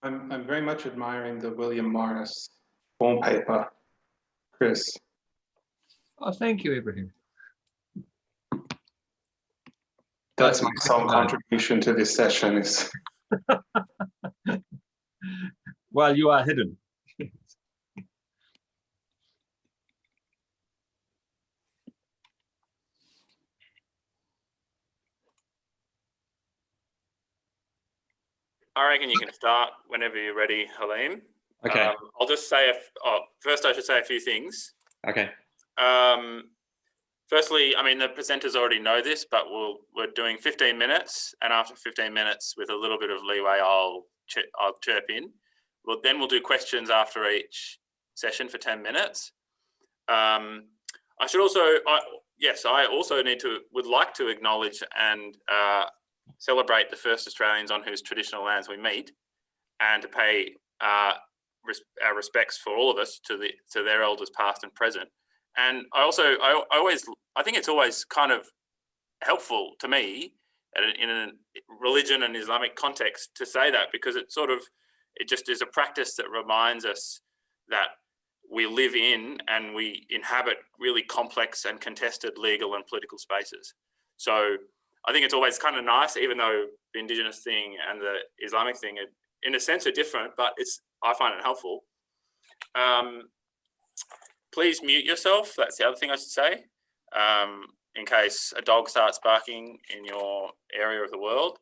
I'm very much admiring the William Morris form paper, Chris. Oh, thank you, Ibrahim. That's my sole contribution to this session. Is Well, you are hidden. I reckon you can start whenever you're ready, Halim. Okay. I'll just say, first I should say a few things. Okay. Firstly, I mean, the presenters already know this, but we're doing 15 minutes, and after 15 minutes, with a little bit of leeway, I'll chirp in. Then we'll do questions after each session for 10 minutes. I also would like to acknowledge and celebrate the first Australians on whose traditional lands we meet, and to pay our respects for all of us to their elders past and present. And I think it's always kind of helpful to me in a religion and Islamic context to say that, because it just is a practice that reminds us that we live in and we inhabit really complex and contested legal and political spaces. So I think it's always kind of nice, even though the Indigenous thing and the Islamic thing, in a sense, are different, but I find it helpful. Please mute yourself. That's the other thing I should say, in case a dog starts barking in your area of the world.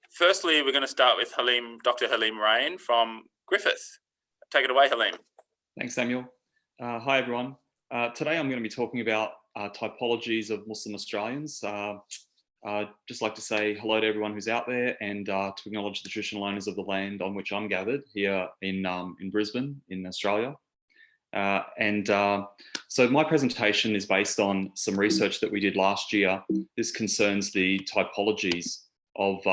Firstly, we're going to start with Dr. Halim Rane from Griffith. Take it away, Halim. Thanks, Samuel. Hi, everyone. Today I'm going to be talking about typologies of Muslim Australians. I'd just like to say hello to everyone who's out there, and to acknowledge the traditional owners of the land on which I'm gathered here in Brisbane, in Australia. So my presentation is based on some research that we did last year. This concerns the typologies of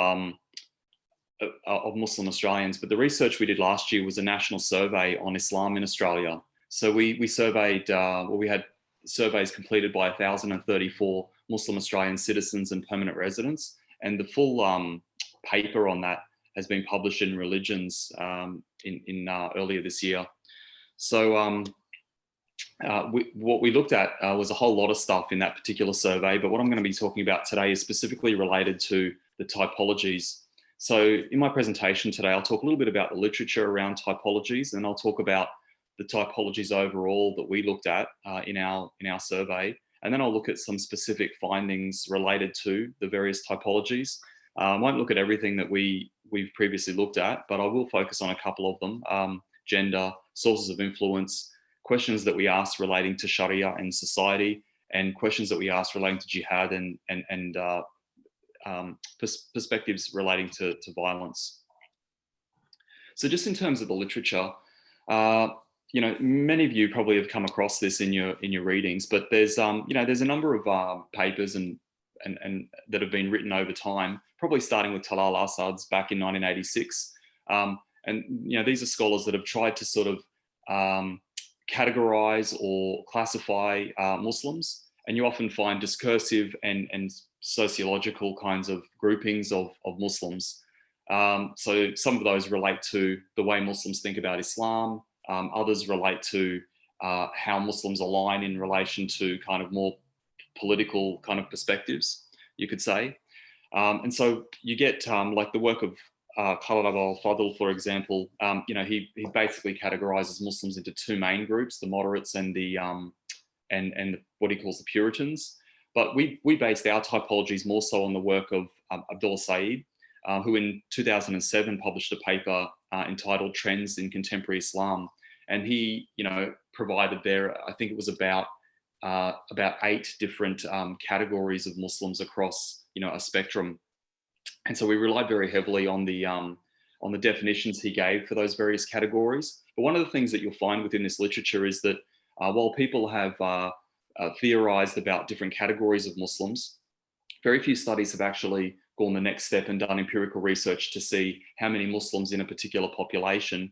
Muslim Australians, but the research we did last year was a national survey on Islam in Australia. So we surveyed, we had surveys completed by 1,034 Muslim Australian citizens and permanent residents, and the full paper on that has been published in Religions earlier this year. So what we looked at was a whole lot of stuff in that particular survey, but what I'm going to be talking about today is specifically related to the typologies. So in my presentation today, I'll talk a little bit about the literature around typologies, and I'll talk about the typologies overall that we looked at in our survey, and then I'll look at some specific findings related to the various typologies. I won't look at everything that we've previously looked at, but I will focus on a couple of them: gender, sources of influence, questions that we asked relating to Sharia and society, and questions that we asked relating to jihad and perspectives relating to violence. So just in terms of the literature, many of you probably have come across this in your readings, but there's a number of papers and that have been written over time, probably starting with Talal Asad's back in 1986. These are scholars that have tried to sort of categorize or classify Muslims, and you often find discursive and sociological kinds of groupings of Muslims. So some of those relate to the way Muslims think about Islam. Others relate to how Muslims align in relation to kind of more political kind of perspectives, you could say. And so you get like the work of Khalid al-Fadl, for example. He basically categorizes Muslims into two main groups: the moderates and the and what he calls the Puritans. But we based our typologies more so on the work of Abdullah Saeed, who in 2007 published a paper entitled "Trends in Contemporary Islam," and he, provided there, I think it was about 8 different categories of Muslims across, a spectrum. And so we relied very heavily on the definitions he gave for those various categories. But one of the things that you'll find within this literature is that while people have theorized about different categories of Muslims, very few studies have actually gone the next step and done empirical research to see how many Muslims in a particular population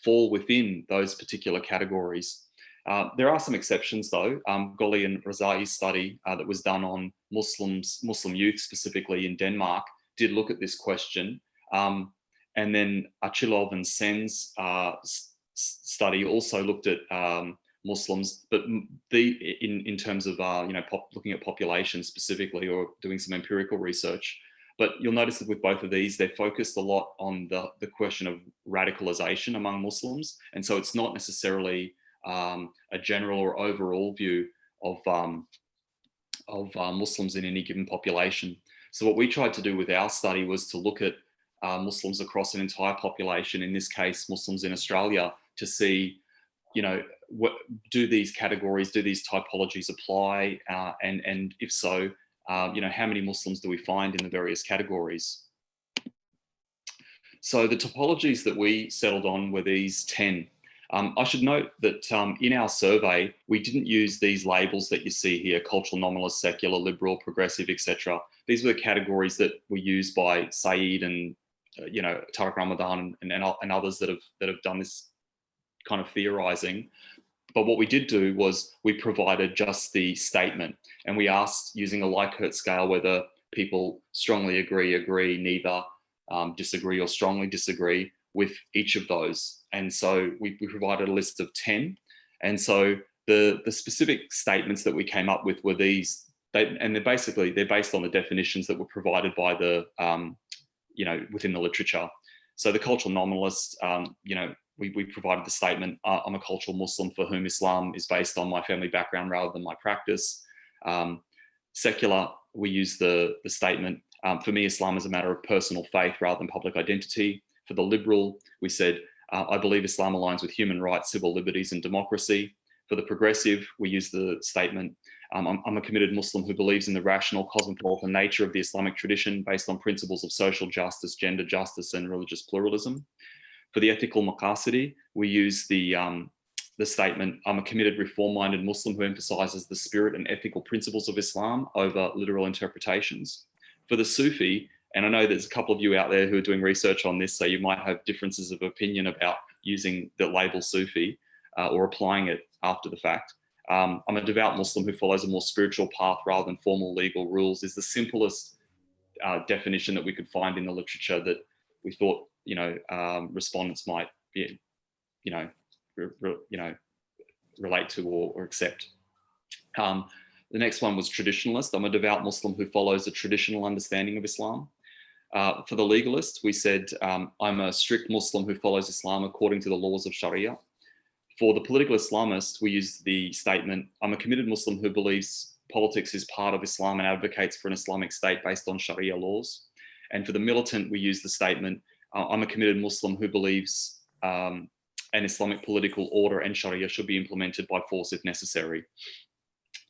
fall within those particular categories. There are some exceptions though. Golly and Razai's study that was done on Muslim youth specifically in Denmark did look at this question. And then Achilov and Sen's study also looked at Muslims, but in terms of looking at population specifically, or doing some empirical research. But you'll notice that with both of these, they're focused a lot on the question of radicalization among Muslims, and so it's not necessarily a general or overall view of Muslims in any given population. So what we tried to do with our study was to look at Muslims across an entire population, in this case, Muslims in Australia, to see, do these categories, do these typologies apply? And if so, how many Muslims do we find in the various categories? So the typologies that we settled on were these 10. I should note that in our survey, we didn't use these labels that you see here: cultural nominalist, secular, liberal, progressive, etc. These were the categories that were used by Saeed and Tariq Ramadan and others that have done this kind of theorizing. But what we did do was we provided just the statement, and we asked, using a Likert scale, whether people strongly agree, neither, disagree, or strongly disagree with each of those. And so we provided a list of 10. And so the specific statements that we came up with were these, and they're based on the definitions that were provided by the within the literature. So the cultural nominalist, we provided the statement, I'm a cultural Muslim for whom Islam is based on my family background rather than my practice. Secular, we use the statement, for me, Islam is a matter of personal faith rather than public identity. For the liberal, we said, I believe Islam aligns with human rights, civil liberties, and democracy. For the progressive, we use the statement, I'm a committed Muslim who believes in the rational, cosmopolitan nature of the Islamic tradition based on principles of social justice, gender justice, and religious pluralism. For the ethical maqasidi, we use the statement, I'm a committed, reform-minded Muslim who emphasizes the spirit and ethical principles of Islam over literal interpretations. For the Sufi, and I know there's a couple of you out there who are doing research on this, so you might have differences of opinion about using the label Sufi or applying it after the fact. I'm a devout Muslim who follows a more spiritual path rather than formal legal rules, is the simplest definition that we could find in the literature that we thought, respondents might be, relate to or accept. The next one was traditionalist. I'm a devout Muslim who follows a traditional understanding of Islam. For the legalist, we said, I'm a strict Muslim who follows Islam according to the laws of Sharia. For the political Islamist, we use the statement, I'm a committed Muslim who believes politics is part of Islam and advocates for an Islamic state based on Sharia laws. And for the militant, we use the statement, I'm a committed Muslim who believes an Islamic political order and Sharia should be implemented by force if necessary.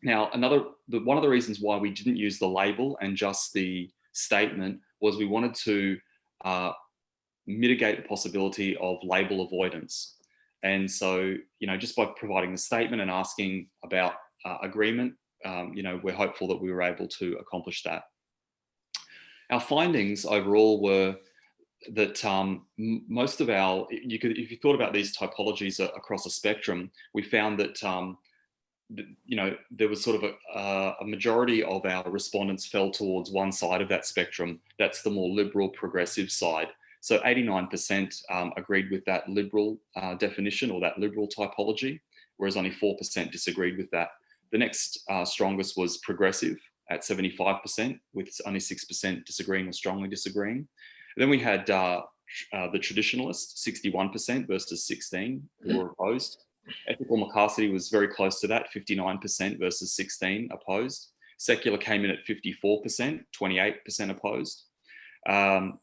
Now, one of the reasons why we didn't use the label and just the statement was we wanted to mitigate the possibility of label avoidance. And so, just by providing the statement and asking about agreement, we're hopeful that we were able to accomplish that. Our findings overall were that most of if you thought about these typologies across a spectrum, we found that, there was sort of a majority of our respondents fell towards one side of that spectrum. That's the more liberal, progressive side. So 89% agreed with that liberal definition or that liberal typology, whereas only 4% disagreed with that. The next strongest was progressive at 75%, with only 6% disagreeing or strongly disagreeing. And then we had the traditionalist, 61% versus 16% who were opposed. Ethical maqasidi was very close to that, 59% versus 16% opposed. Secular came in at 54%, 28% opposed.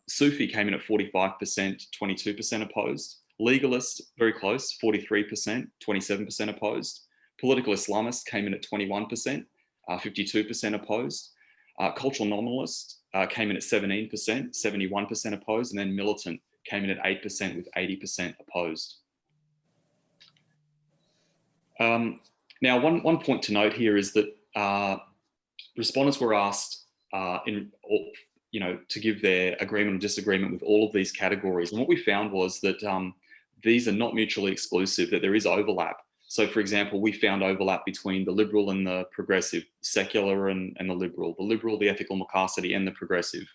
Sufi came in at 45%, 22% opposed. Legalist, very close, 43%, 27% opposed. Political Islamist came in at 21%, 52% opposed. Cultural nominalist came in at 17%, 71% opposed. And then militant came in at 8% with 80% opposed. Now, one point to note here is that respondents were asked to give their agreement or disagreement with all of these categories. And what we found was that these are not mutually exclusive, that there is overlap. So, for example, we found overlap between the liberal and the progressive, secular and the liberal, the ethical maqasidi and the progressive.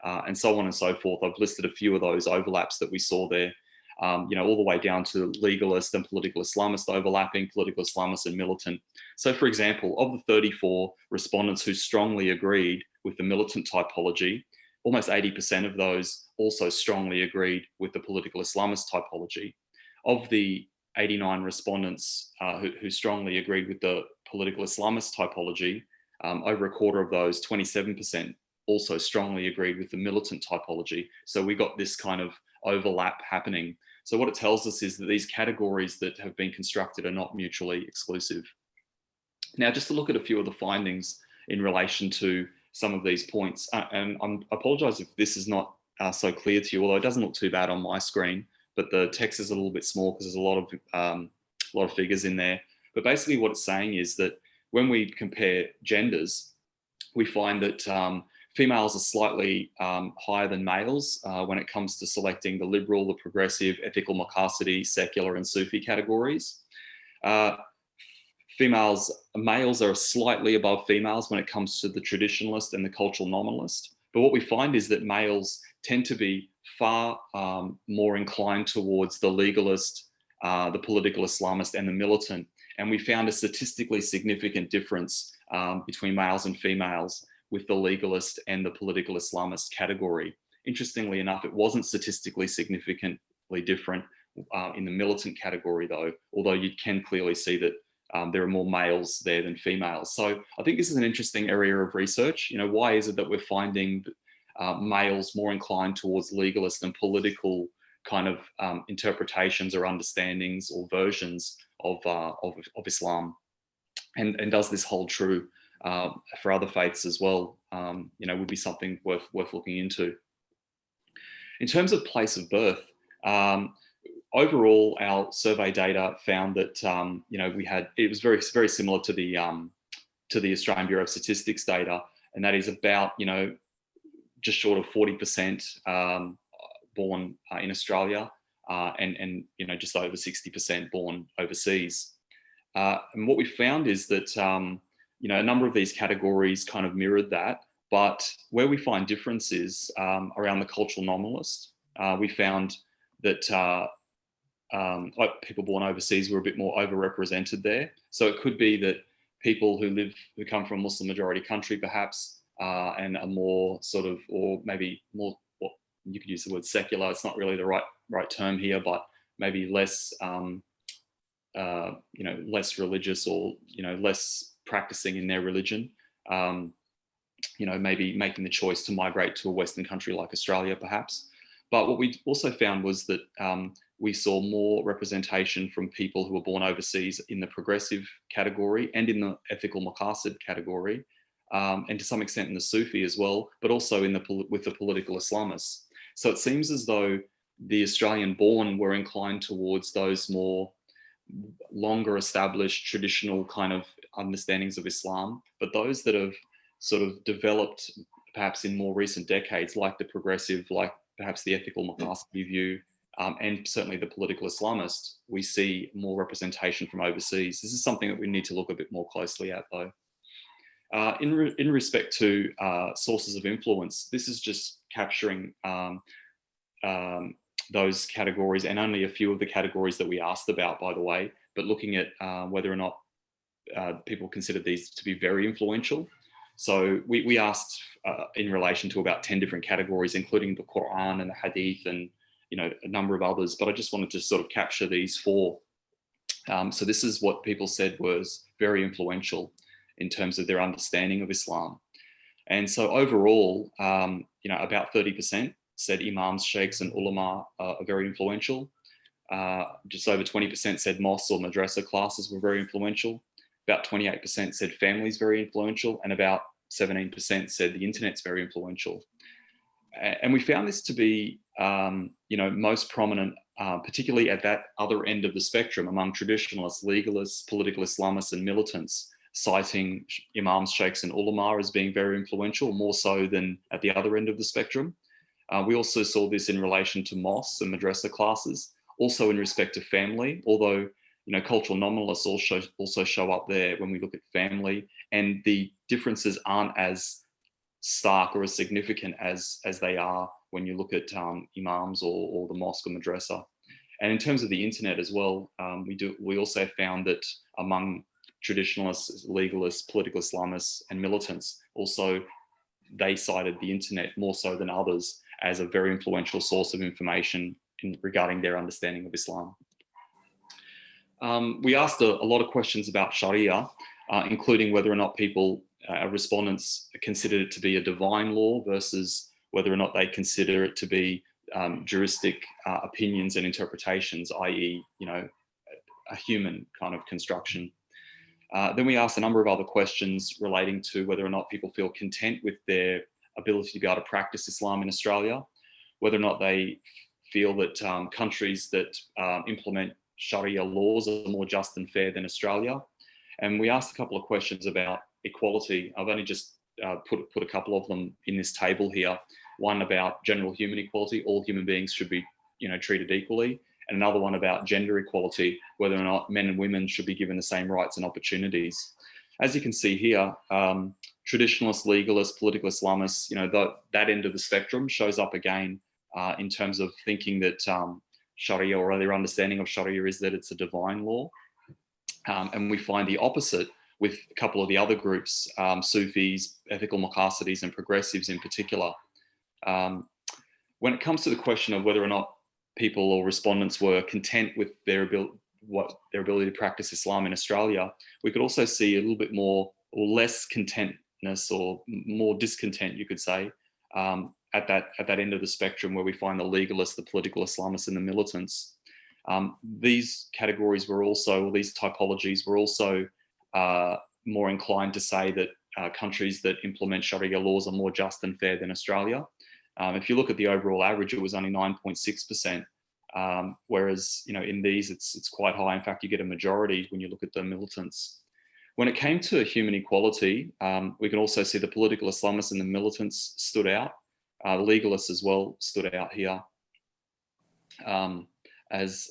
and so on and so forth. I've listed a few of those overlaps that we saw there, all the way down to legalist and political Islamist overlapping, political Islamist and militant. So for example, of the 34 respondents who strongly agreed with the militant typology, almost 80% of those also strongly agreed with the political Islamist typology. Of the 89 respondents who strongly agreed with the political Islamist typology, over a quarter of those, 27%, also strongly agreed with the militant typology. So we got this kind of overlap happening. So what it tells us is that these categories that have been constructed are not mutually exclusive. Now, just to look at a few of the findings in relation to some of these points, and I apologize if this is not so clear to you, although it doesn't look too bad on my screen, but the text is a little bit small because there's a lot of figures in there. But basically what it's saying is that when we compare genders, we find that females are slightly higher than males when it comes to selecting the liberal, the progressive, ethical, Maqasidi, secular and Sufi categories. Males are slightly above females when it comes to the traditionalist and the cultural nominalist. But what we find is that males tend to be far more inclined towards the legalist, the political Islamist and the militant. And we found a statistically significant difference between males and females with the legalist and the political Islamist category. Interestingly enough, it wasn't statistically significantly different in the militant category though, although you can clearly see that there are more males there than females. So I think this is an interesting area of research. Why is it that we're finding males more inclined towards legalist and political kind of interpretations or understandings or versions of Islam? And does this hold true for other faiths as well? Would be something worth looking into. In terms of place of birth, overall, our survey data found that it was very, very similar to the Australian Bureau of Statistics data, and that is about just short of 40% born in Australia, and just over 60% born overseas. And what we found is that a number of these categories kind of mirrored that, but where we find differences around the cultural nominalist, we found that people born overseas were a bit more overrepresented there. So it could be that people who come from a Muslim majority country perhaps, and are more sort of, or maybe more, well, you could use the word secular, it's not really the right term here, but maybe less less religious, or less practicing in their religion, maybe making the choice to migrate to a Western country like Australia perhaps. But what we also found was that we saw more representation from people who were born overseas in the progressive category and in the ethical Maqasid category, and to some extent in the Sufi as well, but also with the political Islamists. So it seems as though the Australian born were inclined towards those more longer established traditional kind of understandings of Islam, but those that have sort of developed perhaps in more recent decades, like the progressive, like perhaps the ethical Maqasidi view, and certainly the political Islamist, we see more representation from overseas. This is something that we need to look a bit more closely at though. In respect to sources of influence, this is just capturing those categories, and only a few of the categories that we asked about, by the way, but looking at whether or not people consider these to be very influential. So we asked in relation to about 10 different categories, including the Quran and the Hadith and a number of others, but I just wanted to sort of capture these four. So this is what people said was very influential in terms of their understanding of Islam. And so overall, about 30% said imams, sheikhs and ulama are very influential. Just over 20% said mosques or madrasa classes were very influential. About 28% said families very influential, and about 17% said the internet's very influential. And we found this to be, most prominent, particularly at that other end of the spectrum among traditionalists, legalists, political Islamists and militants, citing imams, sheikhs and ulama as being very influential, more so than at the other end of the spectrum. We also saw this in relation to mosques and madrasa classes, also in respect to family, although cultural nominalists also show up there when we look at family, and the differences aren't as stark or as significant as they are when you look at imams or the mosque or madrasa. And in terms of the internet as well, we also found that among traditionalists, legalists, political Islamists, and militants, also they cited the internet more so than others as a very influential source of information regarding their understanding of Islam. We asked a lot of questions about Sharia, including whether or not respondents considered it to be a divine law versus whether or not they consider it to be juristic opinions and interpretations, i.e., a human kind of construction. Then we asked a number of other questions relating to whether or not people feel content with their ability to be able to practice Islam in Australia, whether or not they feel that countries that implement Sharia laws are more just and fair than Australia. And we asked a couple of questions about equality. I've only just put a couple of them in this table here. One about general human equality, all human beings should be treated equally. And another one about gender equality, whether or not men and women should be given the same rights and opportunities. As you can see here, traditionalists, legalists, political Islamists, that end of the spectrum shows up again in terms of thinking that Sharia, or their understanding of Sharia, is that it's a divine law. And we find the opposite with a couple of the other groups, Sufis, ethical Muqasides, and progressives in particular. When it comes to the question of whether or not people or respondents were content with their ability to practice Islam in Australia, we could also see a little bit more or less contentness or more discontent, you could say, at that end of the spectrum where we find the legalists, the political Islamists, and the militants. These categories were also, or these typologies were also more inclined to say that countries that implement Sharia laws are more just and fair than Australia. If you look at the overall average, it was only 9.6%, whereas in these it's quite high. In fact, you get a majority when you look at the militants. When it came to human equality, we can also see the political Islamists and the militants stood out. Legalists as well stood out here as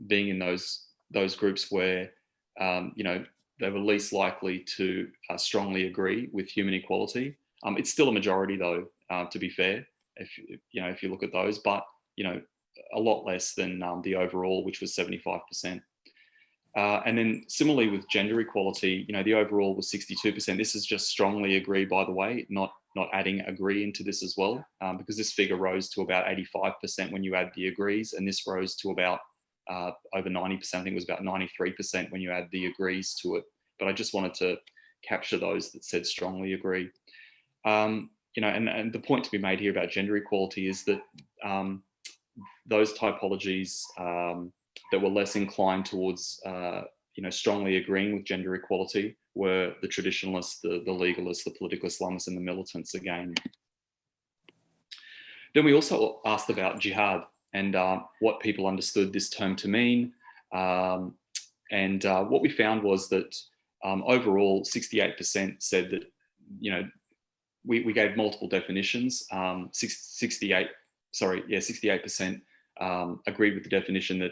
being in those groups where they were least likely to strongly agree with human equality. It's still a majority though, to be fair, if you look at those, but a lot less than the overall, which was 75%. And then similarly with gender equality, the overall was 62%. This is just strongly agree, by the way, not adding agree into this as well, because this figure rose to about 85% when you add the agrees, and this rose to about over 90%. I think it was about 93% when you add the agrees to it. But I just wanted to capture those that said strongly agree. And the point to be made here about gender equality is that those typologies that were less inclined towards strongly agreeing with gender equality were the traditionalists, the legalists, the political Islamists, and the militants again. Then we also asked about jihad and what people understood this term to mean. And what we found was that overall 68% said that, we gave multiple definitions. 68% agreed with the definition that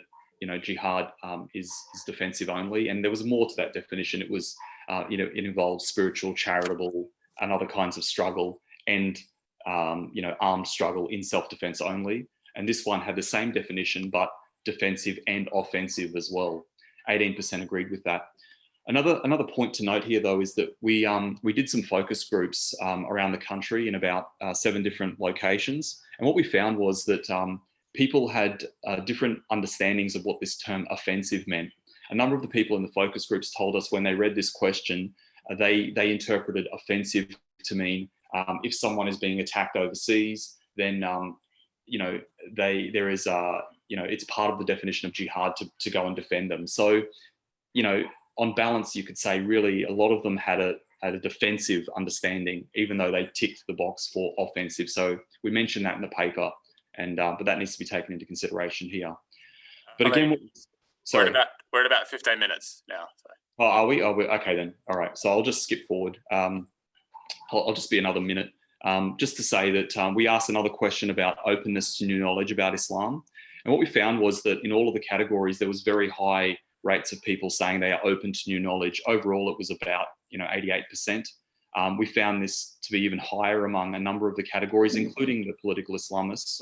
jihad is defensive only, and there was more to that definition. It was it involves spiritual, charitable, and other kinds of struggle, and armed struggle in self-defense only. And this one had the same definition, but defensive and offensive as well. 18% agreed with that. Another point to note here, though, is that we did some focus groups around the country in about 7 different locations, and what we found was that people had different understandings of what this term offensive meant. A number of the people in the focus groups told us when they read this question, they interpreted offensive to mean if someone is being attacked overseas, then there is it's part of the definition of jihad to go and defend them. So on balance, you could say really a lot of them had a defensive understanding, even though they ticked the box for offensive. So we mentioned that in the paper, and but that needs to be taken into consideration here. But again, sorry, we're at about 15 minutes now. So. Oh, are we? Okay then. All right. So I'll just skip forward. I'll just be another minute. Just to say that we asked another question about openness to new knowledge about Islam. And what we found was that in all of the categories, there was very high rates of people saying they are open to new knowledge. Overall, it was about 88%. We found this to be even higher among a number of the categories, including the political Islamists,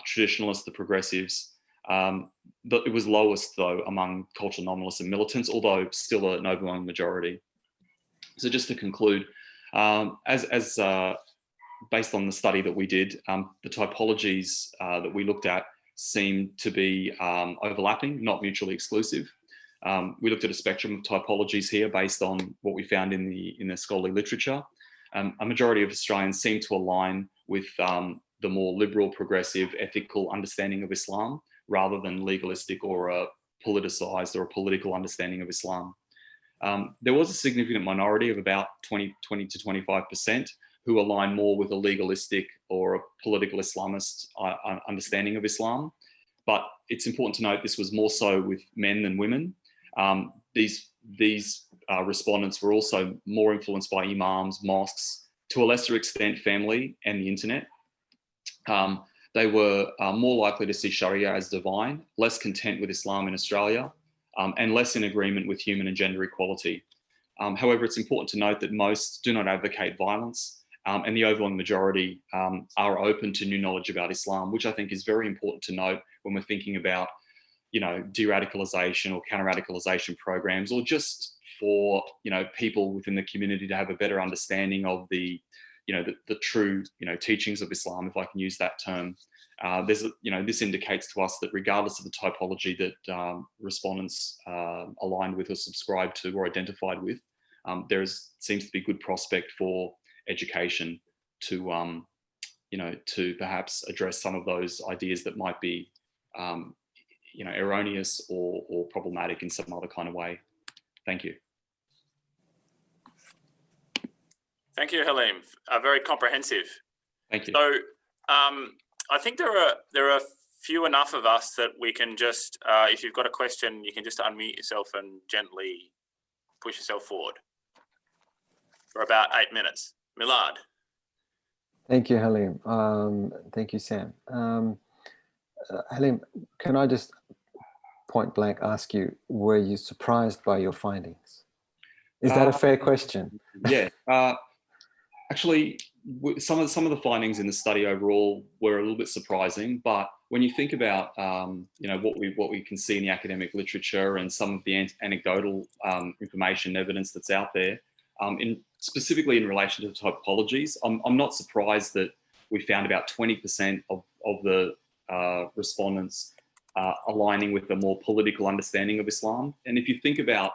traditionalists, the progressives. It was lowest, though, among cultural nominalists and militants, although still an overwhelming majority. So just to conclude, based on the study that we did, the typologies that we looked at seemed to be overlapping, not mutually exclusive. We looked at a spectrum of typologies here based on what we found in the scholarly literature. A majority of Australians seem to align with the more liberal, progressive, ethical understanding of Islam, rather than legalistic or a politicized or a political understanding of Islam. There was a significant minority of about 20 to 25% who align more with a legalistic or a political Islamist understanding of Islam. But it's important to note this was more so with men than women. These respondents were also more influenced by imams, mosques, to a lesser extent family and the internet. They were more likely to see Sharia as divine, less content with Islam in Australia, and less in agreement with human and gender equality. However, it's important to note that most do not advocate violence, and the overwhelming majority are open to new knowledge about Islam, which I think is very important to note when we're thinking about, de-radicalization or counter-radicalization programs, or just for, people within the community to have a better understanding of the true, teachings of Islam, if I can use that term. This indicates to us that regardless of the typology that respondents aligned with or subscribed to or identified with, there seems to be good prospect for education to, to perhaps address some of those ideas that might be, erroneous or problematic in some other kind of way. Thank you. Thank you, Halim. Very comprehensive. Thank you. So I think there are few enough of us that we can just, if you've got a question, you can just unmute yourself and gently push yourself forward for about 8 minutes. Milad. Thank you, Halim. Thank you, Sam. Halim, can I just point blank ask you, were you surprised by your findings? Is that a fair question? Yeah. Actually, some of the findings in the study overall were a little bit surprising, but when you think about what we can see in the academic literature and some of the anecdotal information evidence that's out there, specifically in relation to typologies, I'm not surprised that we found about 20% of the respondents aligning with a more political understanding of Islam. And if you think about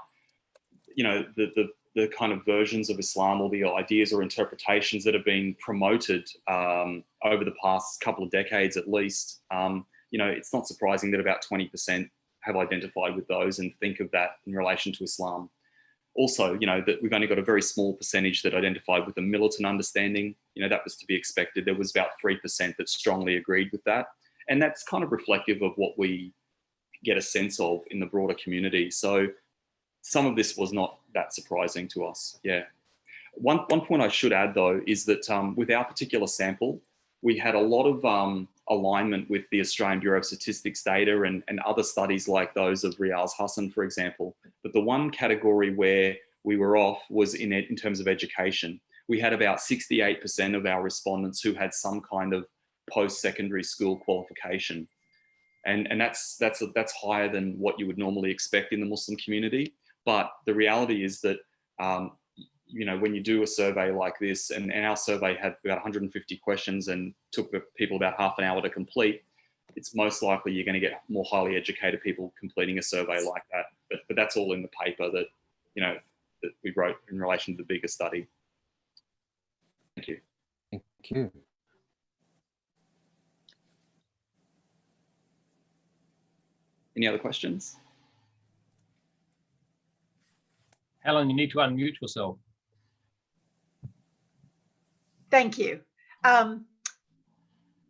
the kind of versions of Islam or the ideas or interpretations that have been promoted over the past couple of decades at least, it's not surprising that about 20% have identified with those and think of that in relation to Islam. Also, that we've only got a very small percentage that identified with a militant understanding. That was to be expected. There was about 3% that strongly agreed with that. And that's kind of reflective of what we get a sense of in the broader community. So some of this was not that surprising to us. Yeah. One point I should add, though, is that with our particular sample, we had a lot of alignment with the Australian Bureau of Statistics data and other studies like those of Riaz Hassan, for example. But the one category where we were off was in terms of education. We had about 68% of our respondents who had some kind of post-secondary school qualification. And that's higher than what you would normally expect in the Muslim community. But the reality is that, when you do a survey like this, and our survey had about 150 questions and took people about half an hour to complete, it's most likely you're going to get more highly educated people completing a survey like that. But that's all in the paper that, that we wrote in relation to the bigger study. Thank you. Thank you. Any other questions? Helen, you need to unmute yourself. Thank you.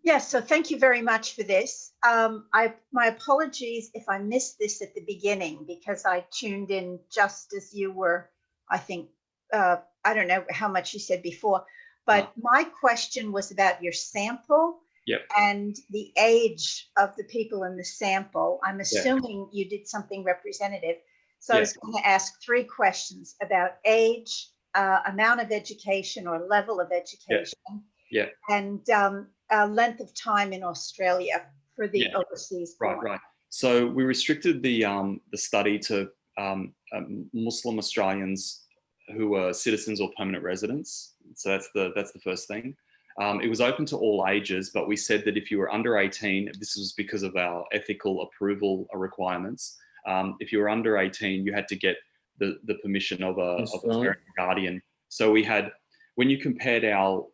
Yes, so thank you very much for this. My apologies if I missed this at the beginning, because I tuned in just as you were, I think, I don't know how much you said before, but my question was about your sample. Yep. And the age of the people in the sample. I'm assuming you did something representative. So I was going to ask 3 questions about age, amount of education or level of education, Yeah. and length of time in Australia for the overseas born. Right. So we restricted the study to Muslim Australians who were citizens or permanent residents. So that's the first thing. It was open to all ages, but we said that if you were under 18, this was because of our ethical approval requirements. If you were under 18, you had to get the permission of a parent or guardian. So we had, when you compared our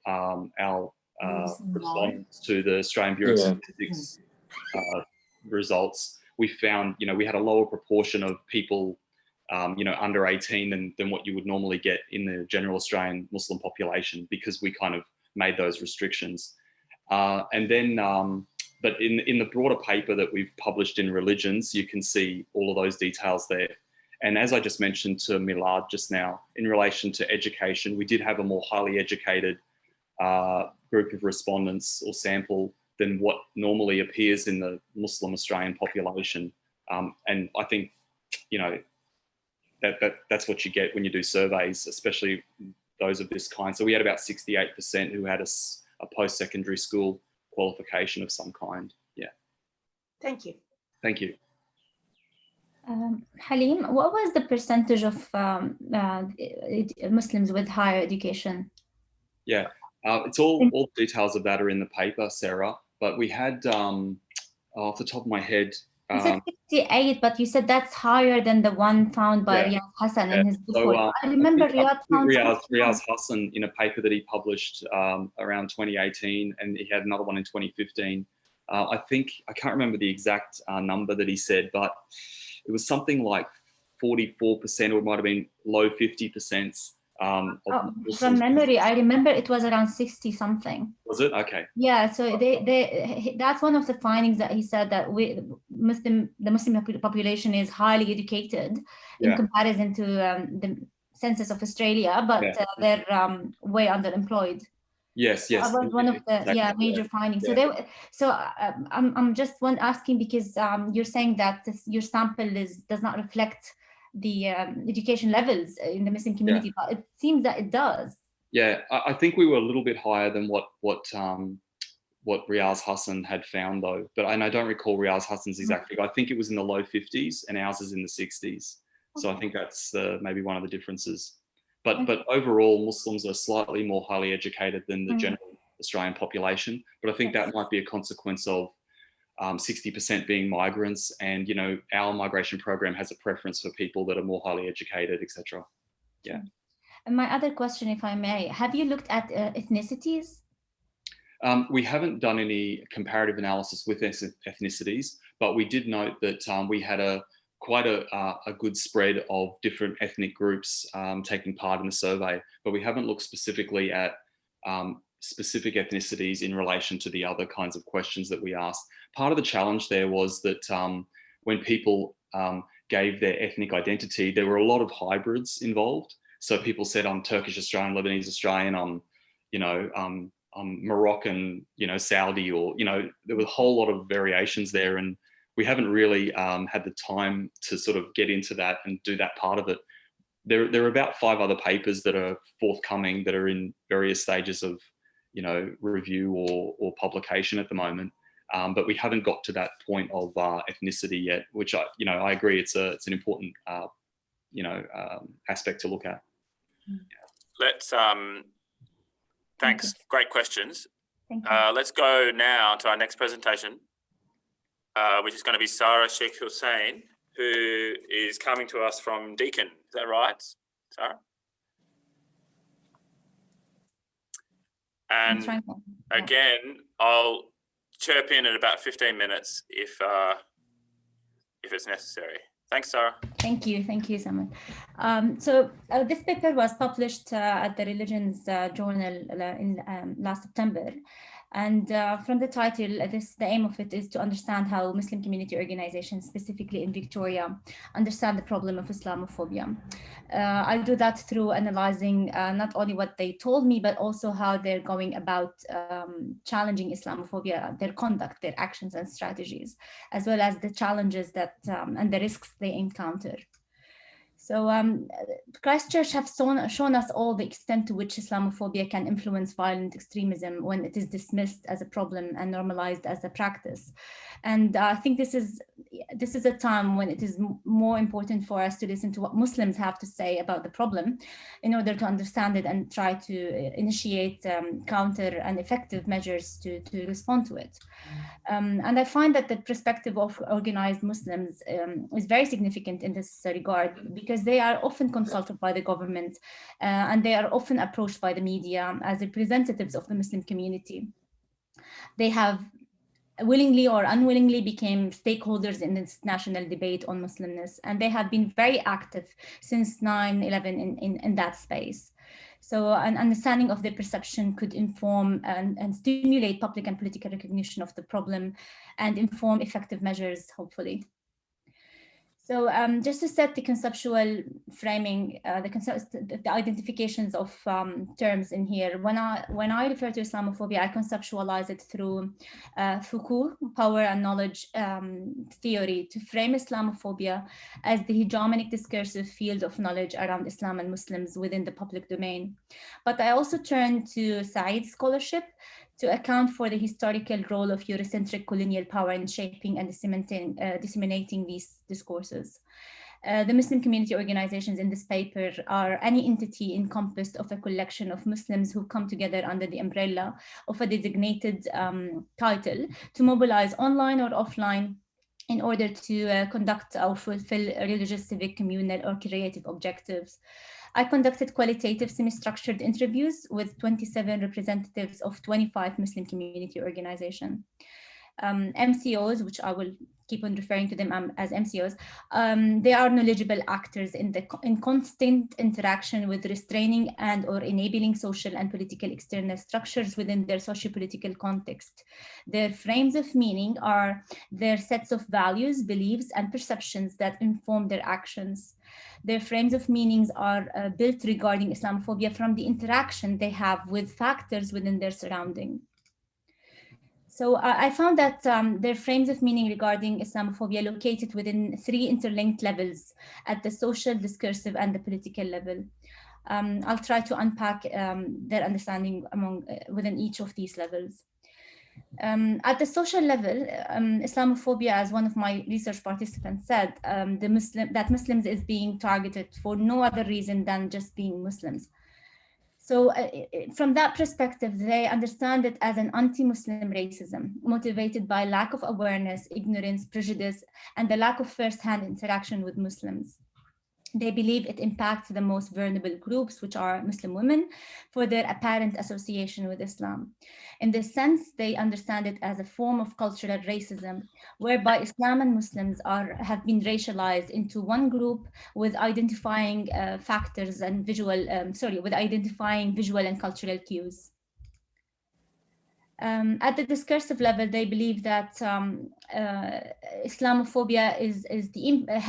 response to the Australian Bureau of Statistics results, we found, we had a lower proportion of people, under 18 than what you would normally get in the general Australian Muslim population, because we kind of made those restrictions. And then, but in the broader paper that we've published in Religions, you can see all of those details there. And as I just mentioned to Milad just now, in relation to education, we did have a more highly educated group of respondents or sample than what normally appears in the Muslim Australian population. And I think, that's what you get when you do surveys, especially those of this kind. So we had about 68% who had a post-secondary school qualification of some kind. Yeah. Thank you. Thank you. Halim, what was the percentage of Muslims with higher education? Yeah, it's all the details of that are in the paper, Sarah. But we had, off the top of my head, you said 68, but you said that's higher than the one found by Riyaz Hassan in his book. So, I remember Riyaz Hassan in a paper that he published around 2018, and he had another one in 2015. I can't remember the exact number that he said, but it was something like 44%, or it might have been low 50%. From memory, I remember it was around 60 something. Was it? Okay. Yeah, so that's one of the findings that he said, that the Muslim population is highly educated in comparison to the census of Australia, but they're way underemployed. Yes. That was one of the major findings. Yeah. So I'm just asking because you're saying that your sample does not reflect the education levels in the Muslim community, but it seems that it does. Yeah, I think we were a little bit higher than what Riyaz Hassan had found, though. And I don't recall Riyaz Hassan's exact figure. I think it was in the low 50s, and ours is in the 60s. So I think that's maybe one of the differences. But overall, Muslims are slightly more highly educated than the general Australian population. But I think that might be a consequence of 60% being migrants, and our migration program has a preference for people that are more highly educated, etc. Yeah. And my other question, if I may, have you looked at ethnicities? We haven't done any comparative analysis with ethnicities, but we did note that we had quite a good spread of different ethnic groups taking part in the survey, but we haven't looked specifically at specific ethnicities in relation to the other kinds of questions that we asked. Part of the challenge there was that when people gave their ethnic identity, there were a lot of hybrids involved. So people said, I'm Turkish Australian, Lebanese Australian, I'm Moroccan, Saudi, or, there were a whole lot of variations there. And we haven't really had the time to sort of get into that and do that part of it. There are about 5 other papers that are forthcoming that are in various stages of, review or publication at the moment. But we haven't got to that point of ethnicity yet, which I agree it's an important aspect to look at. Let's thanks. Great questions. Thank you. Let's go now to our next presentation, which is going to be Sara Sheikh Husain, who is coming to us from Deakin. Is that right, Sara? And again, I'll chirp in at about 15 minutes if it's necessary. Thanks, Sara. Thank you, Simon. So this paper was published at the Religions Journal in last September. And from the title, the aim of it is to understand how Muslim community organizations, specifically in Victoria, understand the problem of Islamophobia. I do that through analyzing not only what they told me, but also how they're going about challenging Islamophobia, their conduct, their actions and strategies, as well as the challenges that and the risks they encounter. So Christchurch have shown us all the extent to which Islamophobia can influence violent extremism when it is dismissed as a problem and normalized as a practice. And I think this is a time when it is more important for us to listen to what Muslims have to say about the problem in order to understand it and try to initiate counter and effective measures to respond to it. And I find that the perspective of organized Muslims is very significant in this regard, because they are often consulted by the government and they are often approached by the media as representatives of the Muslim community. They have willingly or unwillingly became stakeholders in this national debate on Muslimness, and they have been very active since 9/11 in that space. So an understanding of their perception could inform and stimulate public and political recognition of the problem and inform effective measures, hopefully. So just to set the conceptual framing, the identifications of terms in here, when I refer to Islamophobia, I conceptualize it through Foucault, power and knowledge theory, to frame Islamophobia as the hegemonic discursive field of knowledge around Islam and Muslims within the public domain. But I also turn to Said's scholarship to account for the historical role of Eurocentric colonial power in shaping and disseminating these discourses. The Muslim community organizations in this paper are any entity encompassed of a collection of Muslims who come together under the umbrella of a designated title to mobilize online or offline in order to conduct or fulfill religious, civic, communal, or creative objectives. I conducted qualitative semi-structured interviews with 27 representatives of 25 Muslim community organizations. MCOs, which I will keep on referring to them as MCOs, they are knowledgeable actors in constant interaction with restraining and or enabling social and political external structures within their socio-political context. Their frames of meaning are their sets of values, beliefs, and perceptions that inform their actions. Their frames of meanings are built regarding Islamophobia from the interaction they have with factors within their surrounding. So I found that their frames of meaning regarding Islamophobia located within 3 interlinked levels at the social, discursive, and the political level. I'll try to unpack their understanding within each of these levels. At the social level, Islamophobia, as one of my research participants said, that Muslims is being targeted for no other reason than just being Muslims. So from that perspective, they understand it as an anti-Muslim racism motivated by lack of awareness, ignorance, prejudice, and the lack of first-hand interaction with Muslims. They believe it impacts the most vulnerable groups, which are Muslim women, for their apparent association with Islam. In this sense, they understand it as a form of cultural racism, whereby Islam and Muslims have been racialized into one group with identifying factors and with identifying visual and cultural cues. At the discursive level, they believe that Islamophobia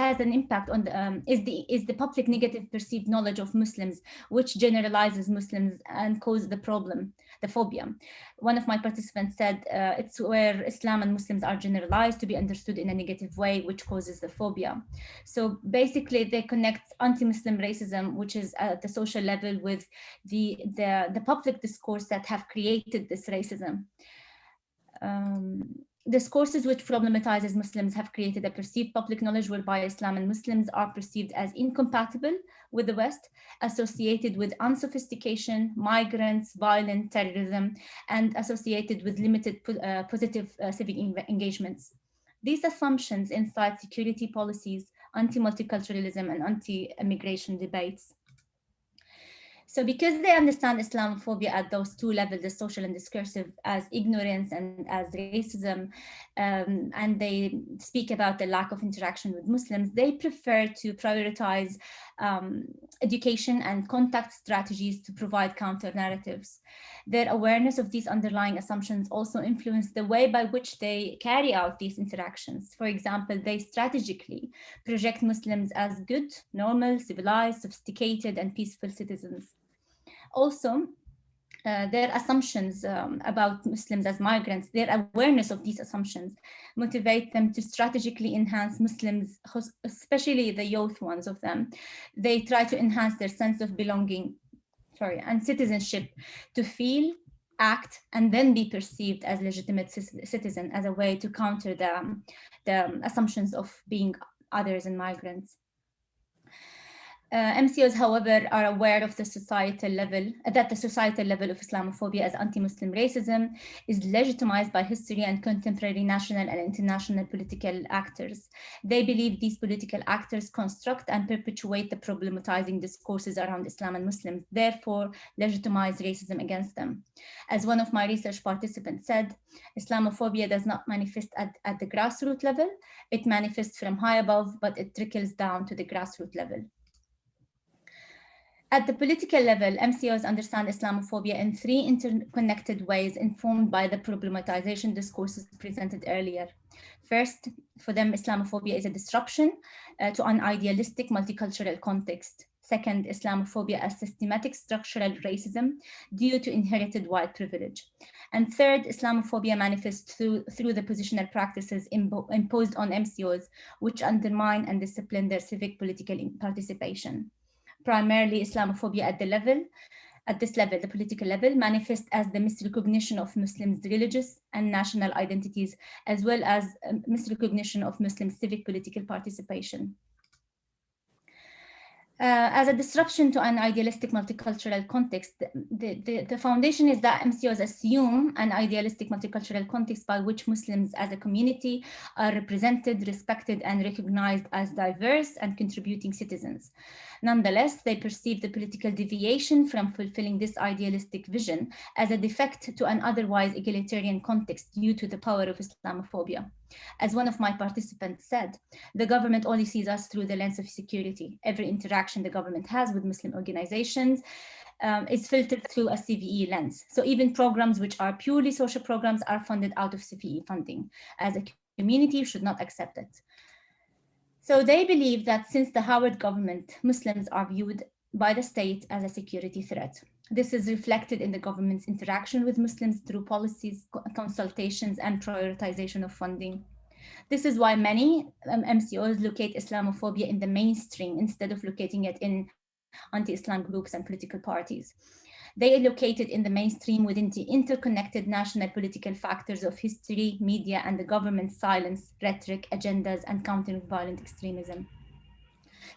has an impact on the public negative perceived knowledge of Muslims, which generalizes Muslims and causes the problem, the phobia. One of my participants said it's where Islam and Muslims are generalized to be understood in a negative way, which causes the phobia. So basically, they connect anti-Muslim racism, which is at the social level, with the public discourse that have created this racism. Discourses which problematizes Muslims have created a perceived public knowledge whereby Islam and Muslims are perceived as incompatible with the West, associated with unsophistication, migrants, violent terrorism, and associated with limited positive civic engagements. These assumptions incite security policies, anti-multiculturalism, and anti-immigration debates. So because they understand Islamophobia at those 2 levels, the social and discursive, as ignorance and as racism, and they speak about the lack of interaction with Muslims, they prefer to prioritize education and contact strategies to provide counter narratives. Their awareness of these underlying assumptions also influence the way by which they carry out these interactions. For example, they strategically project Muslims as good, normal, civilized, sophisticated, and peaceful citizens. Also, their assumptions about Muslims as migrants, their awareness of these assumptions motivate them to strategically enhance Muslims, especially the youth ones of them. They try to enhance their sense of belonging, and citizenship, to feel, act, and then be perceived as legitimate citizen, as a way to counter the assumptions of being others and migrants. MCOs, however, are aware of the societal level, that the societal level of Islamophobia as anti-Muslim racism is legitimized by history and contemporary national and international political actors. They believe these political actors construct and perpetuate the problematizing discourses around Islam and Muslims, therefore legitimize racism against them. As one of my research participants said, Islamophobia does not manifest at the grassroots level. It manifests from high above, but it trickles down to the grassroots level. At the political level, MCOs understand Islamophobia in three interconnected ways informed by the problematization discourses presented earlier. First, for them, Islamophobia is a disruption to an idealistic multicultural context. Second, Islamophobia as systematic structural racism due to inherited white privilege. And third, Islamophobia manifests through the positional practices imposed on MCOs, which undermine and discipline their civic political participation. Primarily, Islamophobia at this level, the political level, manifests as the misrecognition of Muslims' religious and national identities, as well as misrecognition of Muslim civic political participation. As a disruption to an idealistic multicultural context, the foundation is that MCOs assume an idealistic multicultural context by which Muslims as a community are represented, respected, and recognized as diverse and contributing citizens. Nonetheless, they perceive the political deviation from fulfilling this idealistic vision as a defect to an otherwise egalitarian context due to the power of Islamophobia. As one of my participants said, the government only sees us through the lens of security. Every interaction the government has with Muslim organizations is filtered through a CVE lens. So even programs which are purely social programs are funded out of CVE funding. As a community, you should not accept it. So they believe that since the Howard government, Muslims are viewed by the state as a security threat. This is reflected in the government's interaction with Muslims through policies, consultations, and prioritization of funding. This is why many MCOs locate Islamophobia in the mainstream instead of locating it in anti-Islam groups and political parties. They are located in the mainstream within the interconnected national political factors of history, media, and the government's silence, rhetoric, agendas, and countering violent extremism.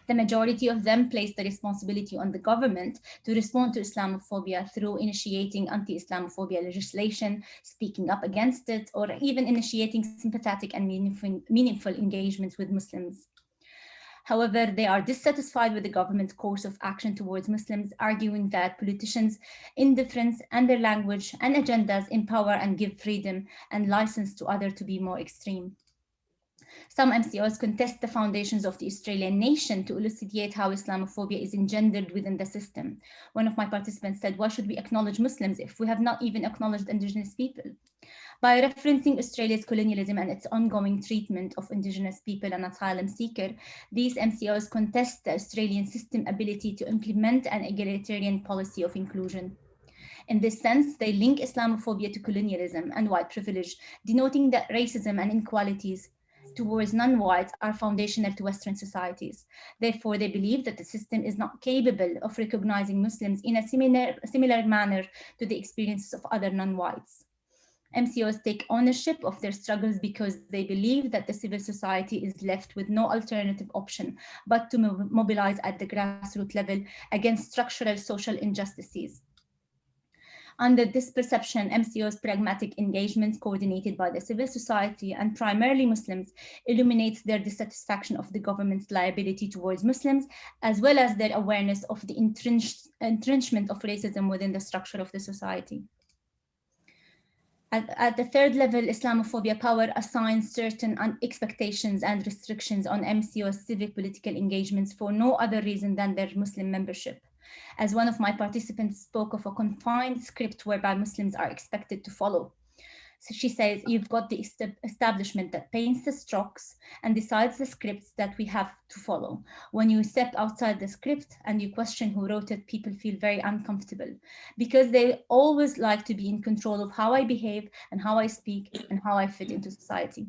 The majority of them place the responsibility on the government to respond to Islamophobia through initiating anti-Islamophobia legislation, speaking up against it, or even initiating sympathetic and meaningful engagements with Muslims. However, they are dissatisfied with the government's course of action towards Muslims, arguing that politicians' indifference and their language and agendas empower and give freedom and license to others to be more extreme. Some MCOs contest the foundations of the Australian nation to elucidate how Islamophobia is engendered within the system. One of my participants said, why should we acknowledge Muslims if we have not even acknowledged Indigenous people? By referencing Australia's colonialism and its ongoing treatment of Indigenous people and asylum seekers, these MCOs contest the Australian system's ability to implement an egalitarian policy of inclusion. In this sense, they link Islamophobia to colonialism and white privilege, denoting that racism and inequalities towards non-whites are foundational to Western societies. Therefore, they believe that the system is not capable of recognizing Muslims in a similar manner to the experiences of other non-whites. MCOs take ownership of their struggles because they believe that the civil society is left with no alternative option but to mobilize at the grassroots level against structural social injustices. Under this perception, MCO's pragmatic engagements coordinated by the civil society and primarily Muslims illuminates their dissatisfaction of the government's liability towards Muslims, as well as their awareness of the entrenchment of racism within the structure of the society. At the third level, Islamophobia power assigns certain expectations and restrictions on MCO's civic political engagements for no other reason than their Muslim membership. As one of my participants spoke of a confined script whereby Muslims are expected to follow. So she says, you've got the establishment that paints the strokes and decides the scripts that we have to follow. When you step outside the script and you question who wrote it, people feel very uncomfortable because they always like to be in control of how I behave and how I speak and how I fit into society.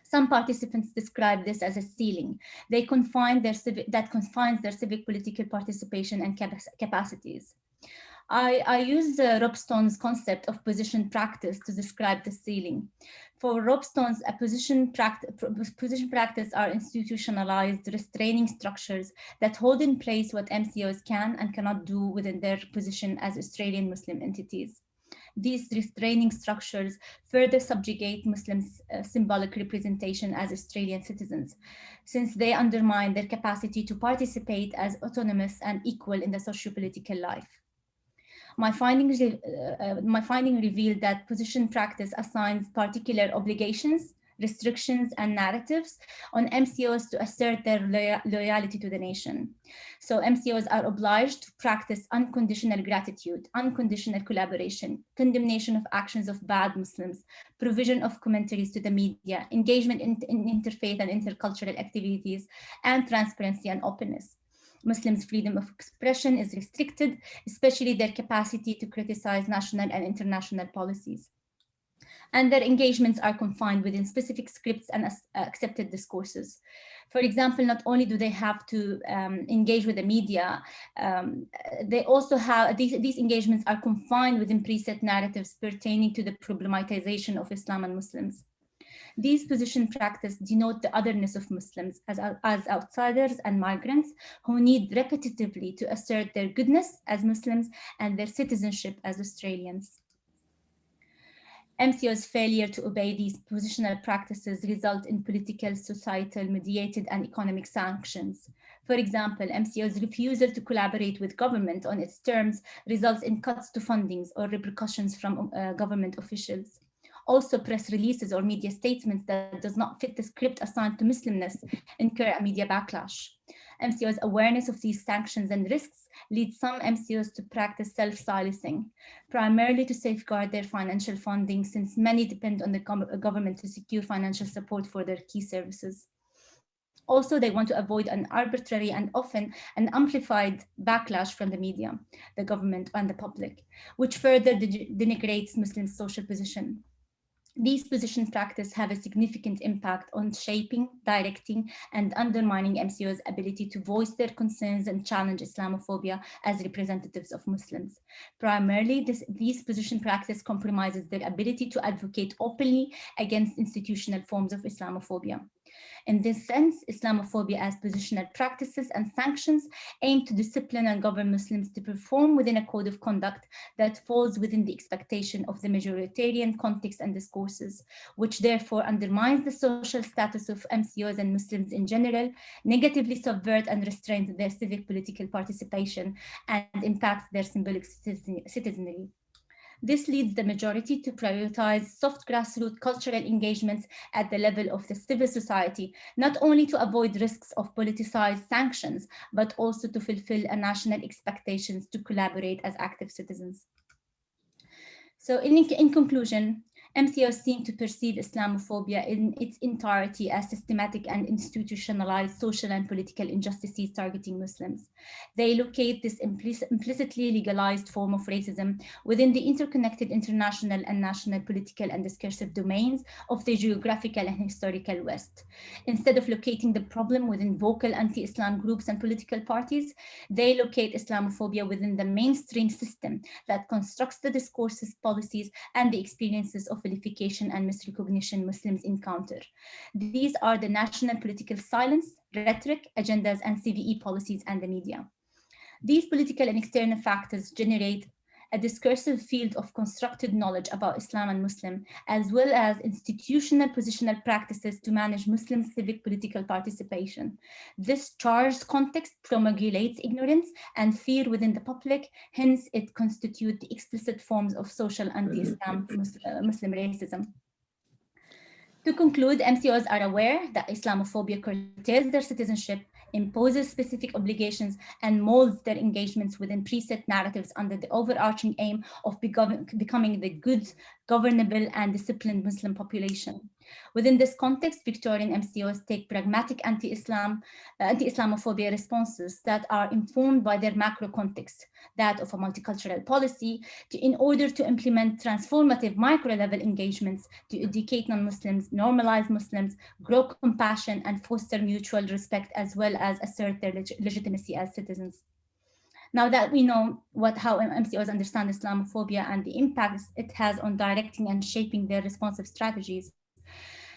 Some participants describe this as a ceiling. They confine that confines their civic political participation and capacities. I use Rob Stone's concept of position practice to describe the ceiling. For Rob Stone's, position practice are institutionalized, restraining structures that hold in place what MCOs can and cannot do within their position as Australian Muslim entities. These restraining structures further subjugate Muslims' symbolic representation as Australian citizens, since they undermine their capacity to participate as autonomous and equal in the socio-political life. My finding revealed that position practice assigns particular obligations, restrictions, and narratives on MCOs to assert their loyalty to the nation. So MCOs are obliged to practice unconditional gratitude, unconditional collaboration, condemnation of actions of bad Muslims, provision of commentaries to the media, engagement in interfaith and intercultural activities, and transparency and openness. Muslims' freedom of expression is restricted, especially their capacity to criticize national and international policies. And their engagements are confined within specific scripts and accepted discourses. For example, not only do they have to engage with the media, they also have, these engagements are confined within preset narratives pertaining to the problematization of Islam and Muslims. These position practice denote the otherness of Muslims as outsiders and migrants who need repetitively to assert their goodness as Muslims and their citizenship as Australians. MCO's failure to obey these positional practices result in political, societal, mediated, and economic sanctions. For example, MCO's refusal to collaborate with government on its terms results in cuts to fundings or repercussions from government officials. Also, press releases or media statements that does not fit the script assigned to Muslimness incur a media backlash. MCO's awareness of these sanctions and risks leads some MCOs to practice self-silencing, primarily to safeguard their financial funding, since many depend on the government to secure financial support for their key services. Also, they want to avoid an arbitrary and often an amplified backlash from the media, the government, and the public, which further denigrates Muslims' social position. These position practices have a significant impact on shaping, directing, and undermining MCO's ability to voice their concerns and challenge Islamophobia as representatives of Muslims. Primarily, these position practices compromises their ability to advocate openly against institutional forms of Islamophobia. In this sense, Islamophobia as positional practices and sanctions aim to discipline and govern Muslims to perform within a code of conduct that falls within the expectation of the majoritarian context and discourses, which therefore undermines the social status of MCOs and Muslims in general, negatively subvert and restrain their civic political participation, and impacts their symbolic citizenry. This leads the majority to prioritize soft grassroots cultural engagements at the level of the civil society, not only to avoid risks of politicized sanctions, but also to fulfill a national expectations to collaborate as active citizens. So in conclusion, MCOs seem to perceive Islamophobia in its entirety as systematic and institutionalized social and political injustices targeting Muslims. They locate this implicitly legalized form of racism within the interconnected international and national political and discursive domains of the geographical and historical West. Instead of locating the problem within vocal anti-Islam groups and political parties, they locate Islamophobia within the mainstream system that constructs the discourses, policies, and the experiences of vilification and misrecognition Muslims encounter. These are the national political silence, rhetoric, agendas, and CVE policies and the media. These political and external factors generate a discursive field of constructed knowledge about Islam and Muslim, as well as institutional positional practices to manage Muslim civic political participation. This charged context promulgates ignorance and fear within the public, hence it constitutes the explicit forms of social anti-Islam Muslim racism. To conclude, MCOs are aware that Islamophobia curtails their citizenship, imposes specific obligations, and molds their engagements within preset narratives under the overarching aim of becoming the good, governable, and disciplined Muslim population. Within this context, Victorian MCOs take pragmatic anti-Islamophobia responses that are informed by their macro context, that of a multicultural policy, in order to implement transformative micro-level engagements to educate non-Muslims, normalize Muslims, grow compassion, and foster mutual respect, as well as assert their legitimacy as citizens. Now that we know how MCOs understand Islamophobia and the impact it has on directing and shaping their responsive strategies,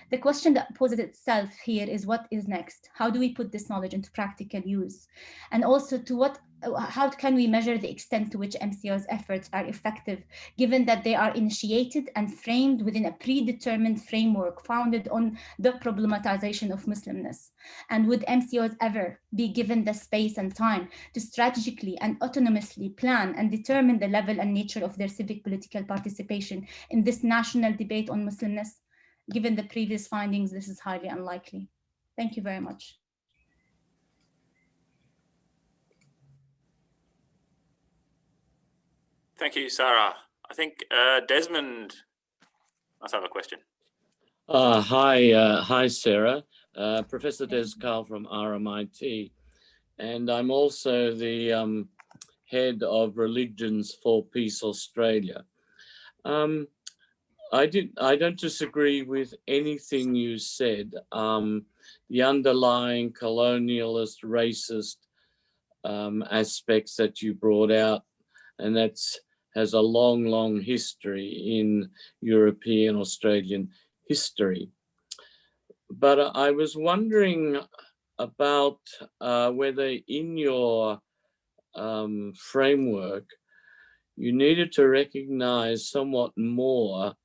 the question that poses itself here is, what is next? How do we put this knowledge into practical use? And also, how can we measure the extent to which MCOs' efforts are effective, given that they are initiated and framed within a predetermined framework founded on the problematization of Muslimness? And would MCOs ever be given the space and time to strategically and autonomously plan and determine the level and nature of their civic political participation in this national debate on Muslimness? Given the previous findings, this is highly unlikely. Thank you very much. Thank you, Sara. I think Desmond must have a question. Hi, Sara. Professor Des Carl from RMIT, and I'm also the head of Religions for Peace Australia. I don't disagree with anything you said. The underlying colonialist, racist aspects that you brought out, and that's has a long, long history in European, Australian history. But I was wondering about whether in your framework, you needed to recognize somewhat more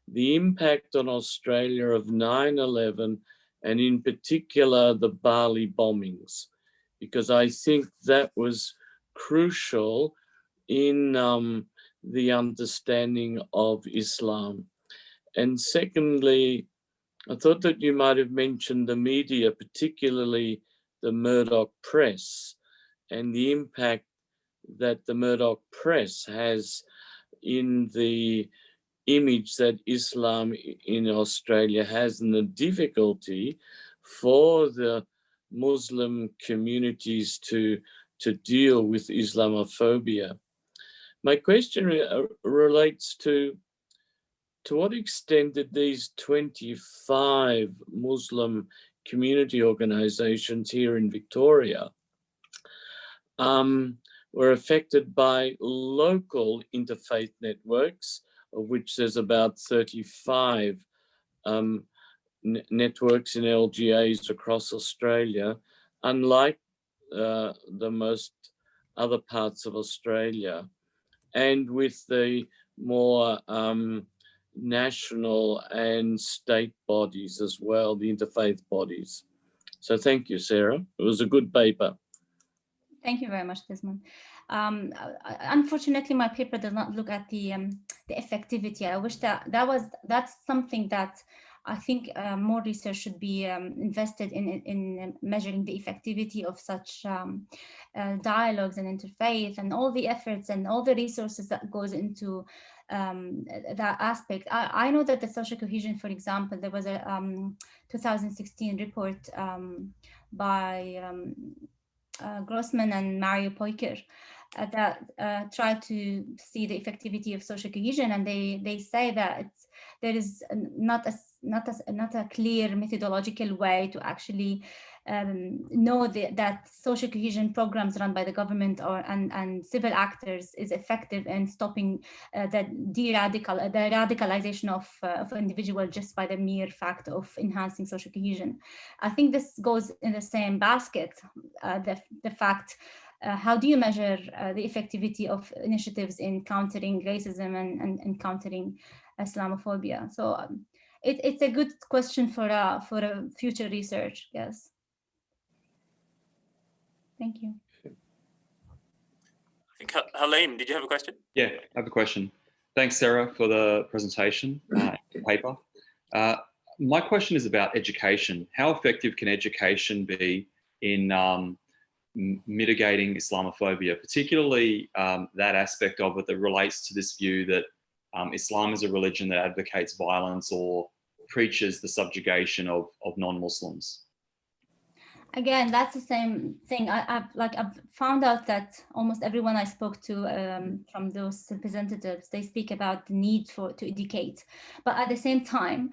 the impact on Australia of 9/11, and in particular the Bali bombings, because I think that was crucial in the understanding of Islam. And secondly, I thought that you might have mentioned the media, particularly the Murdoch press, and the impact that the Murdoch press has in the image that Islam in Australia has, and the difficulty for the Muslim communities to deal with Islamophobia. My question relates to what extent did these 25 Muslim community organizations here in Victoria were affected by local interfaith networks, of which there's about 35 networks and LGAs across Australia, unlike the most other parts of Australia, and with the more national and state bodies as well, the interfaith bodies. So thank you, Sara. It was a good paper. Thank you very much, Desmond. Unfortunately, my paper does not look at the effectivity. I wish that's something that I think more research should be invested in measuring the effectivity of such dialogues and interfaith, and all the efforts and all the resources that goes into that aspect. I know that the social cohesion, for example, there was a 2016 report by Grossman and Mario Poiker that tried to see the effectivity of social cohesion, and they say that there is not a clear methodological way to actually know that social cohesion programs run by the government and civil actors is effective in stopping the radicalization of individuals just by the mere fact of enhancing social cohesion. I think this goes in the same basket, the fact how do you measure the effectivity of initiatives in countering racism and countering Islamophobia? So it's a good question for a future research, yes. Thank you. I think Halim, did you have a question? Yeah, I have a question. Thanks, Sara, for the presentation, the paper. My question is about education. How effective can education be in mitigating Islamophobia, particularly that aspect of it that relates to this view that Islam is a religion that advocates violence or preaches the subjugation of non-Muslims. Again, that's the same thing. I've found out that almost everyone I spoke to from those representatives, they speak about the need to educate, but at the same time,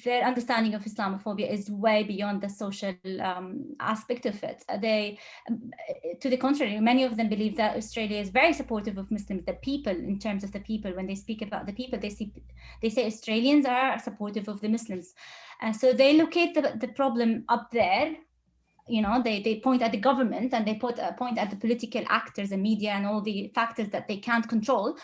their understanding of Islamophobia is way beyond the social aspect of it. They, to the contrary, many of them believe that Australia is very supportive of Muslims. The people, in terms of the people, when they speak about the people, they say Australians are supportive of the Muslims. And so they locate the problem up there. You know, they point at the government and they point at the political actors and media and all the factors that they can't control.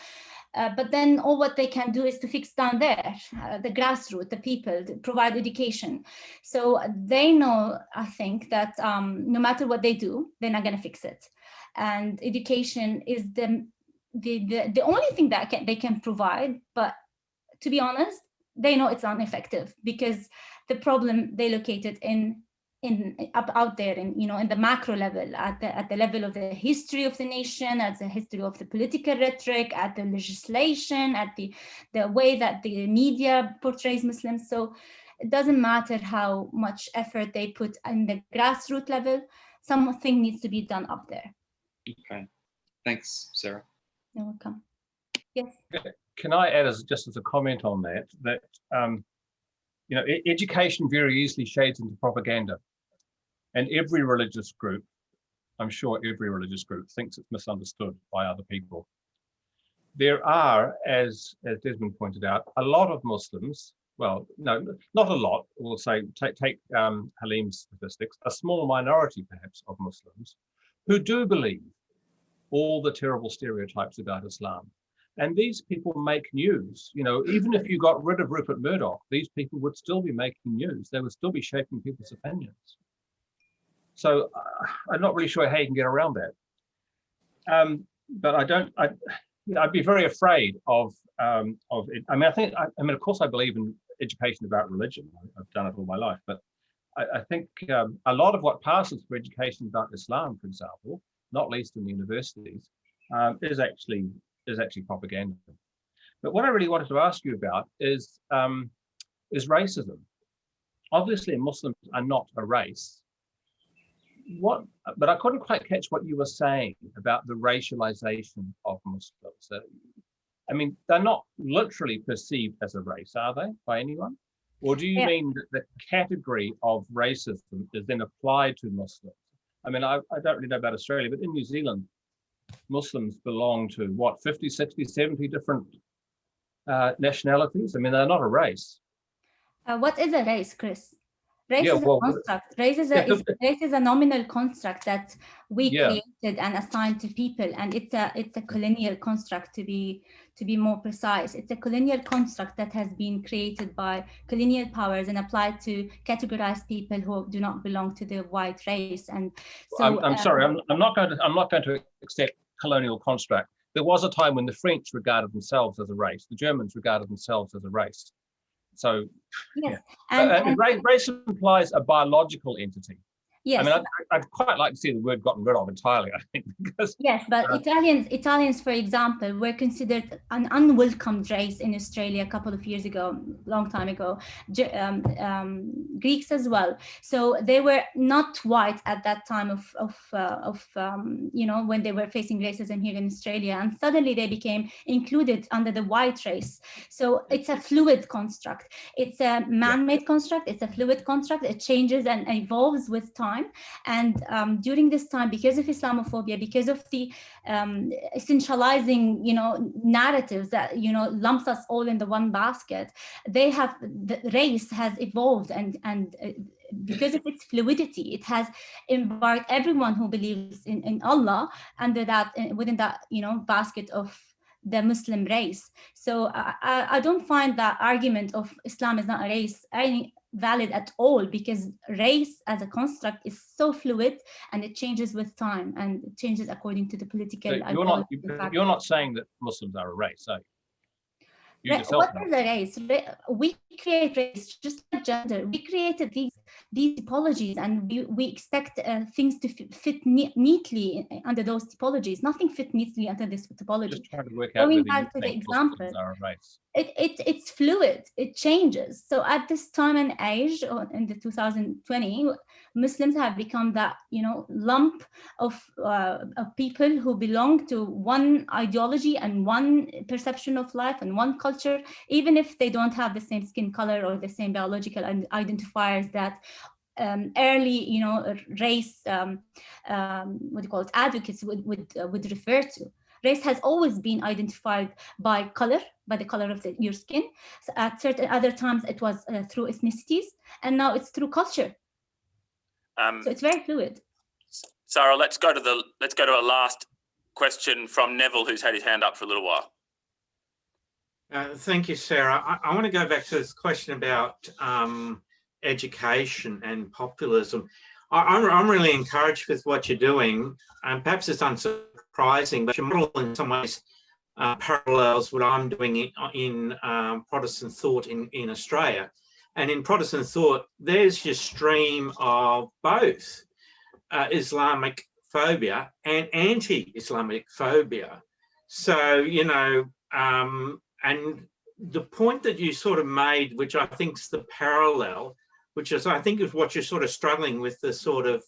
But then all what they can do is to fix down there, the grassroots, the people, provide education. So they know, I think, that no matter what they do, they're not going to fix it. And education is the only thing that they can provide. But to be honest, they know it's ineffective because the problem they located out there in, you know, in the macro level, at the level of the history of the nation, at the history of the political rhetoric, at the legislation, at the way that the media portrays Muslims. So it doesn't matter how much effort they put in the grassroots level, something needs to be done up there. Okay, thanks, Sarah. You're welcome. Yes. Can I add just as a comment on that you know, education very easily shades into propaganda, and every religious group, I'm sure every religious group, thinks it's misunderstood by other people. There are, as Desmond pointed out, a lot of Muslims. Well, no, not a lot. We'll say take Halim's statistics. A small minority, perhaps, of Muslims who do believe all the terrible stereotypes about Islam. And these people make news. You know, even if you got rid of Rupert Murdoch, these people would still be making news. They would still be shaping people's opinions. So I'm not really sure how you can get around that. But I'd be very afraid of it. I mean, of course, I believe in education about religion. I've done it all my life. But I think a lot of what passes for education about Islam, for example, not least in the universities, is actually propaganda. But what I really wanted to ask you about is racism. Obviously, Muslims are not a race. But I couldn't quite catch what you were saying about the racialization of Muslims. I mean, they're not literally perceived as a race, are they, by anyone? Or do you mean that the category of racism is then applied to Muslims? I mean, I don't really know about Australia, but in New Zealand, Muslims belong to what, 50, 60, 70 different nationalities? I mean, they're not a race. What is a race, Chris? Race is a construct. Race is a nominal construct that we created and assigned to people, and it's a colonial construct, to be more precise. It's a colonial construct that has been created by colonial powers and applied to categorize people who do not belong to the white race. And so I'm sorry, I'm not going to accept colonial construct. There was a time when the French regarded themselves as a race, the Germans regarded themselves as a race. So, yes. Yeah. And race implies a biological entity. Yes. I mean, I'd quite like to see the word gotten rid of entirely, I think, because... Yes, but Italians, for example, were considered an unwelcomed race in Australia a couple of years ago, long time ago. Greeks as well. So they were not white at that time of you know, when they were facing racism here in Australia, and suddenly they became included under the white race. So it's a fluid construct. It's a man-made construct. It's a fluid construct. It changes and evolves with time. And during this time, because of Islamophobia, because of the essentializing, you know, narratives that, you know, lumps us all in the one basket, the race has evolved, and because of its fluidity, it has embarked everyone who believes in Allah under that, within that, you know, basket of the Muslim race. So I don't find that argument of Islam is not a race valid at all, because race as a construct is so fluid and it changes with time and it changes according to the political. So you're not saying that Muslims are a race, are you? You yourself What know. is a race? We create race just like gender. We created these typologies, and we expect things to fit neatly under those typologies. Nothing fit neatly under this typology. Just trying to work out Going whether back you to the think example, Muslims are a race. it's fluid, it changes. So at this time and age, or in the 2020, Muslims have become that, you know, lump of people who belong to one ideology and one perception of life and one culture, even if they don't have the same skin color or the same biological identifiers that early, you know, race, what do you call it, advocates would refer to. Race has always been identified by color, by the color of your skin. So at certain other times, it was through ethnicities, and now it's through culture. So it's very fluid. Sara, let's go to a last question from Neville, who's had his hand up for a little while. Thank you, Sara. I want to go back to this question about education and populism. I'm really encouraged with what you're doing, and perhaps it's unsurprising, but your model in some ways parallels what I'm doing in Protestant thought in Australia. And in Protestant thought, there's your stream of both Islamic phobia and anti-Islamic phobia. So, you know, and the point that you sort of made, which I think is the parallel, which is, I think, is what you're sort of struggling with, the sort of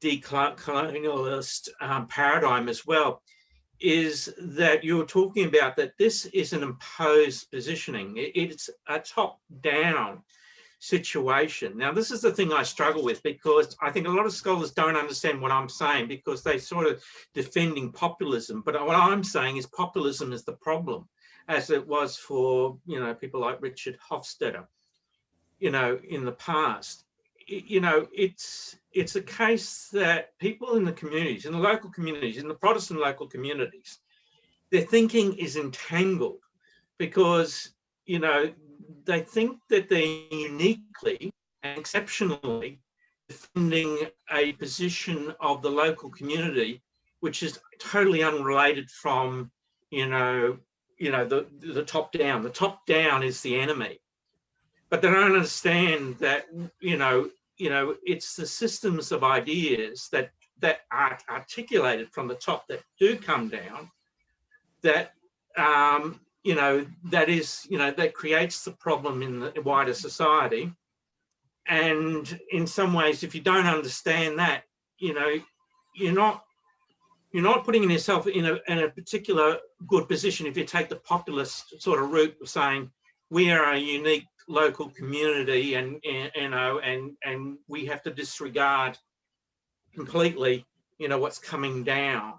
decolonialist paradigm as well, is that you're talking about that this is an imposed positioning. It's a top-down situation. Now, this is the thing I struggle with, because I think a lot of scholars don't understand what I'm saying, because they sort of defending populism. But what I'm saying is populism is the problem, as it was for, you know, people like Richard Hofstadter, you know, in the past. You know, it's a case that people in the communities, in the local communities, in the Protestant local communities, their thinking is entangled, because, you know, they think that they're uniquely and exceptionally defending a position of the local community, which is totally unrelated from, the top down. The top down is the enemy. But they don't understand that, it's the systems of ideas that are articulated from the top that do come down, that, that creates the problem in the wider society. And in some ways, if you don't understand that, you're not putting yourself in a particular good position if you take the populist sort of route of saying we are a unique local community and we have to disregard completely, what's coming down.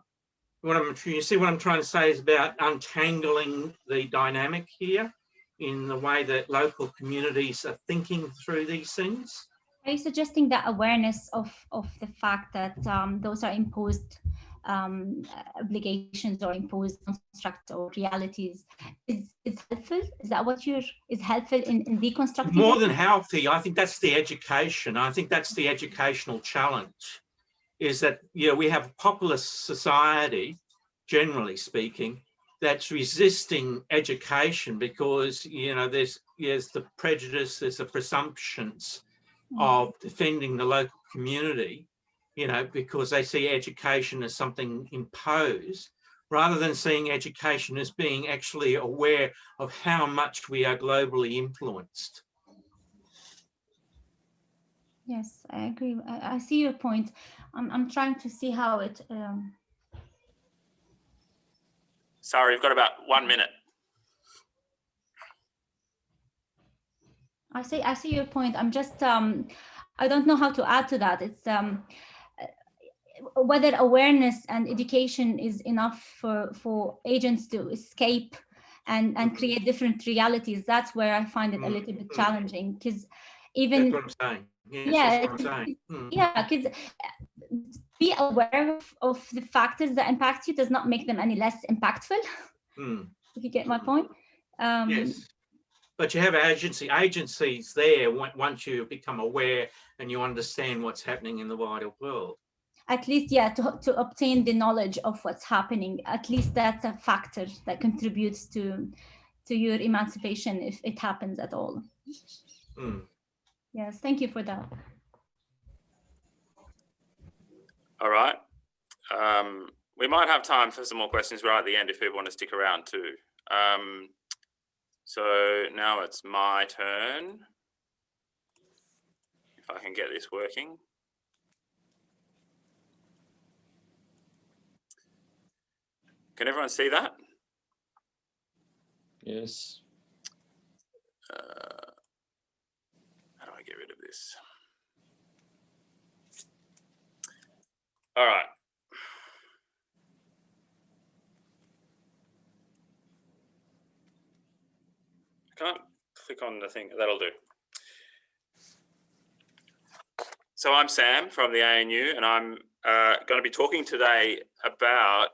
You see what I'm trying to say is about untangling the dynamic here in the way that local communities are thinking through these things. Are you suggesting that awareness of the fact that those are imposed obligations or imposed constructs or realities is helpful? Is that what is helpful in deconstructing? More than healthy, I think that's the education. I think that's the educational challenge, is that, we have a populist society, generally speaking, that's resisting education because, there's the prejudice, there's the presumptions of defending the local community, because they see education as something imposed, rather than seeing education as being actually aware of how much we are globally influenced. Yes, I agree. I see your point. I'm trying to see how it... Sorry, you've got about 1 minute. I see your point. I'm just, I don't know how to add to that. It's whether awareness and education is enough for agents to escape and create different realities. That's where I find it a little bit challenging, because even... That's what I'm saying. Yes, that's what I'm saying. Yeah, because be aware of the factors that impact you does not make them any less impactful. If you get my point. Yes. But you have agency. Agency's there once you become aware and you understand what's happening in the wider world. at least, yeah, to obtain the knowledge of what's happening. At least that's a factor that contributes to your emancipation, if it happens at all. Yes, thank you for that. All right. We might have time for some more questions right at the end if people want to stick around too. So now it's my turn. If I can get this working. Can everyone see that? Yes. How do I get rid of this? All right. I can't click on the thing. That'll do. So I'm Sam from the ANU, and I'm going to be talking today about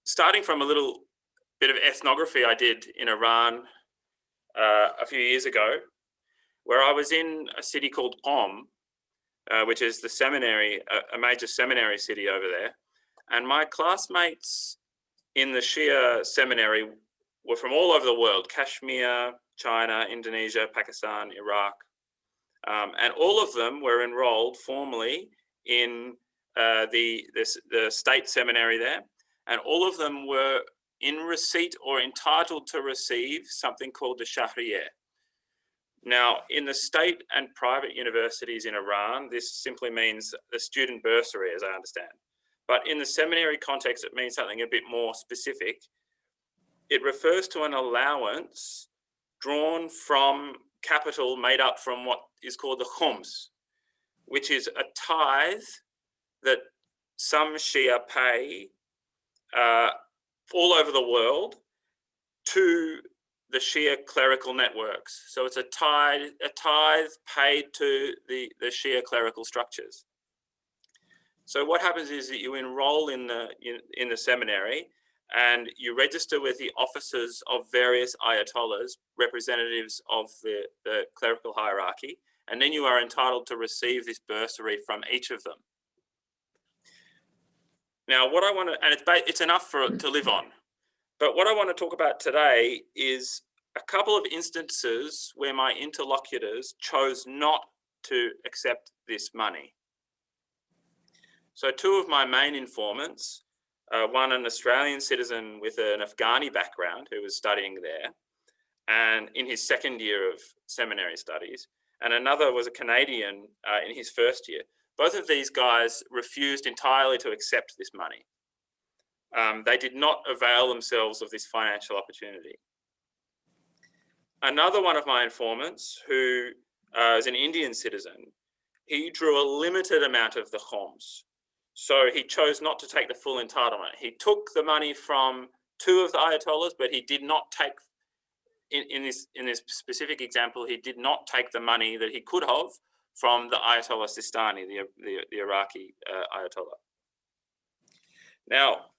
starting from a little bit of ethnography I did in Iran a few years ago, where I was in a city called Qom, which is the seminary, a major seminary city over there. And my classmates in the Shia seminary were from all over the world: Kashmir, China, Indonesia, Pakistan, Iraq. And all of them were enrolled formally in the state seminary there. And all of them were in receipt or entitled to receive something called the Shahriyeh. Now, in the state and private universities in Iran, this simply means the student bursary, as I understand. But in the seminary context, it means something a bit more specific. It refers to an allowance drawn from capital made up from what is called the khums, which is a tithe that some Shia pay all over the world to the Shia clerical networks. So it's a tithe paid to the Shia clerical structures. So what happens is that you enroll in the seminary and you register with the officers of various ayatollahs, representatives of the clerical hierarchy, and then you are entitled to receive this bursary from each of them. Now, what I want to, and it's enough to live on, but what I want to talk about today is a couple of instances where my interlocutors chose not to accept this money. So two of my main informants, one an Australian citizen with an Afghani background who was studying there and in his second year of seminary studies, and another was a Canadian in his first year. Both of these guys refused entirely to accept this money. They did not avail themselves of this financial opportunity. Another one of my informants, who is an Indian citizen, he drew a limited amount of the khums. So he chose not to take the full entitlement. He took the money from two of the ayatollahs, but he did not take, in this specific example, he did not take the money that he could have from the Ayatollah Sistani, the Iraqi Ayatollah. Now,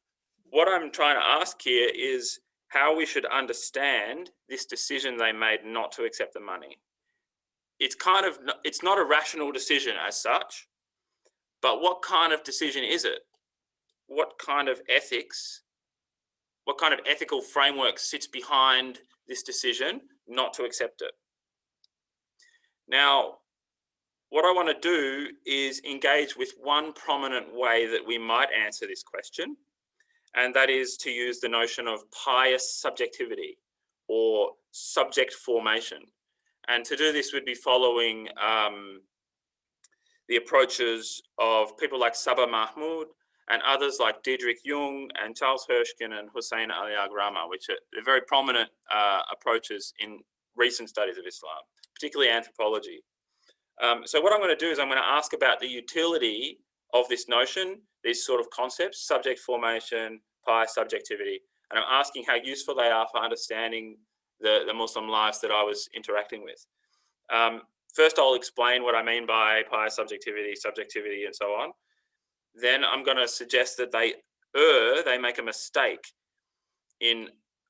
what I'm trying to ask here is how we should understand this decision they made not to accept the money. It's not a rational decision as such, but what kind of decision is it? What kind of ethics, what kind of ethical framework sits behind this decision not to accept it? Now, what I want to do is engage with one prominent way that we might answer this question, and that is to use the notion of pious subjectivity or subject formation. And to do this would be following the approaches of people like Sabah Mahmoud and others like Diederik Jung and Charles Hirschkin and Husain Ali-Agrama, which are very prominent approaches in recent studies of Islam, particularly anthropology. So what I'm going to do is I'm going to ask about the utility of this notion, these sort of concepts, subject formation, pious subjectivity, and I'm asking how useful they are for understanding the Muslim lives that I was interacting with. First, I'll explain what I mean by pious subjectivity, and so on. Then I'm going to suggest that they make a mistake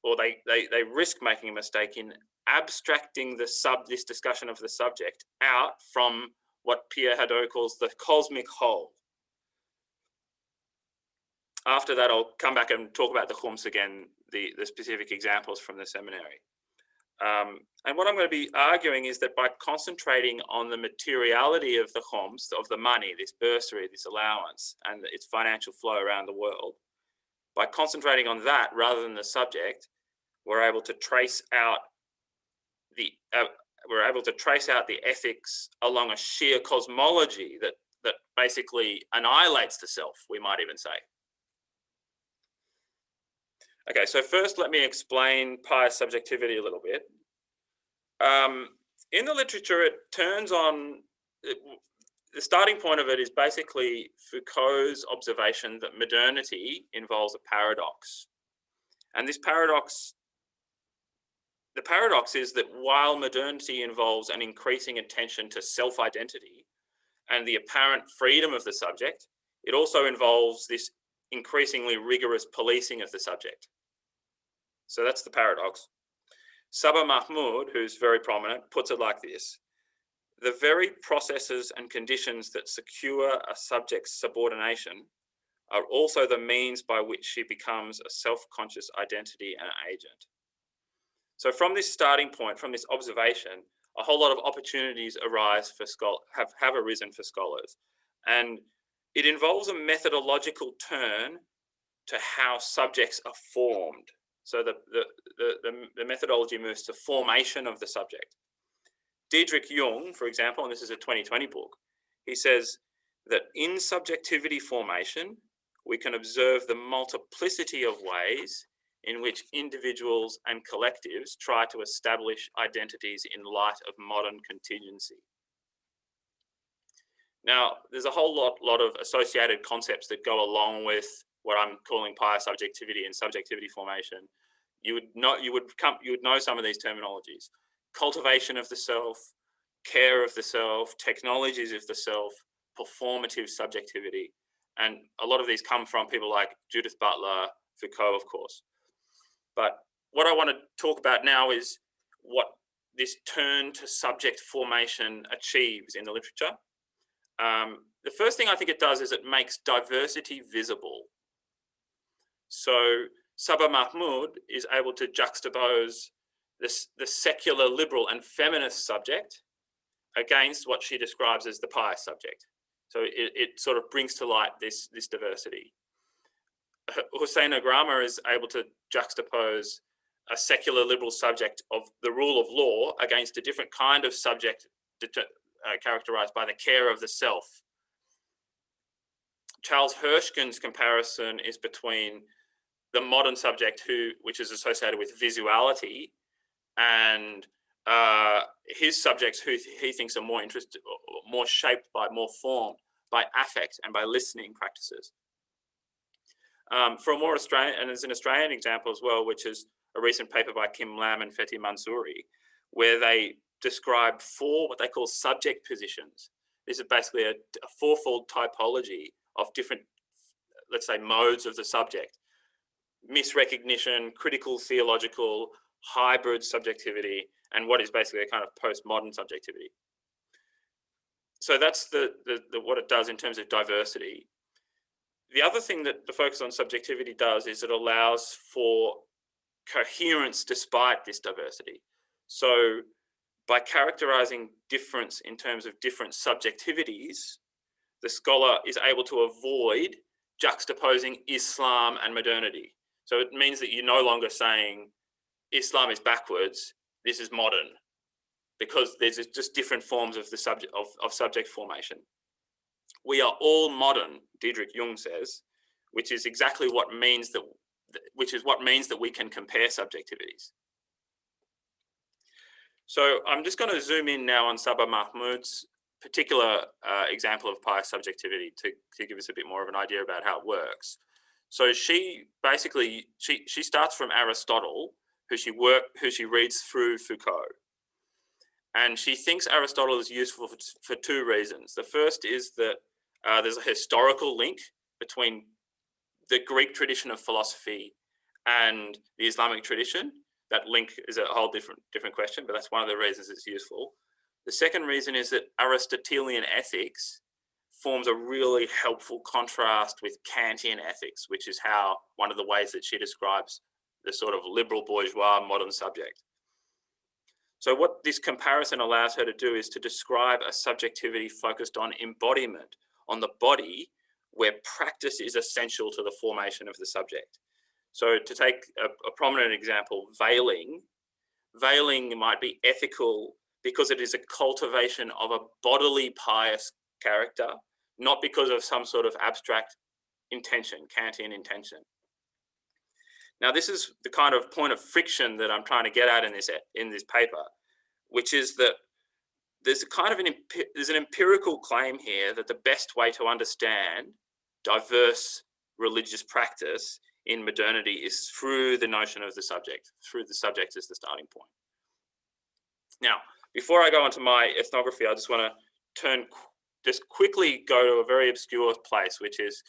or they risk making a mistake in abstracting this discussion of the subject out from what Pierre Hadot calls the cosmic whole. After that, I'll come back and talk about the khums again, the specific examples from the seminary. And what I'm going to be arguing is that by concentrating on the materiality of the khums, of the money, this bursary, this allowance, and its financial flow around the world, by concentrating on that rather than the subject, we're able to trace out the ethics along a sheer cosmology that basically annihilates the self, we might even say. Okay, so first let me explain pious subjectivity a little bit. In the literature, it turns on, the starting point of it is basically Foucault's observation that modernity involves a paradox. And this paradox, the paradox is that while modernity involves an increasing attention to self-identity and the apparent freedom of the subject, it also involves this increasingly rigorous policing of the subject. So that's the paradox. Sabah Mahmood, who's very prominent, puts it like this: the very processes and conditions that secure a subject's subordination are also the means by which she becomes a self-conscious identity and agent. So from this starting point, from this observation, a whole lot of opportunities arise for have arisen for scholars. And it involves a methodological turn to how subjects are formed. So the methodology moves to formation of the subject. Diederik Jung, for example, and this is a 2020 book, he says that in subjectivity formation, we can observe the multiplicity of ways in which individuals and collectives try to establish identities in light of modern contingency. Now, there's a whole lot of associated concepts that go along with what I'm calling pious subjectivity and subjectivity formation. You would know some of these terminologies: cultivation of the self, care of the self, technologies of the self, performative subjectivity. And a lot of these come from people like Judith Butler, Foucault, of course. But what I want to talk about now is what this turn to subject formation achieves in the literature. The first thing I think it does is it makes diversity visible. So Sabah Mahmood is able to juxtapose the secular, liberal and feminist subject against what she describes as the pious subject. So it sort of brings to light this diversity. Husain is able to juxtapose a secular liberal subject of the rule of law against a different kind of subject characterized by the care of the self. Charles Hirschkin's comparison is between the modern subject which is associated with visuality, and his subjects who he thinks are more interested, more shaped by, more formed by affect and by listening practices. For a more Australian, and there's an Australian example as well, which is a recent paper by Kim Lam and Fethi Mansouri, where they describe 4 what they call subject positions. This is basically a fourfold typology of different, let's say, modes of the subject: misrecognition, critical theological, hybrid subjectivity, and what is basically a kind of postmodern subjectivity. So that's what it does in terms of diversity. The other thing that the focus on subjectivity does is it allows for coherence despite this diversity. So by characterizing difference in terms of different subjectivities, the scholar is able to avoid juxtaposing Islam and modernity. So it means that you're no longer saying Islam is backwards, this is modern, because there's just different forms of the subject of subject formation. We are all modern, Diederik Jung says, which is exactly what means that we can compare subjectivities. So I'm just going to zoom in now on Sabah Mahmood's particular example of pious subjectivity to give us a bit more of an idea about how it works. So she basically, she starts from Aristotle, who she reads through Foucault. And she thinks Aristotle is useful for 2 reasons. The first is that there's a historical link between the Greek tradition of philosophy and the Islamic tradition. That link is a whole different question, but that's one of the reasons it's useful. The second reason is that Aristotelian ethics forms a really helpful contrast with Kantian ethics, which is how one of the ways that she describes the sort of liberal bourgeois modern subject. So what this comparison allows her to do is to describe a subjectivity focused on embodiment, on the body, where practice is essential to the formation of the subject. So to take a prominent example, veiling might be ethical because it is a cultivation of a bodily pious character, not because of some sort of abstract intention, Kantian intention. Now, this is the kind of point of friction that I'm trying to get at in this paper, which is that there's a kind of there's an empirical claim here that the best way to understand diverse religious practice in modernity is through the notion of the subject, through the subject as the starting point. Now, before I go on to my ethnography, I just want to quickly go to a very obscure place, which is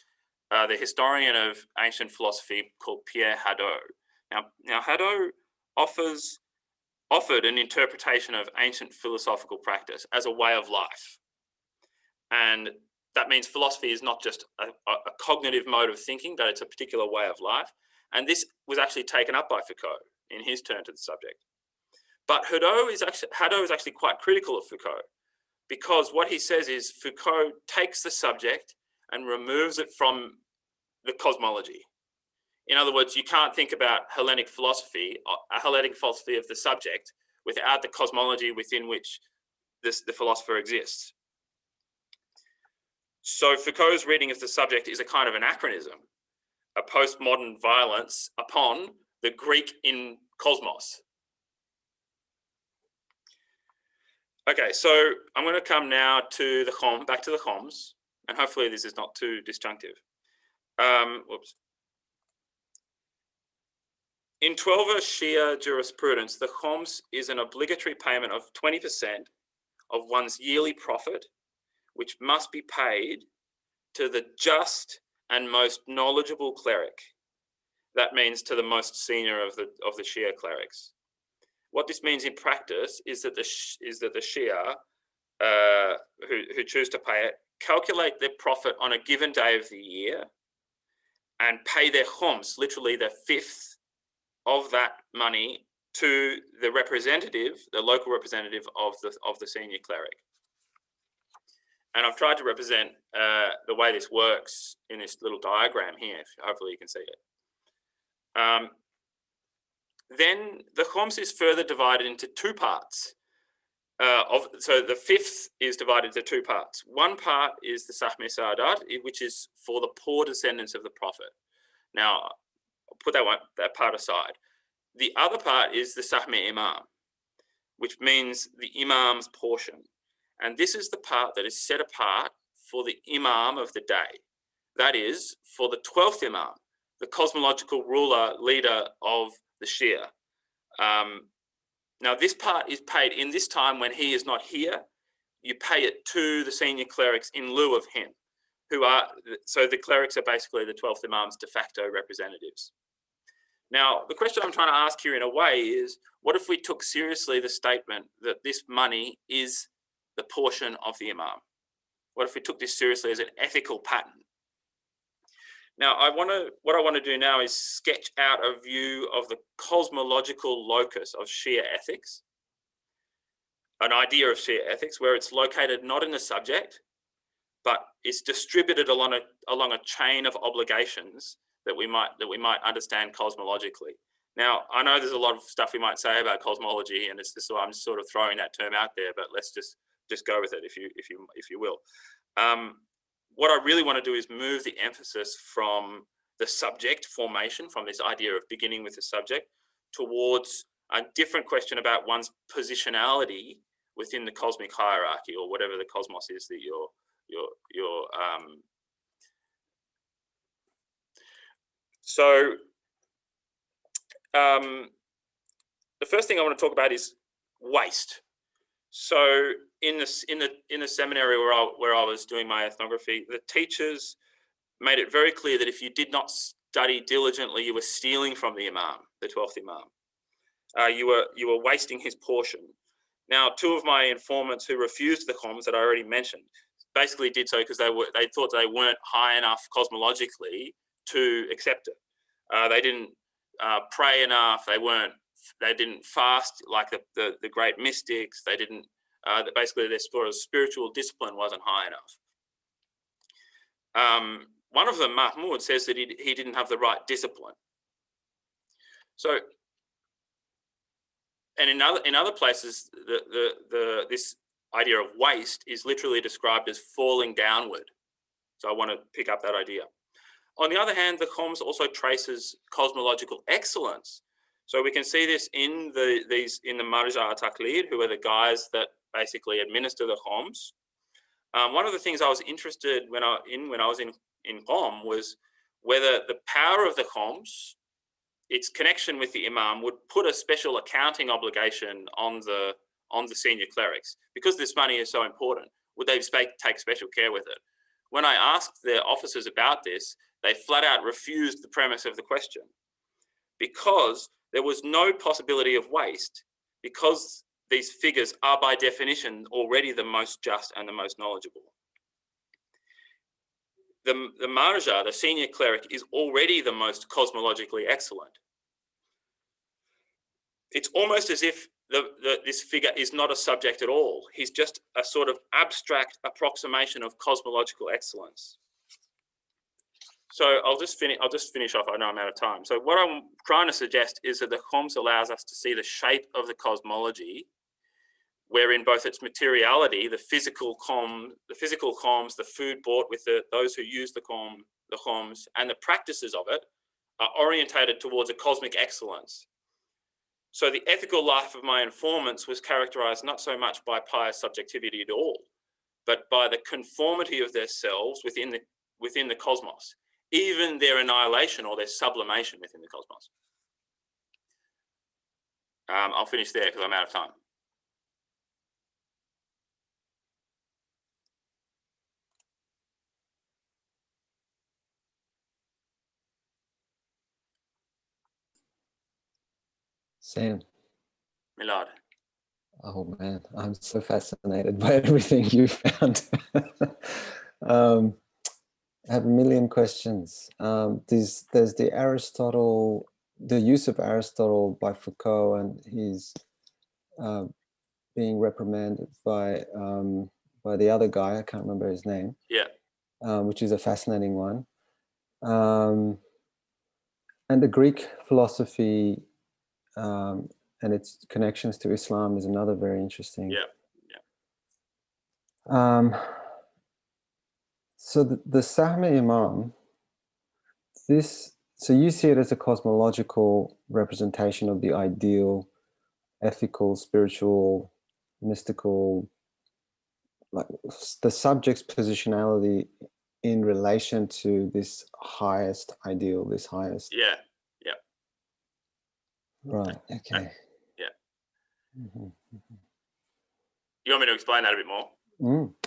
the historian of ancient philosophy called Pierre Hadot. Now Hadot offered an interpretation of ancient philosophical practice as a way of life. And that means philosophy is not just a cognitive mode of thinking, but it's a particular way of life. And this was actually taken up by Foucault in his turn to the subject. But Hadot is actually quite critical of Foucault, because what he says is Foucault takes the subject and removes it from the cosmology. In other words, you can't think about Hellenic philosophy, a Hellenic philosophy of the subject, without the cosmology within which the philosopher exists. So Foucault's reading of the subject is a kind of anachronism, a postmodern violence upon the Greek in cosmos. Okay, so I'm going to come now to back to the Homs, and hopefully this is not too disjunctive. Whoops. In 12er Shia jurisprudence, the Homs is an obligatory payment of 20% of one's yearly profit, which must be paid to the just and most knowledgeable cleric. That means to the most senior of the Shia clerics. What this means in practice is that the Shia who choose to pay it calculate their profit on a given day of the year and pay their Homs, literally the fifth of that money, to the representative, the local representative of the senior cleric. And I've tried to represent the way this works in this little diagram here. Hopefully you can see it. Then the Homs is further divided into two parts. So the fifth is divided into two parts. One part is the Sahme Sa'adat, which is for the poor descendants of the Prophet. Now, I'll put that part aside. The other part is the Sahme Imam, which means the Imam's portion. And this is the part that is set apart for the Imam of the day. That is, for the 12th Imam, the cosmological leader of the Shia. Now, this part is paid in this time when he is not here. You pay it to the senior clerics in lieu of him, so the clerics are basically the 12th Imam's de facto representatives. Now, the question I'm trying to ask here in a way is, what if we took seriously the statement that this money is the portion of the Imam? What if we took this seriously as an ethical pattern? Now, what I want to do now is sketch out a view of the cosmological locus of Shia ethics, an idea of Shia ethics where it's located not in the subject, but it's distributed along a chain of obligations that we might understand cosmologically. Now, I know there's a lot of stuff we might say about cosmology, and I'm just sort of throwing that term out there, but let's just go with it, if you will. What I really want to do is move the emphasis from the subject formation, from this idea of beginning with the subject, towards a different question about one's positionality within the cosmic hierarchy, or whatever the cosmos is that the first thing I want to talk about is waste. So in the seminary where I was doing my ethnography, the teachers made it very clear that if you did not study diligently, you were stealing from the Imam, the 12th Imam. You were wasting his portion. Now, two of my informants who refused the comms that I already mentioned basically did so because they thought they weren't high enough cosmologically to accept it. They didn't pray enough. They didn't fast like the great mystics. They didn't. Basically, their sort of spiritual discipline wasn't high enough. One of them, Mahmoud, says that he didn't have the right discipline. So, and in other places, this idea of waste is literally described as falling downward. So I want to pick up that idea. On the other hand, the comms also traces cosmological excellence. So we can see this in the Marja Taqlid, who are the guys that basically administer the comms. One of the things I was interested when I was in Qom was whether the power of the comms, its connection with the Imam, would put a special accounting obligation on the senior clerics. Because this money is so important, would they take special care with it? When I asked the officers about this, they flat out refused the premise of the question because there was no possibility of waste, because these figures are by definition already the most just and the most knowledgeable. The Marja, the senior cleric, is already the most cosmologically excellent. It's almost as if this figure is not a subject at all. He's just a sort of abstract approximation of cosmological excellence. So I'll just finish off. I know I'm out of time. So what I'm trying to suggest is that the comms allows us to see the shape of the cosmology, wherein both its materiality, the physical comms, the food bought with those who use the comms, and the practices of it are orientated towards a cosmic excellence. So the ethical life of my informants was characterized not so much by pious subjectivity at all, but by the conformity of their selves within the cosmos, even their annihilation or their sublimation within the cosmos. I'll finish there because I'm out of time. Sam. Elad. Oh man, I'm so fascinated by everything you found. I have a million questions. There's the Aristotle, the use of Aristotle by Foucault, and he's being reprimanded by the other guy. I can't remember his name. Yeah. Which is a fascinating one. And the Greek philosophy and its connections to Islam is another very interesting. Yeah. So the Sahmi Imam, so you see it as a cosmological representation of the ideal, ethical, spiritual, mystical, like the subject's positionality in relation to this highest ideal, this highest. Yeah. Right. Okay. Yeah. Mm-hmm. You want me to explain that a bit more?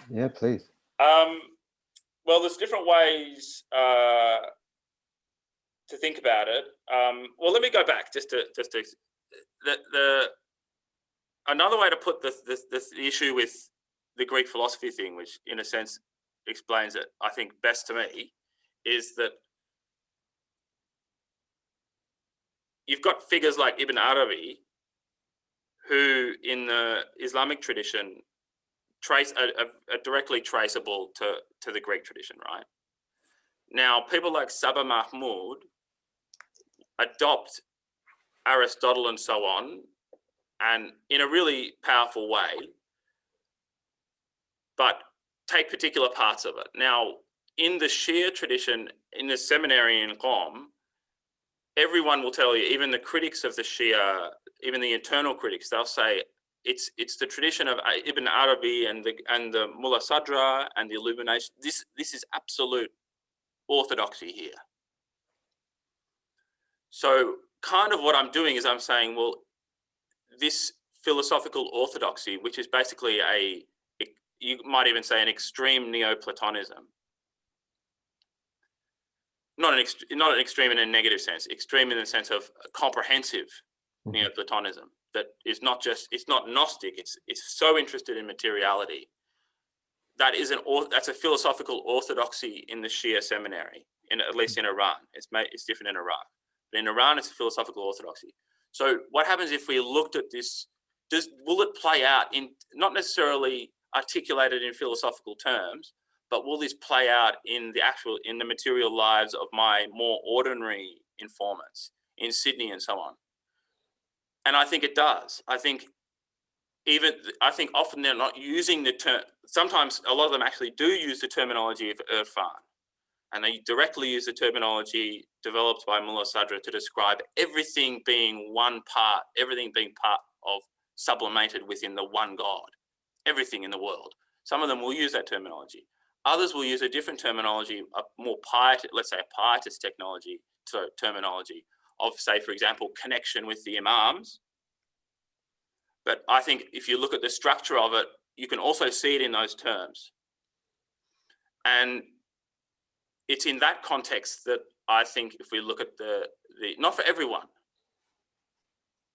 Yeah, please. Well, there's different ways to think about it. Well, let me go back just to another way to put the issue with the Greek philosophy thing, which in a sense explains it, I think, best to me, is that you've got figures like Ibn Arabi, who in the Islamic tradition are directly traceable to the Greek tradition, right? Now, people like Saba Mahmoud adopt Aristotle and so on, and in a really powerful way, but take particular parts of it. Now, in the Shia tradition, in the seminary in Qom, everyone will tell you, even the critics of the Shia, even the internal critics, they'll say it's the tradition of Ibn Arabi and the Mullah Sadra and the illumination. This is absolute orthodoxy here. So kind of what I'm doing is I'm saying, well, this philosophical orthodoxy, which is basically you might even say an extreme Neoplatonism, not an extreme in a negative sense, extreme in the sense of comprehensive Neoplatonism. that is not just, it's not Gnostic, it's so interested in materiality. That's a philosophical orthodoxy in the Shia seminary, at least in Iran. It's different in Iraq. But in Iran, it's a philosophical orthodoxy. So what happens if we looked at this? Will it play out in, not necessarily articulated in philosophical terms, but will this play out in the material lives of my more ordinary informants in Sydney and so on? And I think it does. I think often they're not using the term. Sometimes a lot of them actually do use the terminology of Irfan, and they directly use the terminology developed by Mullah Sadra to describe everything being one part, everything being part of, sublimated within the one God, everything in the world. Some of them will use that terminology. Others will use a different terminology, a more let's say a pietist terminology of, say, for example, connection with the imams. But I think if you look at the structure of it, you can also see it in those terms. And it's in that context that I think if we look at the not for everyone,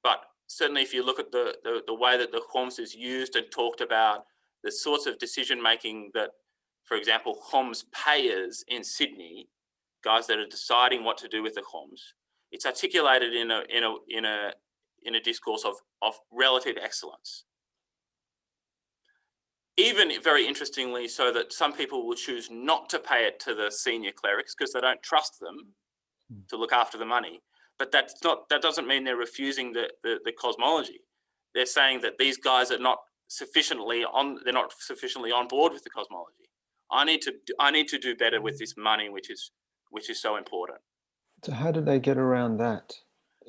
but certainly if you look at the way that the Khoms is used and talked about, the sorts of decision-making that, for example, Khoms payers in Sydney, guys that are deciding what to do with the Khoms, it's articulated in a discourse of relative excellence. Even very interestingly, so that some people will choose not to pay it to the senior clerics because they don't trust them to look after the money. But that doesn't mean they're refusing the cosmology. They're saying that these guys are not sufficiently on board with the cosmology. I need to do better with this money, which is so important. So how do they get around that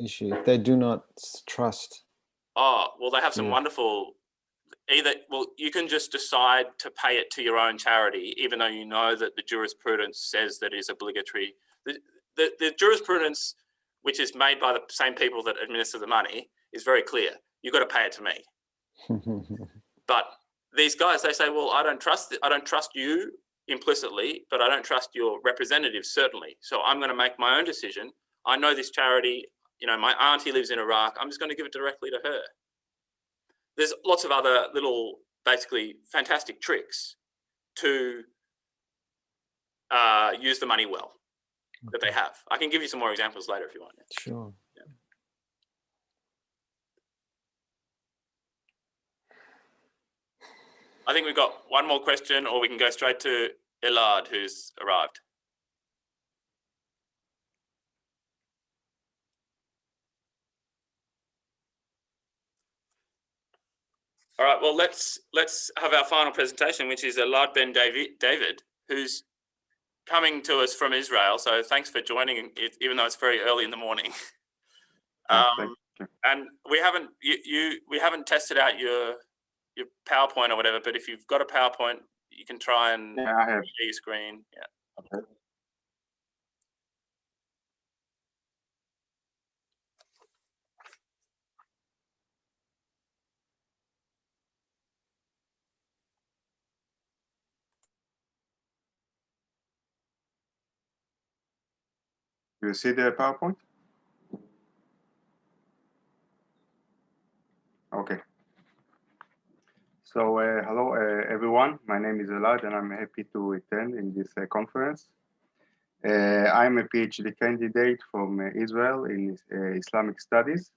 issue if they do not trust? Oh, well, they have some wonderful. You can just decide to pay it to your own charity, even though you know that the jurisprudence says that it is obligatory. The jurisprudence, which is made by the same people that administer the money, is very clear. You've got to pay it to me. But these guys, they say, well, I don't trust you implicitly, but I don't trust your representatives, certainly. So I'm going to make my own decision. I know this charity, my auntie lives in Iraq. I'm just going to give it directly to her. There's lots of other little, basically fantastic tricks to use the money well that they have. I can give you some more examples later if you want. Sure. Yeah. I think we've got one more question, or we can go straight to Elad, who's arrived. All right, well, let's have our final presentation, which is Elad Ben David, who's coming to us from Israel. So thanks for joining, even though it's very early in the morning. And we haven't tested out your PowerPoint or whatever, but if you've got a PowerPoint, you can try and I have. share your screen. Yeah. Okay. Do you see the PowerPoint? Okay. So hello everyone, my name is Elad and I'm happy to attend in this conference. I'm a PhD candidate from Israel in Islamic studies,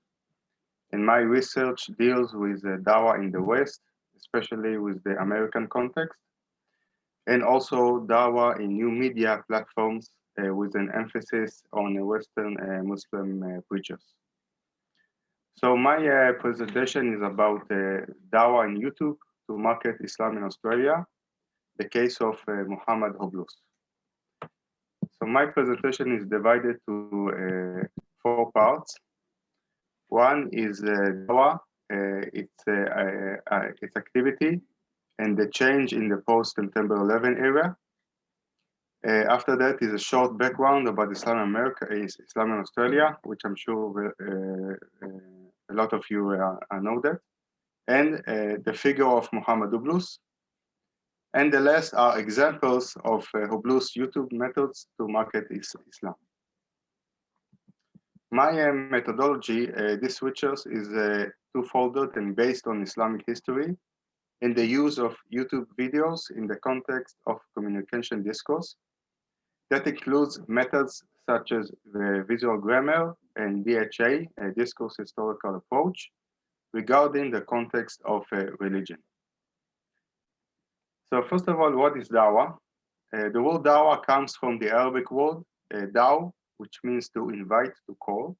and my research deals with Dawah in the West, especially with the American context, and also Dawah in new media platforms with an emphasis on Western Muslim preachers. So my presentation is about Dawah in YouTube to market Islam in Australia, the case of Muhamed Hoblos. So my presentation is divided to 4 parts. One is Dawah, its activity, and the change in the post-September 11 era. After that is a short background about Islam in Australia, which I'm sure a lot of you know that, and the figure of Muhamed Hoblos. And the last are examples of Hoblos YouTube methods to market Islam. My methodology, this research is two-folded and based on Islamic history and the use of YouTube videos in the context of communication discourse. That includes methods such as the visual grammar and DHA, a discourse historical approach, regarding the context of religion. So first of all, what is dawah? The word dawah comes from the Arabic word daw, which means to invite, to call.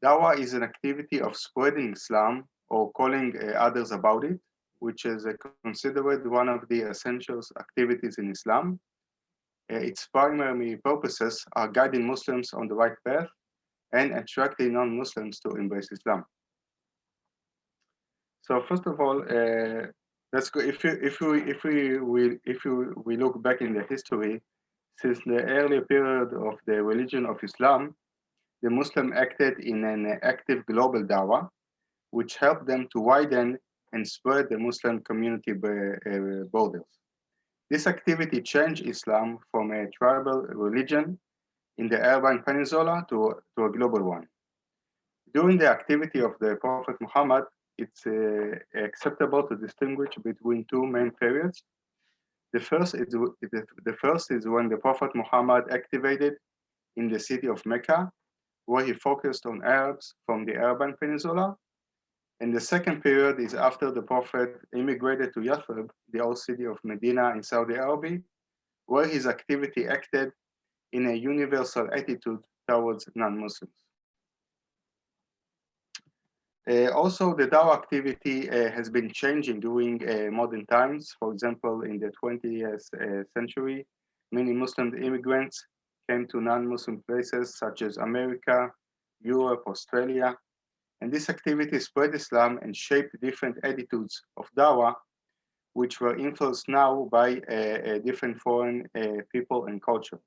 Dawah is an activity of spreading Islam or calling others about it, which is considered one of the essential activities in Islam. Its primary purposes are guiding Muslims on the right path and attracting non-Muslims to embrace Islam. So first of all, let's go. If we look back in the history, since the early period of the religion of Islam, the Muslim acted in an active global dawah, which helped them to widen and spread the Muslim community borders. This activity changed Islam from a tribal religion in the Arabian Peninsula to a global one. During the activity of the Prophet Muhammad, it's acceptable to distinguish between two main periods. The first is when the Prophet Muhammad activated in the city of Mecca, where he focused on Arabs from the Arabian Peninsula. And the second period is after the Prophet immigrated to Yathrib, the old city of Medina in Saudi Arabia, where his activity acted in a universal attitude towards non-Muslims. Also, the dawah activity has been changing during modern times. For example, in the 20th century, many Muslim immigrants came to non-Muslim places such as America, Europe, Australia, and this activity spread Islam and shaped different attitudes of dawah, which were influenced now by different foreign people and culture.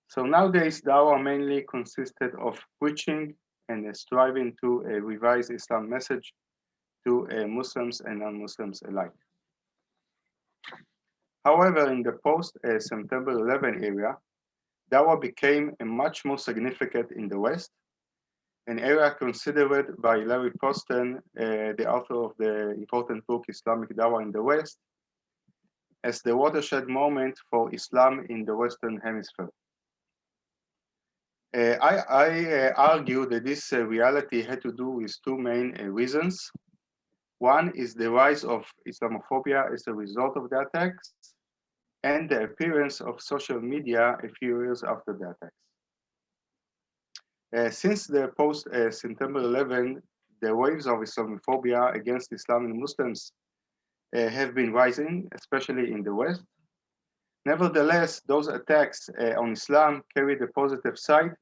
So nowadays, dawah mainly consisted of preaching and striving to revise Islam message to Muslims and non-Muslims alike. However, in the post-September 11 era, dawah became much more significant in the West, an area considered by Larry Poston, the author of the important book Islamic Dawah in the West, as the watershed moment for Islam in the Western Hemisphere. I argue that this reality had to do with two main reasons. One is the rise of Islamophobia as a result of the attacks, and the appearance of social media a few years after the attacks. Since the post-September 11, the waves of Islamophobia against Islam and Muslims have been rising, especially in the West. Nevertheless, those attacks on Islam carried a positive side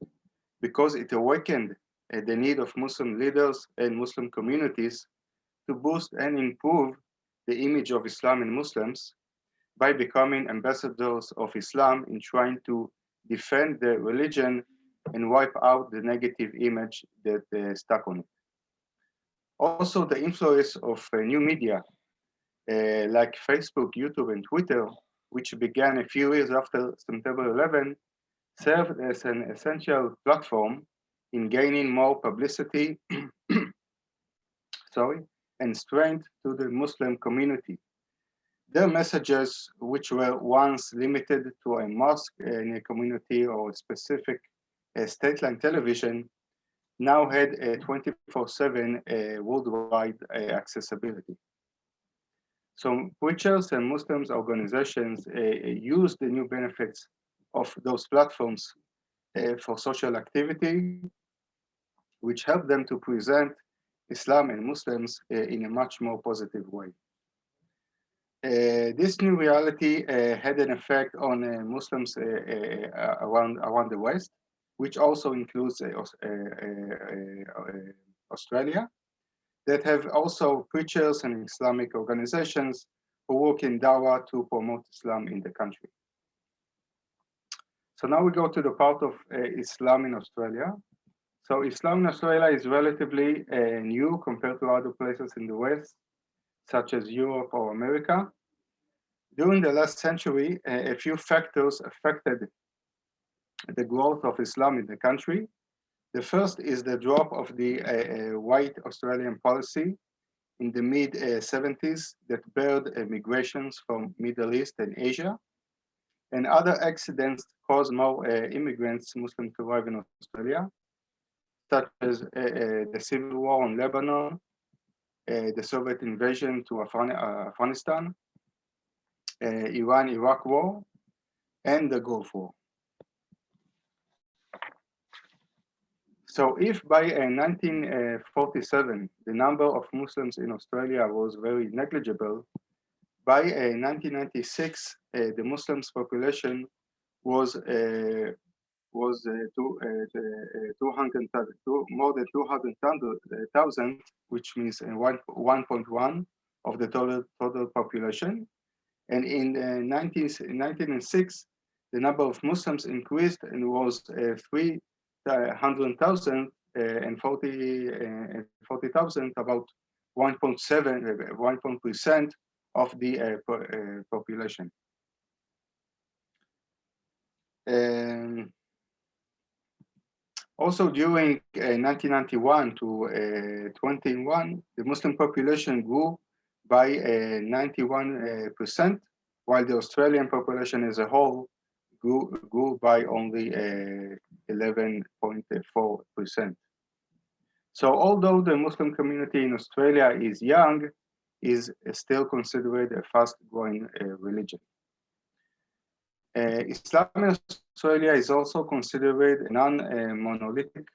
because it awakened the need of Muslim leaders and Muslim communities to boost and improve the image of Islam and Muslims by becoming ambassadors of Islam in trying to defend the religion and wipe out the negative image that stuck on it. Also, the influence of new media like Facebook, YouTube, and Twitter, which began a few years after September 11, served as an essential platform in gaining more publicity and strength to the Muslim community. Their messages, which were once limited to a mosque in a community or a specific state-line television, now had a 24/7 worldwide accessibility. So preachers and Muslims organizations use the new benefits of those platforms for social activity, which help them to present Islam and Muslims in a much more positive way. This new reality had an effect on Muslims around the West, which also includes Australia, that have also preachers and Islamic organizations who work in dawah to promote Islam in the country. So now we go to the part of Islam in Australia. So Islam in Australia is relatively new compared to other places in the West, such as Europe or America. During the last century, a few factors affected the growth of Islam in the country. The first is the drop of the white Australian policy in the mid-70s that barred migrations from Middle East and Asia, and other accidents caused more immigrants, Muslims, to arrive in Australia, such as the civil war in Lebanon, the Soviet invasion to Afghanistan, Iran-Iraq war, and the Gulf War. So if by 1947, the number of Muslims in Australia was very negligible, by 1996, the Muslims population was more than 200,000, which means 1.1 of the total population. And in 1906, the number of Muslims increased and was 300,000 and 40,000, about 1.7% of the population. Also during 1991 to 21, the Muslim population grew by 91%, while the Australian population as a whole grew by only 11.4%. So although the Muslim community in Australia is young, is still considered a fast-growing religion. Islam in Australia is also considered a non-monolithic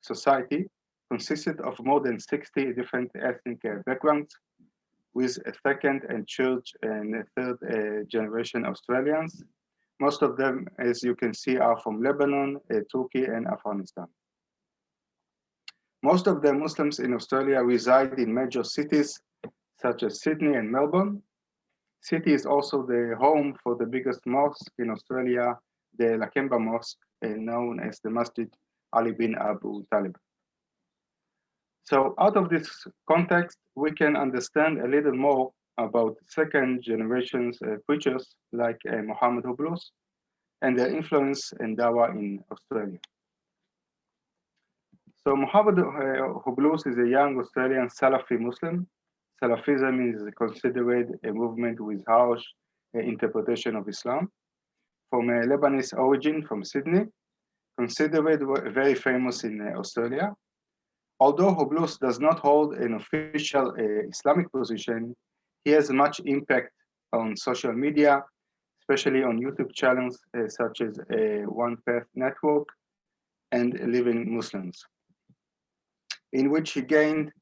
society, consisted of more than 60 different ethnic backgrounds, with a second and church and third generation Australians. Most of them, as you can see, are from Lebanon, Turkey, and Afghanistan. Most of the Muslims in Australia reside in major cities such as Sydney and Melbourne. Sydney is also the home for the biggest mosque in Australia, the Lakemba Mosque, known as the Masjid Ali bin Abu Talib. So out of this context, we can understand a little more about second generation preachers like Muhamed Hoblos and their influence and dawah in Australia. So Muhamed Hoblos is a young Australian Salafi Muslim. Salafism is considered a movement with harsh interpretation of Islam. From a Lebanese origin from Sydney, considered very famous in Australia. Although Hoblos does not hold an official Islamic position, he has much impact on social media, especially on YouTube channels such as One Path Network and Living Muslims, in which he gained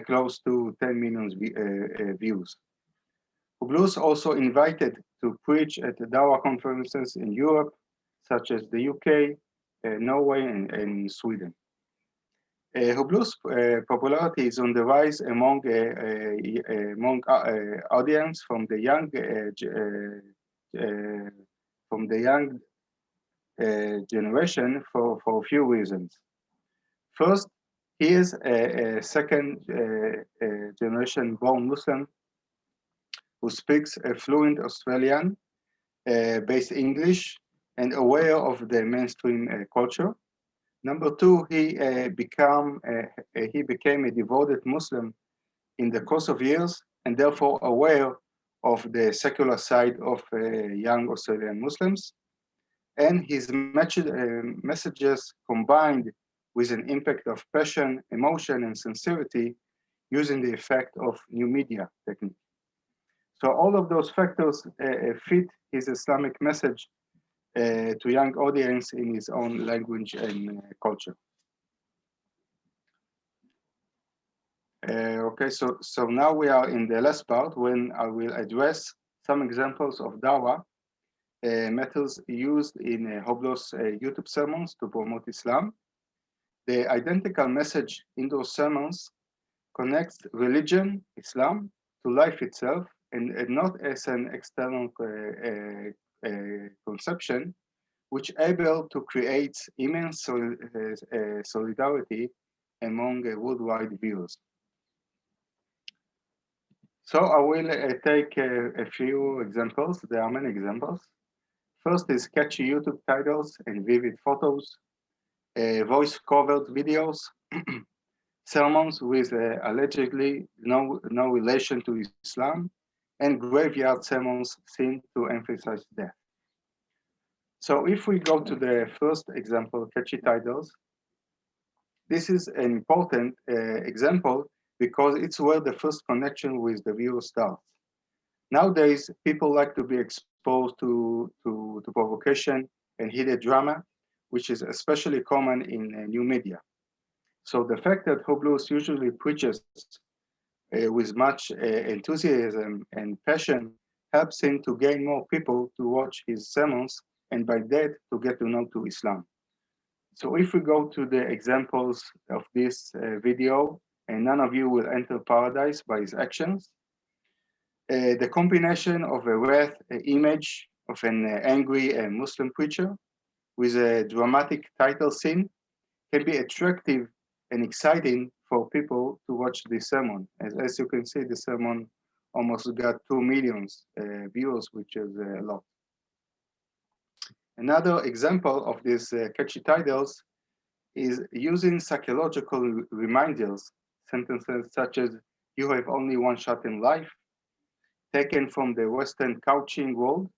close to 10 million views. Hoblos also invited to preach at the Dawah conferences in Europe, such as the UK, Norway, and Sweden. Hoblos' popularity is on the rise among audience from the young generation for a few reasons. First, he is a second generation born Muslim who speaks a fluent Australian based English and aware of the mainstream culture. Number two, he became a devoted Muslim in the course of years and therefore aware of the secular side of young Australian Muslims. And his messages combined with an impact of passion, emotion, and sincerity using the effect of new media technique. So all of those factors fit his Islamic message to young audience in his own language and culture. Okay, so now we are in the last part when I will address some examples of dawah methods used in Hoblos YouTube sermons to promote Islam. The identical message in those sermons connects religion, Islam, to life itself, and not as an external conception, which able to create immense solidarity among worldwide viewers. So I will take a few examples. There are many examples. First is catchy YouTube titles and vivid photos, voice-covered videos, sermons with allegedly no relation to Islam, and graveyard sermons seen to emphasize death. So if we go to the first example, catchy titles, this is an important example because it's where the first connection with the viewer starts. Nowadays, people like to be exposed to provocation and heated drama, which is especially common in new media. So the fact that Hoblos usually preaches with much enthusiasm and passion helps him to gain more people to watch his sermons and by that to get to know to Islam. So if we go to the examples of this video, and none of you will enter paradise by his actions, the combination of a wrath image of an angry Muslim preacher with a dramatic title scene can be attractive and exciting for people to watch this sermon. As you can see, the sermon almost got 2 million viewers, which is a lot. Another example of these catchy titles is using psychological reminders, sentences such as, "You have only one shot in life," taken from the Western coaching world.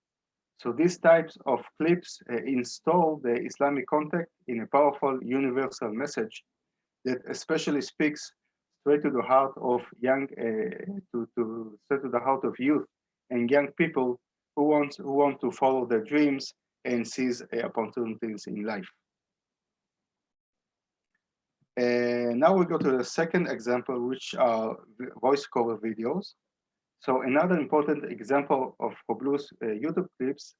So these types of clips install the Islamic context in a powerful universal message that especially speaks straight to the heart of straight to the heart of youth and young people who want to follow their dreams and seize opportunities in life. Now we go to the second example, which are voice cover videos. So another important example of Hoblos YouTube clips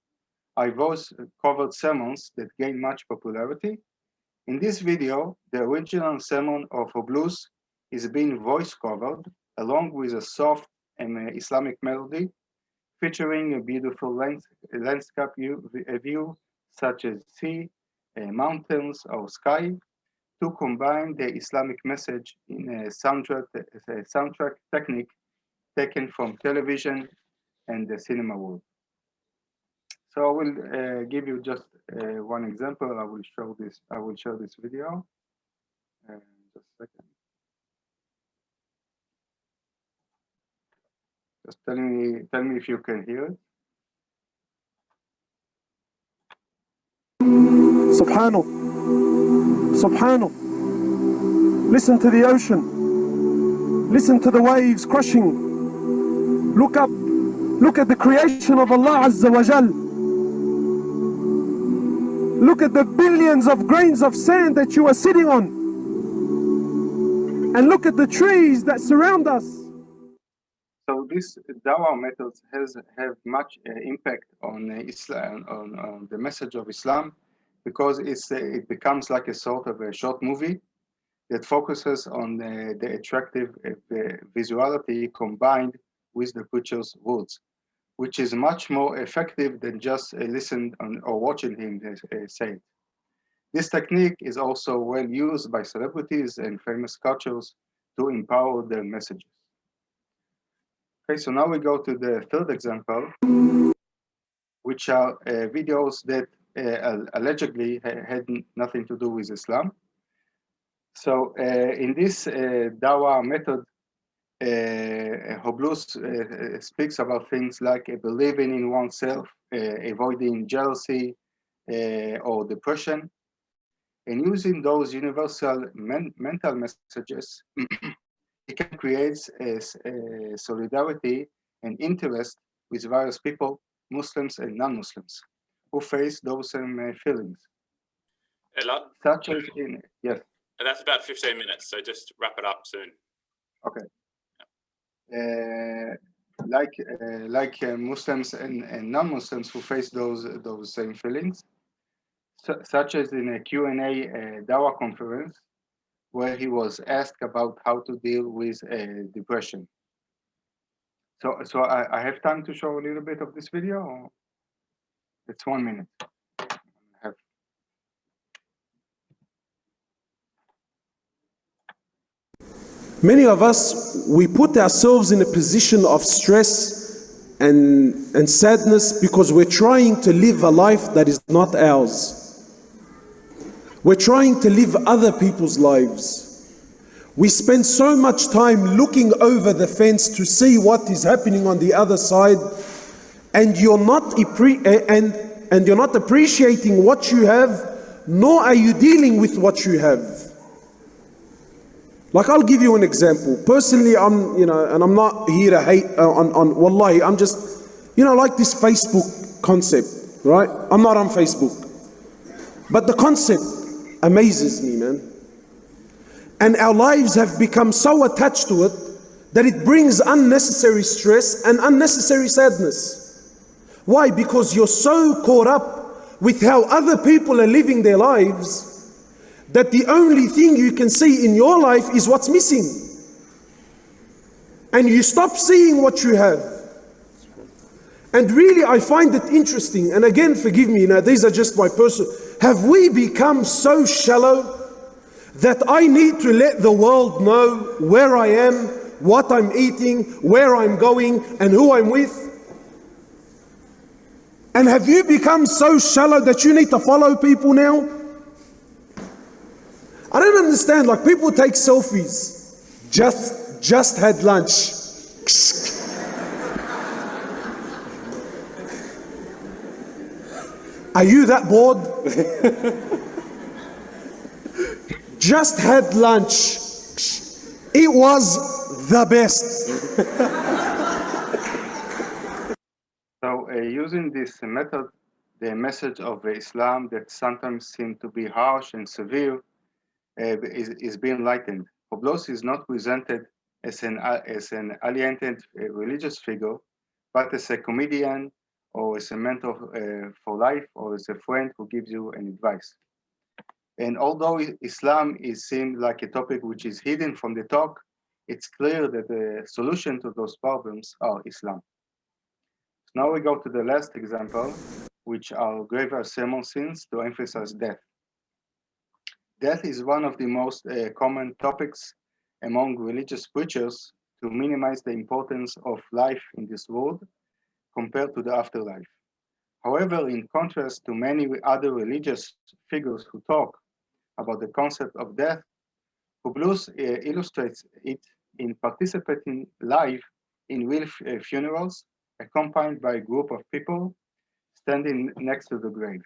are voice covered sermons that gain much popularity. In this video, the original sermon of Hoblos is being voice covered along with a soft and Islamic melody, featuring a beautiful landscape view such as sea, mountains, or sky, to combine the Islamic message in a soundtrack technique taken from television and the cinema world. So I will give you just one example. I will show this video. Just a second. Just tell me if you can hear it. Subhanahu. Subhanahu. Listen to the ocean. Listen to the waves crashing. Look up. Look at the creation of Allah Azza wa Jal. Look at the billions of grains of sand that you are sitting on. And look at the trees that surround us. So this dawah methods have much impact on Islam, on the message of Islam, because it becomes like a sort of a short movie that focuses on the attractive visuality combined with the preacher's words, which is much more effective than just listening or watching him say it. This technique is also well used by celebrities and famous cultures to empower their messages. Okay, so now we go to the third example, which are videos that allegedly had nothing to do with Islam. So in this dawah method, Hoblos speaks about things like believing in oneself, avoiding jealousy or depression, and using those universal mental messages, it can create a solidarity and interest with various people, Muslims and non-Muslims, who face those same feelings. Elad? Such as in, yes. That's about 15 minutes, so just wrap it up soon. Okay. Like Muslims and non-Muslims who face those same feelings, such as in a Q&A Dawah conference, where he was asked about how to deal with depression. So I have time to show a little bit of this video, or it's 1 minute. Many of us, we put ourselves in a position of stress and sadness because we're trying to live a life that is not ours. We're trying to live other people's lives. We spend so much time looking over the fence to see what is happening on the other side, and you're not appreciating what you have, nor are you dealing with what you have. Like, I'll give you an example. Personally, and I'm not here to hate on wallahi, I'm just, like this Facebook concept, right? I'm not on Facebook. But the concept amazes me, man. And our lives have become so attached to it that it brings unnecessary stress and unnecessary sadness. Why? Because you're so caught up with how other people are living their lives that the only thing you can see in your life is what's missing. And you stop seeing what you have. And really, I find it interesting, and again, forgive me, these are just my personal, have we become so shallow that I need to let the world know where I am, what I'm eating, where I'm going, and who I'm with? And have you become so shallow that you need to follow people now? I don't understand, like, people take selfies. Just had lunch. Are you that bored? Just had lunch. It was the best. So using this method, the message of Islam that sometimes seems to be harsh and severe is being lightened. Hoblos is not presented as an alienated religious figure, but as a comedian or as a mentor for life, or as a friend who gives you an advice. And although Islam seemed like a topic which is hidden from the talk, it's clear that the solution to those problems are Islam. Now we go to the last example, which are graver sermon scenes to emphasize death. Death is one of the most common topics among religious preachers to minimize the importance of life in this world compared to the afterlife. However, in contrast to many other religious figures who talk about the concept of death, Hoblos illustrates it in participating live in real funerals, accompanied by a group of people standing next to the grave.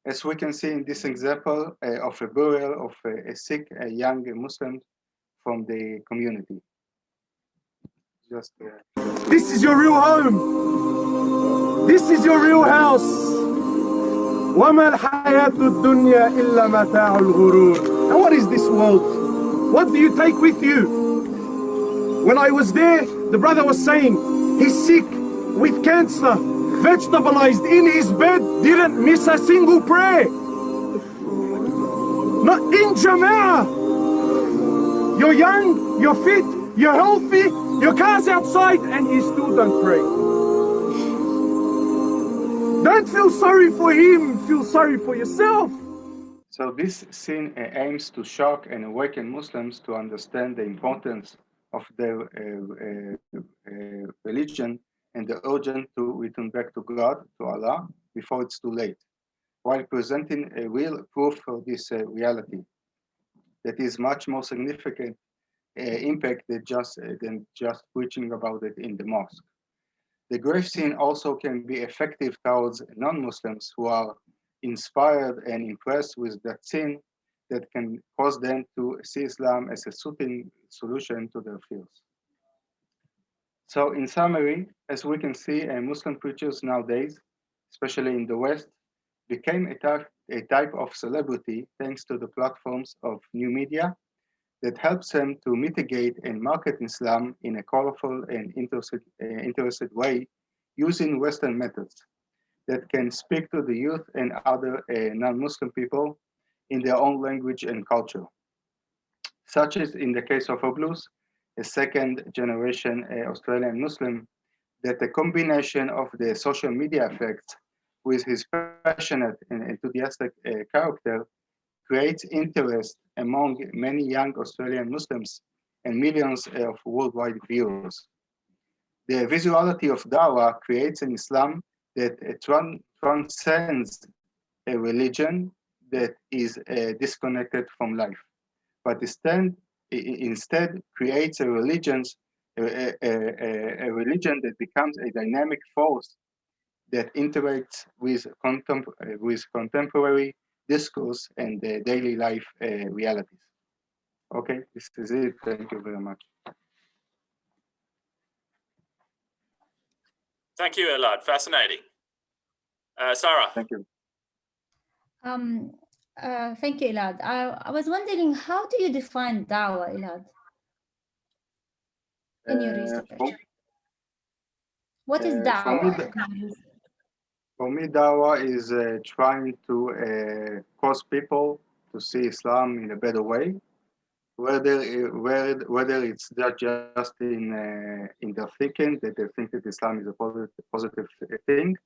As we can see in this example of a burial of a sick young Muslim from the community. This is your real home. This is your real house. وَمَا الْحَيَاةُ الدُّنْيَا إِلَّا مَتَاعُ الْغُرُورِ. And what is this world? What do you take with you? When I was there, the brother was saying, he's sick with cancer, vegetabilized in his bed, didn't miss a single prayer. Not in Jama'ah. You're young, you're fit, you're healthy, your car's outside, and you still don't pray. Don't feel sorry for him, feel sorry for yourself. So this scene aims to shock and awaken Muslims to understand the importance of their religion and the urgent to return back to God, to Allah, before it's too late, while presenting a real proof of this reality that is much more significant impact than just preaching about it in the mosque. The grave scene also can be effective towards non-Muslims who are inspired and impressed with that scene that can cause them to see Islam as a suiting solution to their fears. So in summary, as we can see, Muslim preachers nowadays, especially in the West, became a type of celebrity thanks to the platforms of new media that helps them to mitigate and market Islam in a colorful and interested way using Western methods that can speak to the youth and other non-Muslim people in their own language and culture. Such as in the case of Hoblos, a second-generation Australian Muslim, that the combination of the social media effects with his passionate and enthusiastic character creates interest among many young Australian Muslims and millions of worldwide viewers. the visuality of dawah creates an Islam that transcends a religion that is disconnected from life, but instead creates a religion that becomes a dynamic force that interacts with contemporary discourse and daily life realities. Okay, this is it. Thank you very much. Thank you, Elad. Fascinating. Sara. Thank you. Thank you, Elad. I was wondering, how do you define dawah, Elad, in your research? What is dawah? For me, dawah is trying to cause people to see Islam in a better way, whether it's not just in their thinking that they think that Islam is a positive thing,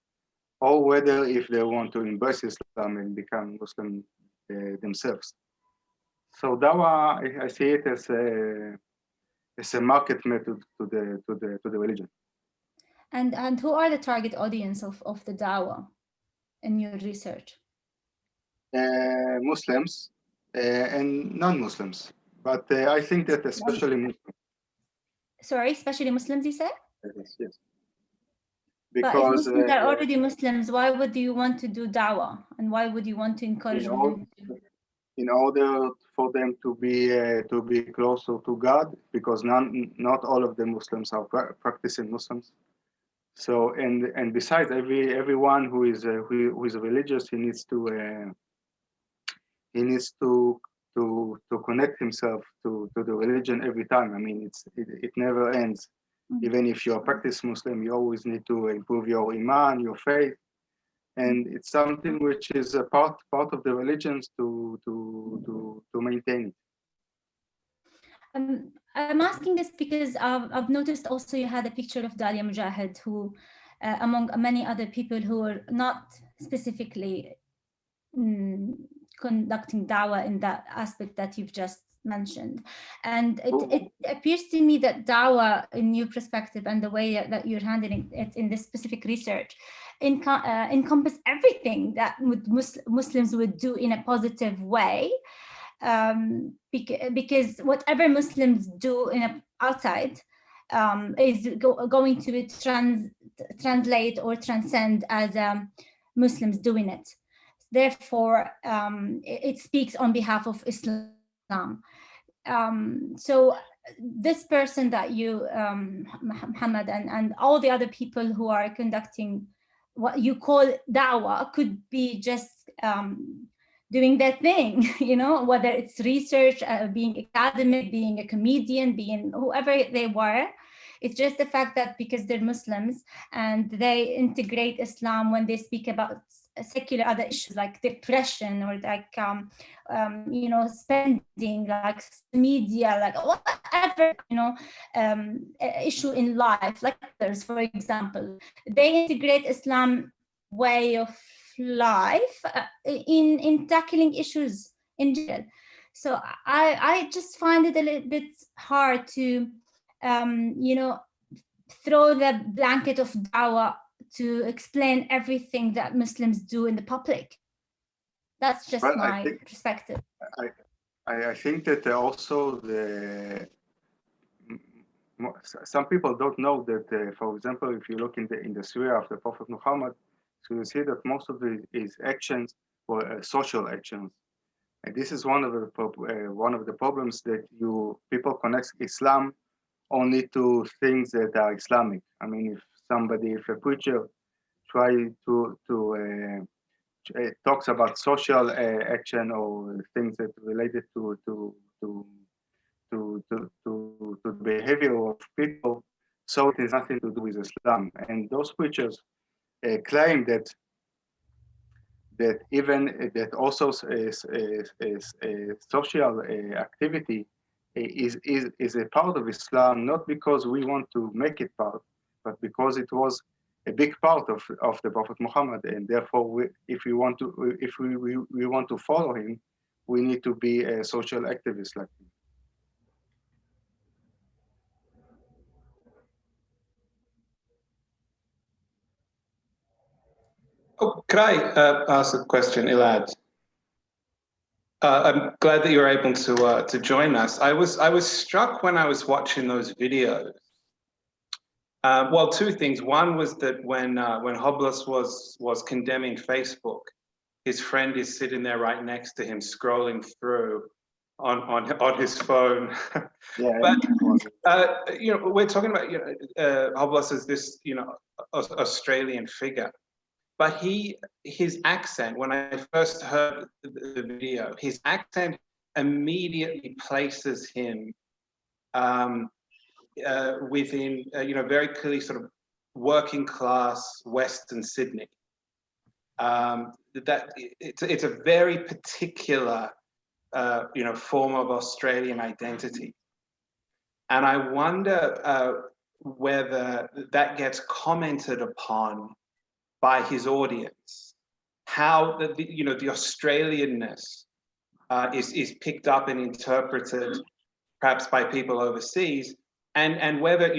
or whether if they want to embrace Islam and become Muslim themselves. So dawah, I see it as a market method to the religion. And who are the target audience of the dawah in your research? Muslims and non-Muslims, but I think that especially Muslims. Sorry, especially Muslims, you said? Yes. But if Because Muslims are already Muslims, why would you want to do dawah? And why would you want to encourage them? In order for them to be closer to God, because not all of the Muslims are practicing Muslims. So and besides, everyone who is religious, he needs to connect himself to the religion every time. I mean, it never ends. Mm-hmm. Even if you're a practice Muslim, you always need to improve your iman, your faith, and it's something which is a part of the religions to maintain it. I'm asking this because I've noticed also you had a picture of Dalia Mujahid, who, among many other people who are not specifically conducting dawah in that aspect that you've just mentioned. And it appears to me that dawah, in your perspective and the way that you're handling it in this specific research, encompass everything that Muslims would do in a positive way. Because whatever Muslims do outside is going to be translate or transcend as Muslims doing it. Therefore, it speaks on behalf of Islam. So this person that you, Muhammad, and all the other people who are conducting what you call da'wah could be just doing their thing, whether it's research, being academic, being a comedian, being whoever they were. It's just the fact that because they're Muslims and they integrate Islam when they speak about secular other issues like depression or like spending, like media, like whatever issue in life, like others, for example, they integrate Islam way of life in tackling issues in general. So I just find it a little bit hard to throw the blanket of dawah to explain everything that Muslims do in the public. That's just my perspective. I think that also some people don't know that, for example, if you look in the Surah of the Prophet Muhammad, so you see that most of his actions were social actions. And this is one of the problems that people connect Islam only to things that are Islamic. I mean, if a preacher tries to talks about social action or things that related to the behavior of people, so it has nothing to do with Islam. And those preachers claim that also social activity is a part of Islam, not because we want to make it part, but because it was a big part of the Prophet Muhammad, and therefore, if we want to follow him, we need to be a social activist like him. Oh, could I ask a question, Elad? I'm glad that you're able to join us. I was struck when I was watching those videos. Well, two things. One was that when Hoblos was condemning Facebook, his friend is sitting there right next to him, scrolling through on his phone. Yeah. But you know, we're talking about Hoblos as this Australian figure. But his accent, when I first heard the video, his accent immediately places him within, very clearly sort of working class Western Sydney. That it's a very particular, form of Australian identity, and I wonder whether that gets commented upon by his audience, how the Australianness is picked up and interpreted, perhaps by people overseas, and whether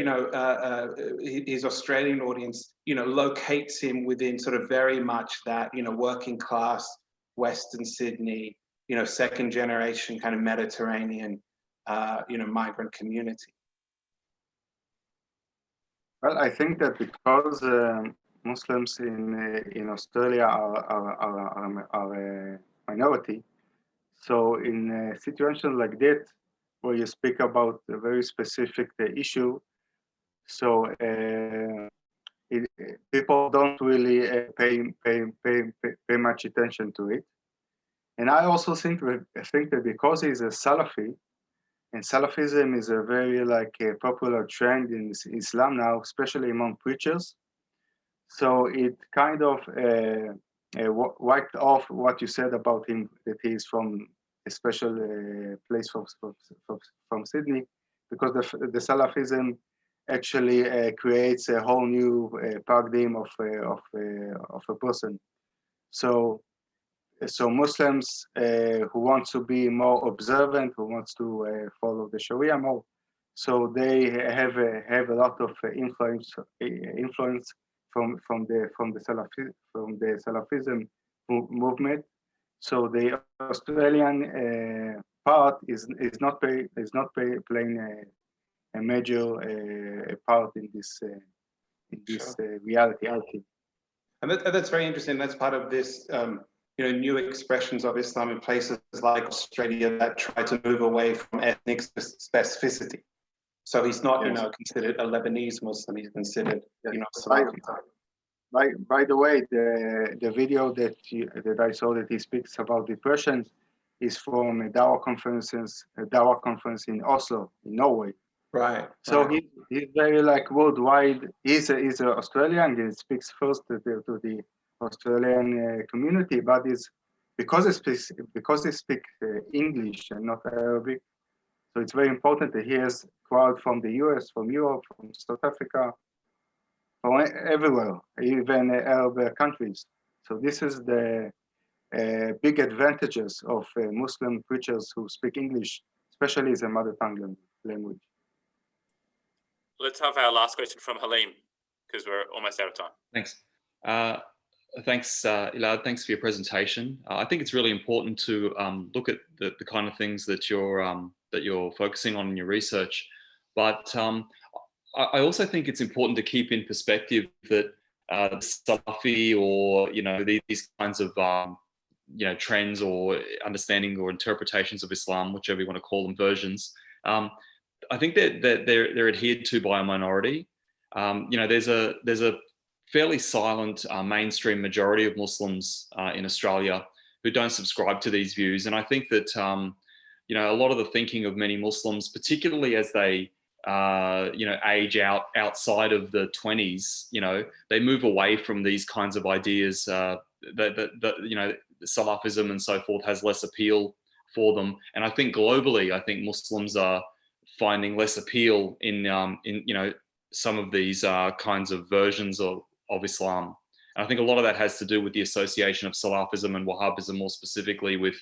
his Australian audience locates him within sort of very much that working class Western Sydney, second generation kind of Mediterranean migrant community. Well, I think that because Muslims in Australia are a minority, so in a situation like that, where you speak about a very specific issue, so people don't really pay much attention to it. And I also think that because he's a Salafi, and Salafism is a very a popular trend in Islam now, especially among preachers. So it kind of wiped off what you said about him, that he's from a special place from Sydney, because the Salafism actually creates a whole new paradigm of a person. So Muslims who want to be more observant, who wants to follow the Sharia more, so they have a lot of influence from the Salafism movement. So the Australian part is not playing a major part in this reality. And that's very interesting. That's part of this, new expressions of Islam in places like Australia that try to move away from ethnic specificity. So he's not, considered a Lebanese Muslim. He's considered, Salafi. By the way, the video that I saw that he speaks about depression is from a Dawah conference in Oslo, in Norway. Right. So he's very worldwide. He's an Australian. He speaks first to the Australian community, but because he speaks English and not Arabic. So it's very important that he has crowd from the US, from Europe, from South Africa, from everywhere, even Arab countries. So this is the big advantages of Muslim preachers who speak English, especially as a mother tongue language. Let's have our last question from Halim, because we're almost out of time. Thanks. Thanks, Elad. Thanks for your presentation. I think it's really important to look at the kind of things that you're focusing on in your research. But I also think it's important to keep in perspective that Salafi or these kinds of trends or understanding or interpretations of Islam, whichever you want to call them, versions. I think that they're adhered to by a minority. There's a fairly silent mainstream majority of Muslims in Australia who don't subscribe to these views, and I think that a lot of the thinking of many Muslims, particularly as they age outside of the 20s, they move away from these kinds of ideas. Salafism and so forth has less appeal for them, and I think globally, Muslims are finding less appeal in some of these kinds of versions of Islam. And I think a lot of that has to do with the association of Salafism and Wahhabism more specifically with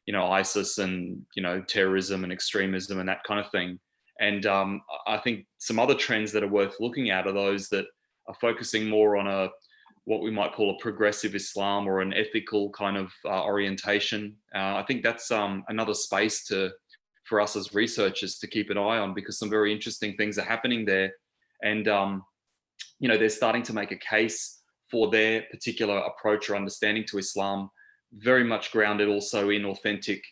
ISIS and terrorism and extremism and that kind of thing. And I think some other trends that are worth looking at are those that are focusing more on a what we might call a progressive Islam or an ethical kind of orientation. I think that's another space for us as researchers to keep an eye on, because some very interesting things are happening there. And, they're starting to make a case for their particular approach or understanding to Islam, very much grounded also in authentic,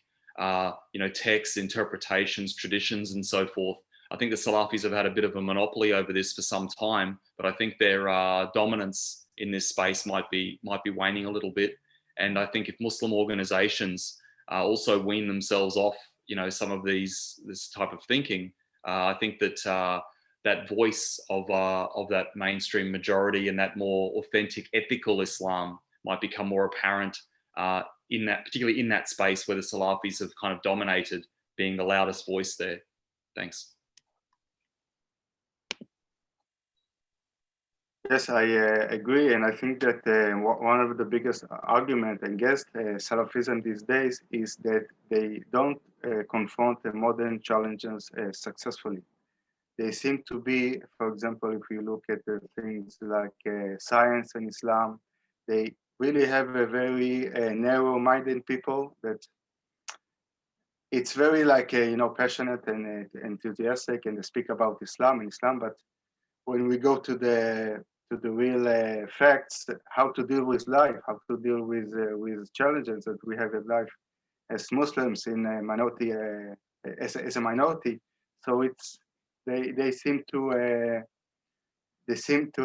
texts, interpretations, traditions, and so forth. I think the Salafis have had a bit of a monopoly over this for some time, but I think their dominance in this space might be waning a little bit. And I think if Muslim organizations also wean themselves off, some of this type of thinking, I think that that voice of that mainstream majority and that more authentic ethical Islam might become more apparent particularly in that space where the Salafis have kind of dominated, being the loudest voice there. Thanks. Yes, I agree, and I think that one of the biggest argument against Salafism these days is that they don't confront the modern challenges successfully. They seem to be, for example, if you look at the things like science and Islam, they really have a very narrow-minded people that it's very passionate and enthusiastic, and they speak about Islam, but when we go to the real facts, how to deal with life, how to deal with challenges that we have in life as Muslims in a minority, as a minority. So they seem to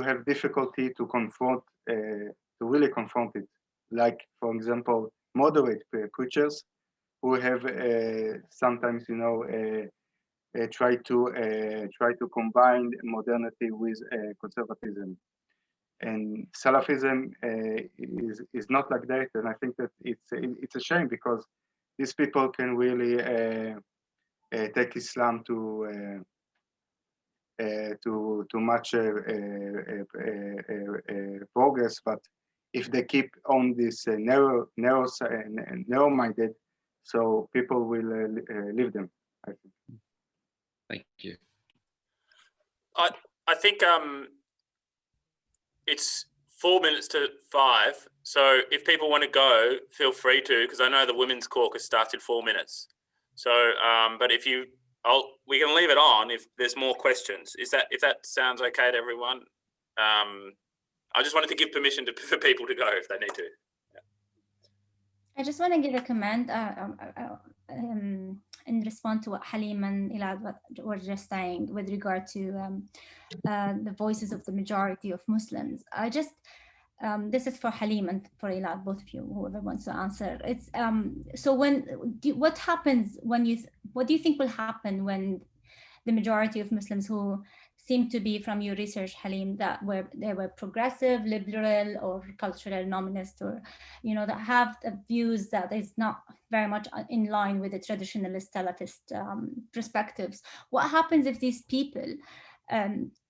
have difficulty to really confront it. Like, for example, moderate preachers who have sometimes try to combine modernity with conservatism. And Salafism is not like that, and I think that it's a shame, because these people can really take Islam to much progress. But if they keep on this narrow-minded, so people will leave them, I think. Thank you. I think it's 4 minutes to 5. So if people want to go, feel free to, because I know the women's caucus starts in 4 minutes. So, but we can leave it on if there's more questions. If that sounds okay to everyone? I just wanted to give permission for people to go if they need to. Yeah. I just want to give a comment in response to what Halim and Elad were just saying with regard to the voices of the majority of Muslims. This is for Halim and for Elad, both of you, whoever wants to answer. It's so what happens when what do you think will happen when the majority of Muslims who seem to be, from your research, Halim, that they were progressive, liberal, or cultural nominist, or that have views that is not very much in line with the traditionalist Salafist perspectives? What happens if these people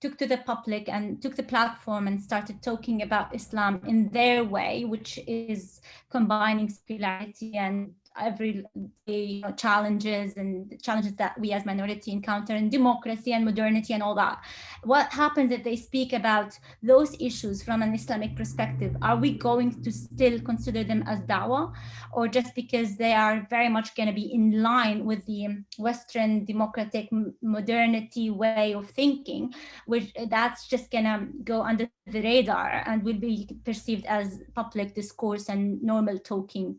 took to the public and took the platform and started talking about Islam in their way, which is combining secularity and everyday challenges that we as minority encounter, and democracy and modernity and all that? What happens if they speak about those issues from an Islamic perspective? Are we going to still consider them as dawah, or just because they are very much going to be in line with the Western democratic modernity way of thinking, which that's just going to go under the radar and will be perceived as public discourse and normal talking?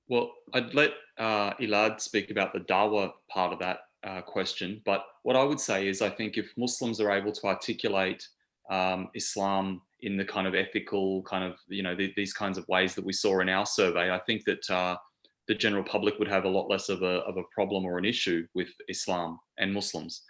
Well, I'd let Elad speak about the dawah part of that question. But what I would say is, I think if Muslims are able to articulate Islam in the kind of ethical kind of, these kinds of ways that we saw in our survey, I think that the general public would have a lot less of a problem or an issue with Islam and Muslims.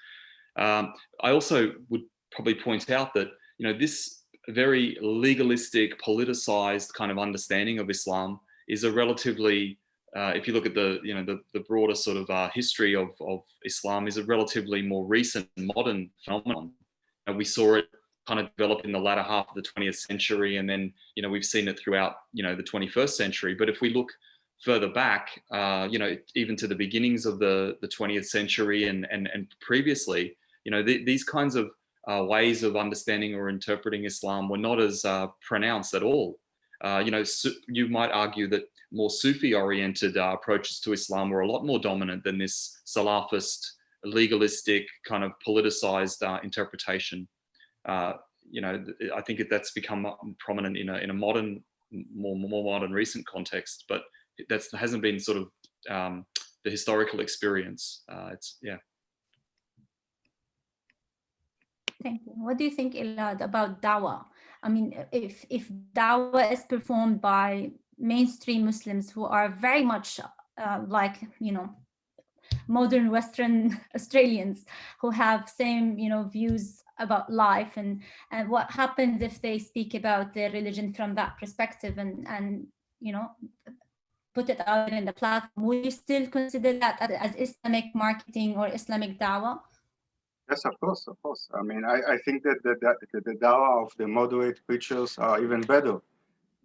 I also would probably point out that, this very legalistic, politicized kind of understanding of Islam is a relatively, if you look at the broader sort of history of Islam, is a relatively more recent, modern phenomenon. And we saw it kind of develop in the latter half of the 20th century, and then we've seen it throughout the 21st century. But if we look further back, even to the beginnings of the 20th century and previously, these kinds of ways of understanding or interpreting Islam were not as pronounced at all. You might argue that more Sufi-oriented approaches to Islam were a lot more dominant than this Salafist, legalistic, kind of politicized interpretation. I think that's become prominent in a modern, more modern, recent context, but that hasn't been sort of the historical experience. Thank you. What do you think, Elad, about dawah? I mean, if dawah is performed by mainstream Muslims who are very much modern Western Australians who have same, views about life, and what happens if they speak about their religion from that perspective and put it out in the platform? Would you still consider that as Islamic marketing or Islamic dawah? Yes, of course. I mean, I think that the dawah of the moderate preachers are even better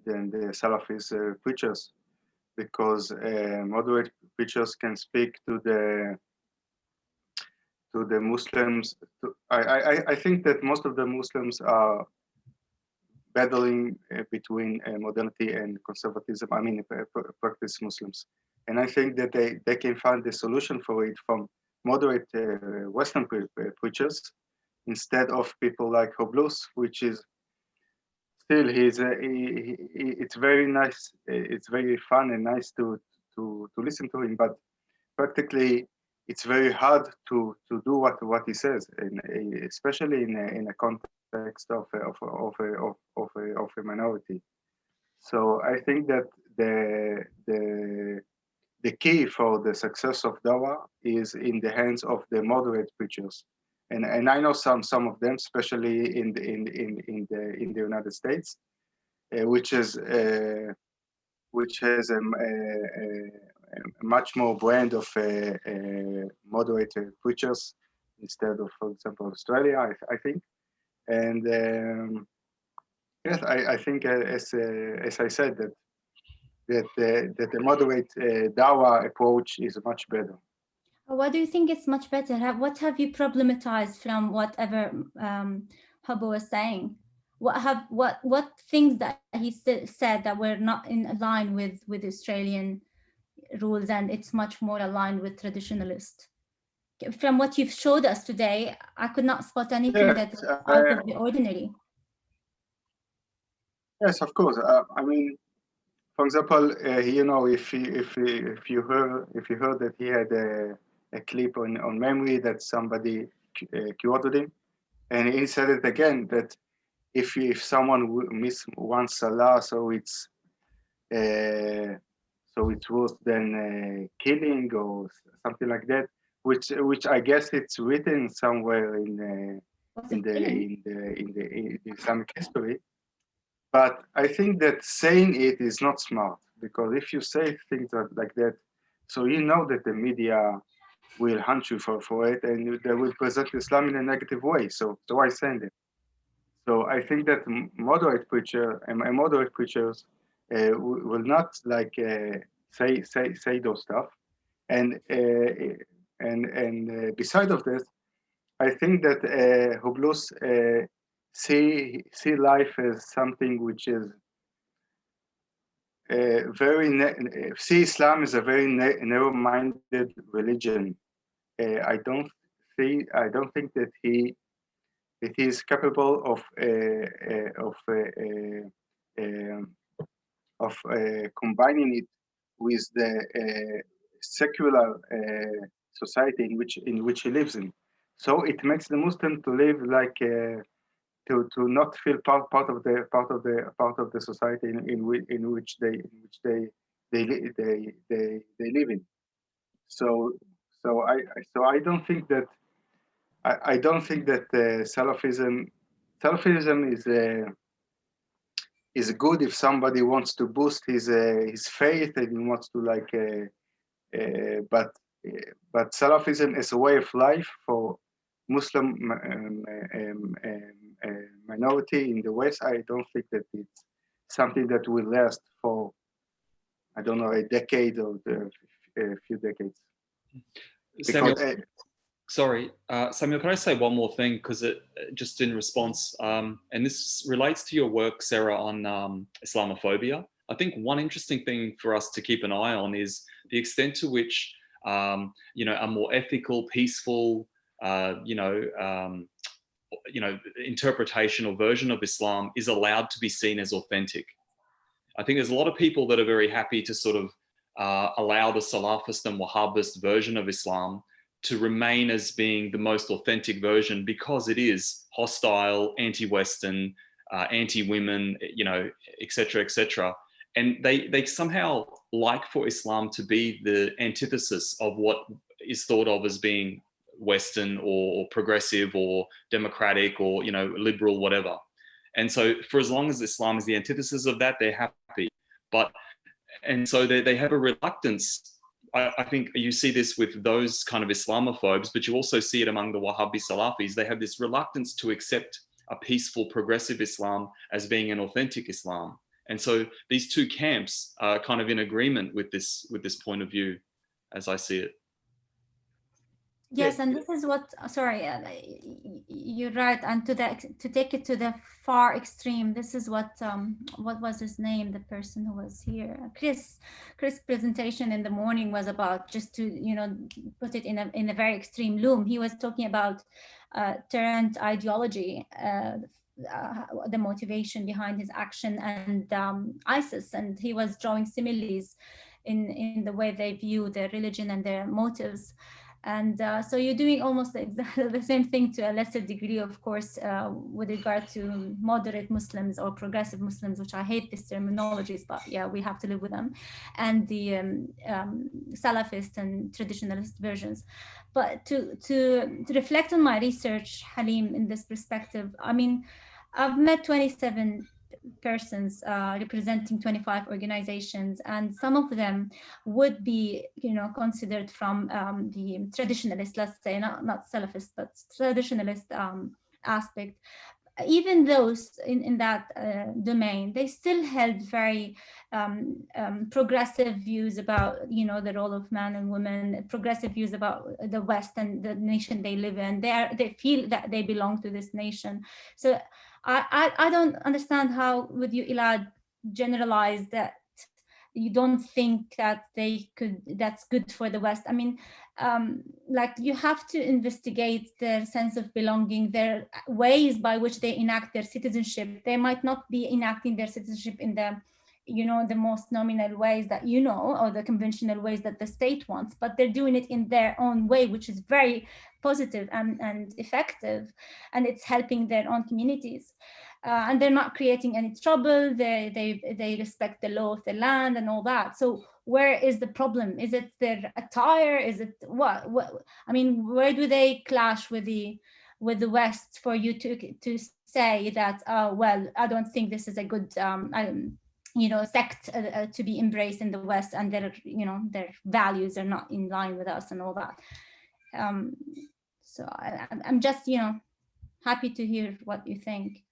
than the Salafist preachers, because moderate preachers can speak to the Muslims. I think that most of the Muslims are battling between modernity and conservatism. I mean, practice Muslims, and I think that they can find the solution for it from moderate Western preachers instead of people like Hoblos, which is still it's very nice. It's very fun and nice to listen to him, but practically it's very hard to do what he says, especially in a context of a minority. So I think that the key for the success of dawah is in the hands of the moderate preachers, and I know some of them, especially in the United States, which has a much more brand of moderate preachers instead of, for example, Australia, I think. And yes, I think as I said that the moderate dawah approach is much better. What do you think is much better? What have you problematized from whatever Hubbo was saying? What things that he said that were not in line with Australian rules, and it's much more aligned with traditionalist? From what you've showed us today, I could not spot anything that's out of the ordinary. Yes, of course. I mean, for example, if you heard that he had a clip on memory that somebody quoted him, and he said it again, that if someone miss one salah, so it's worse than killing or something like that, which I guess it's written somewhere in the Islamic history. But I think that saying it is not smart, because if you say things like that, so you know that the media will hunt you for it, and they will present Islam in a negative way. So why saying it? So I think that moderate preachers will not like say those stuff, and beside of this, I think that Hoblos see life as something which is see Islam as a very narrow-minded religion. I don't think that he is capable of combining it with the secular society in which he lives in. So it makes the Muslim to live like to not feel part of the society in which they live in. So I don't think that Salafism is good if somebody wants to boost his faith and he wants to but Salafism is a way of life for Muslim minority in the West. I don't think that it's something that will last for, I don't know, a decade or a few decades. Samuel, Sorry, Samuel, can I say one more thing? Because it just in response, and this relates to your work, Sara, on Islamophobia. I think one interesting thing for us to keep an eye on is the extent to which, you know, a more ethical, peaceful, interpretation or version of Islam is allowed to be seen as authentic. I think there's a lot of people that are very happy to sort of allow the Salafist and Wahhabist version of Islam to remain as being the most authentic version because it is hostile, anti-Western, anti-women, you know, et cetera, et cetera. And they somehow like for Islam to be the antithesis of what is thought of as being Western or progressive or democratic or, you know, liberal, whatever. And so for as long as Islam is the antithesis of that, they're happy. And so they have a reluctance. I think you see this with those kind of Islamophobes, but you also see it among the Wahhabi Salafis. They have this reluctance to accept a peaceful, progressive Islam as being an authentic Islam. And so these two camps are kind of in agreement with this point of view, as I see it. Yes, and this is what, sorry, you're right. And to take it to the far extreme, this is what was his name, the person who was here, Chris' presentation in the morning was about, just to, you know, put it in a very extreme loom. He was talking about Tarrant ideology, the motivation behind his action, and ISIS, and he was drawing similes in the way they view their religion and their motives. And so you're doing almost exactly the same thing to a lesser degree, of course, with regard to moderate Muslims or progressive Muslims, which I hate these terminologies, but yeah, we have to live with them, and the Salafist and traditionalist versions. But to reflect on my research, Halim, in this perspective, I mean, I've met 27 persons representing 25 organizations, and some of them would be, you know, considered from the traditionalist, let's say, not Salafist, but traditionalist aspect. Even those in that domain, they still held very progressive views about, you know, the role of man and women, progressive views about the West and the nation they live in. They feel that they belong to this nation. So I don't understand how would you, Elad, generalize that you don't think that that's good for the West. I mean, like, you have to investigate their sense of belonging, their ways by which they enact their citizenship. They might not be enacting their citizenship in the, you know, the most nominal ways that you know, or the conventional ways that the state wants, but they're doing it in their own way, which is very positive and effective, and it's helping their own communities. And they're not creating any trouble. They respect the law of the land and all that. So where is the problem? Is it their attire? Is it what? I mean, where do they clash with the West for you to say that? Well, I don't think this is a good you know, sect to be embraced in the West, and their, you know, their values are not in line with us and all that. So I'm just, you know, happy to hear what you think.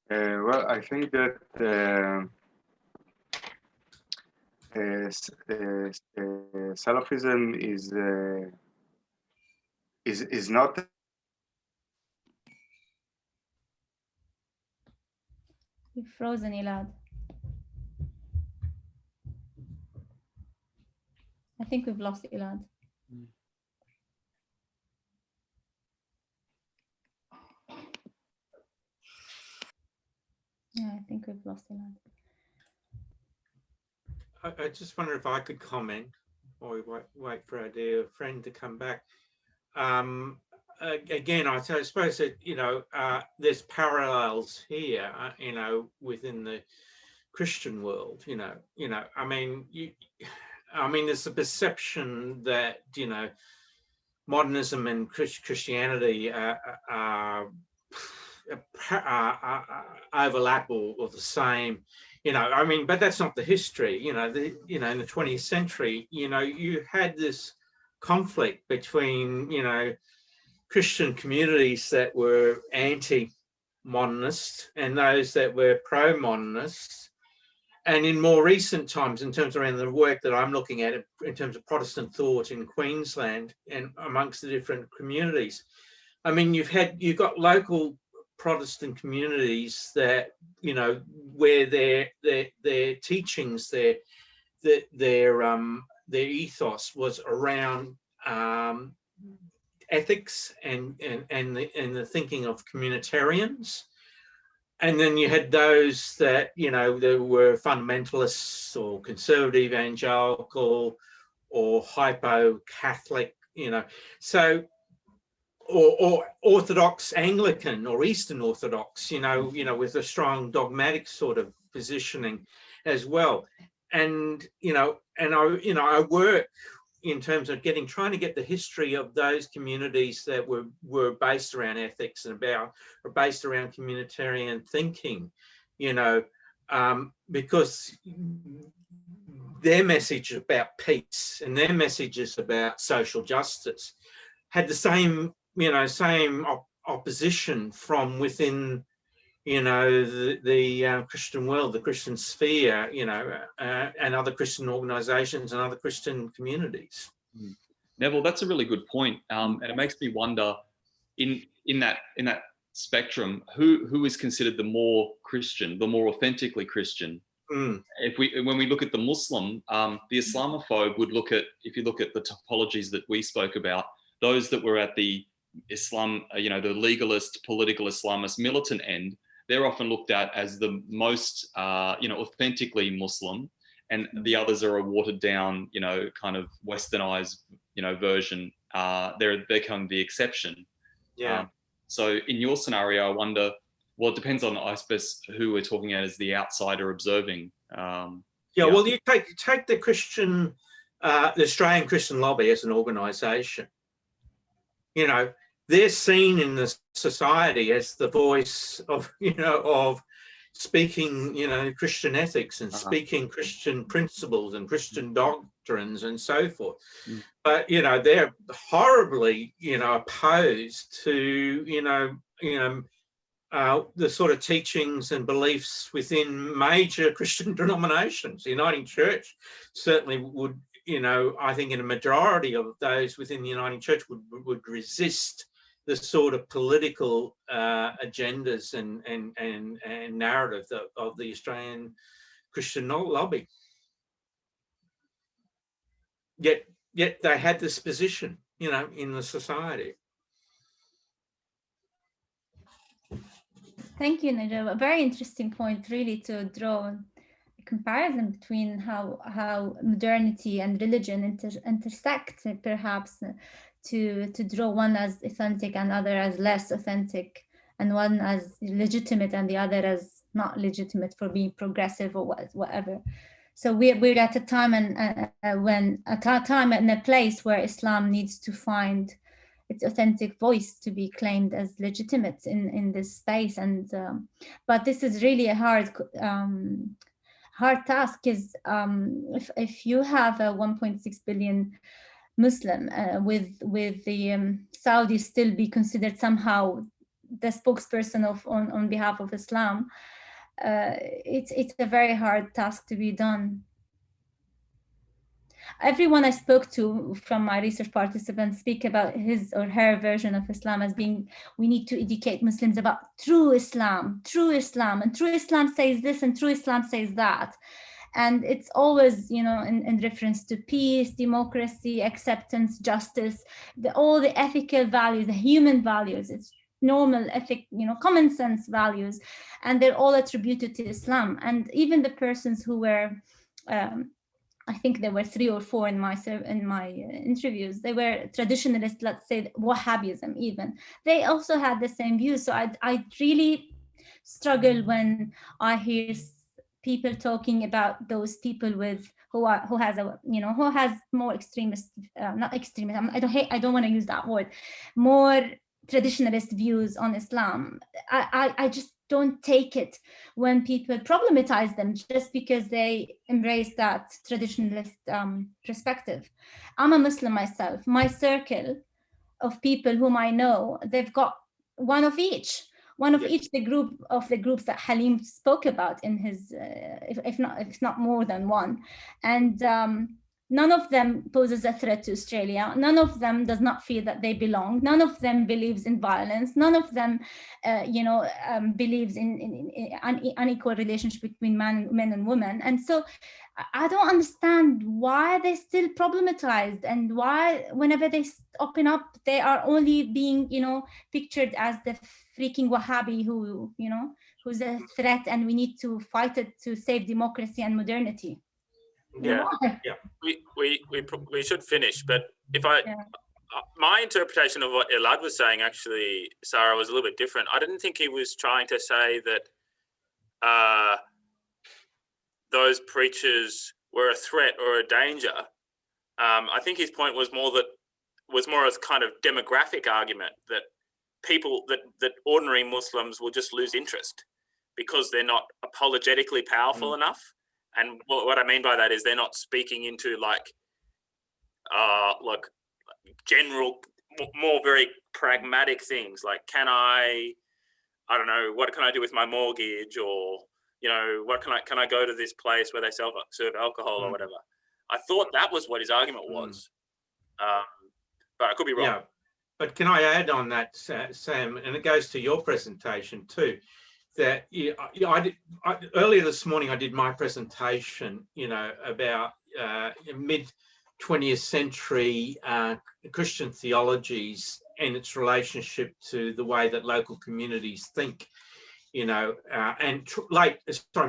Well, I think that Salafism is not. You're frozen, Elad. I think we've lost Elad. Yeah, I think we've lost Elad. I just wonder if I could comment, or wait for our dear friend to come back. Again, I suppose that, you know, there's parallels here, you know, within the Christian world. You know, I mean, there's a perception that, you know, modernism and Christianity overlap or the same. You know, I mean, but that's not the history. You know, in the 20th century, you know, you had this conflict between, you know, Christian communities that were anti-modernist and those that were pro-modernist. and in more recent times, in terms around the work that I'm looking at in terms of Protestant thought in Queensland and amongst the different communities, I mean, you've got local Protestant communities that, you know, where their teachings, their ethos was around ethics and the thinking of communitarians. And then you had those that, you know, there were fundamentalists or conservative evangelical or hypo-Catholic, you know, so, or Orthodox Anglican or Eastern Orthodox, you know, with a strong dogmatic sort of positioning as well. And, I work in terms of trying to get the history of those communities that were based around ethics and or based around communitarian thinking, because their message about peace and their messages about social justice had the same opposition from within, the Christian world, the Christian sphere, and other Christian organizations and other Christian communities. Neville, that's a really good point. And it makes me wonder in that spectrum, who is considered the more Christian, the more authentically Christian? When we look at the Muslim, the Islamophobe would look at, if you look at the typologies that we spoke about, those that were at the Islam, the legalist, political Islamist, militant end, they're often looked at as the most, authentically Muslim, and the others are a watered down, kind of westernized, version. They're kind of the exception. Yeah. So in your scenario, I wonder, well, it depends on, I suppose, who we're talking at as the outsider observing. Well, you take the Christian, the Australian Christian Lobby as an organisation. They're seen in the society as the voice of, of speaking, Christian ethics and speaking Christian principles and Christian doctrines and so forth. But, they're horribly, opposed to, the sort of teachings and beliefs within major Christian denominations. The Uniting Church certainly would, I think in a majority of those within the Uniting Church would resist the sort of political agendas and narrative of the Australian Christian lobby. Yet they had this position, in the society. Thank you, Nigel. A very interesting point, really, to draw a comparison between how modernity and religion intersect, perhaps, to draw one as authentic and other as less authentic, and one as legitimate and the other as not legitimate for being progressive or whatever. So we're at a time and a place where Islam needs to find its authentic voice to be claimed as legitimate in this space. And but this is really a hard task, because if you have a 1.6 billion Muslim, with the Saudis still be considered somehow the spokesperson on behalf of Islam, it's a very hard task to be done. Everyone I spoke to from my research participants speak about his or her version of Islam as being, we need to educate Muslims about true Islam, and true Islam says this and true Islam says that. And it's always, in reference to peace, democracy, acceptance, justice, all the ethical values, the human values. It's normal, ethic, common sense values, and they're all attributed to Islam. And even the persons who were, I think there were 3 or 4 in my interviews, they were traditionalists, let's say Wahhabism even. They also had the same views. So I really struggle when I hear people talking about those people who has more extremist, not extremist, I don't want to use that word, more traditionalist views on Islam. I just don't take it when people problematize them just because they embrace that traditionalist perspective. I'm a Muslim myself. My circle of people whom I know, they've got one of each. one of each the groups that Halim spoke about in his, if not more than one, and none of them poses a threat to Australia. None of them does not feel that they belong. None of them believes in violence. None of them, believes in unequal relationship between men and women. And so I don't understand why they're still problematized, and why whenever they open up, they are only being, pictured as the freaking Wahhabi who's a threat, and we need to fight it to save democracy and modernity. Yeah, we should finish, but my interpretation of what Elad was saying, actually, Sara, was a little bit different. I didn't think he was trying to say that those preachers were a threat or a danger. I think his point was more as kind of demographic argument, that people, that ordinary Muslims will just lose interest because they're not apologetically powerful enough. And what I mean by that is they're not speaking into like general, more very pragmatic things, like I don't know, what can I do with my mortgage, or what can I go to this place where they serve alcohol or whatever. I thought that was what his argument was, but I could be wrong. Yeah, but can I add on that, Sam? And it goes to your presentation too. That earlier this morning I did my presentation, about mid 20th century Christian theologies and its relationship to the way that local communities think, and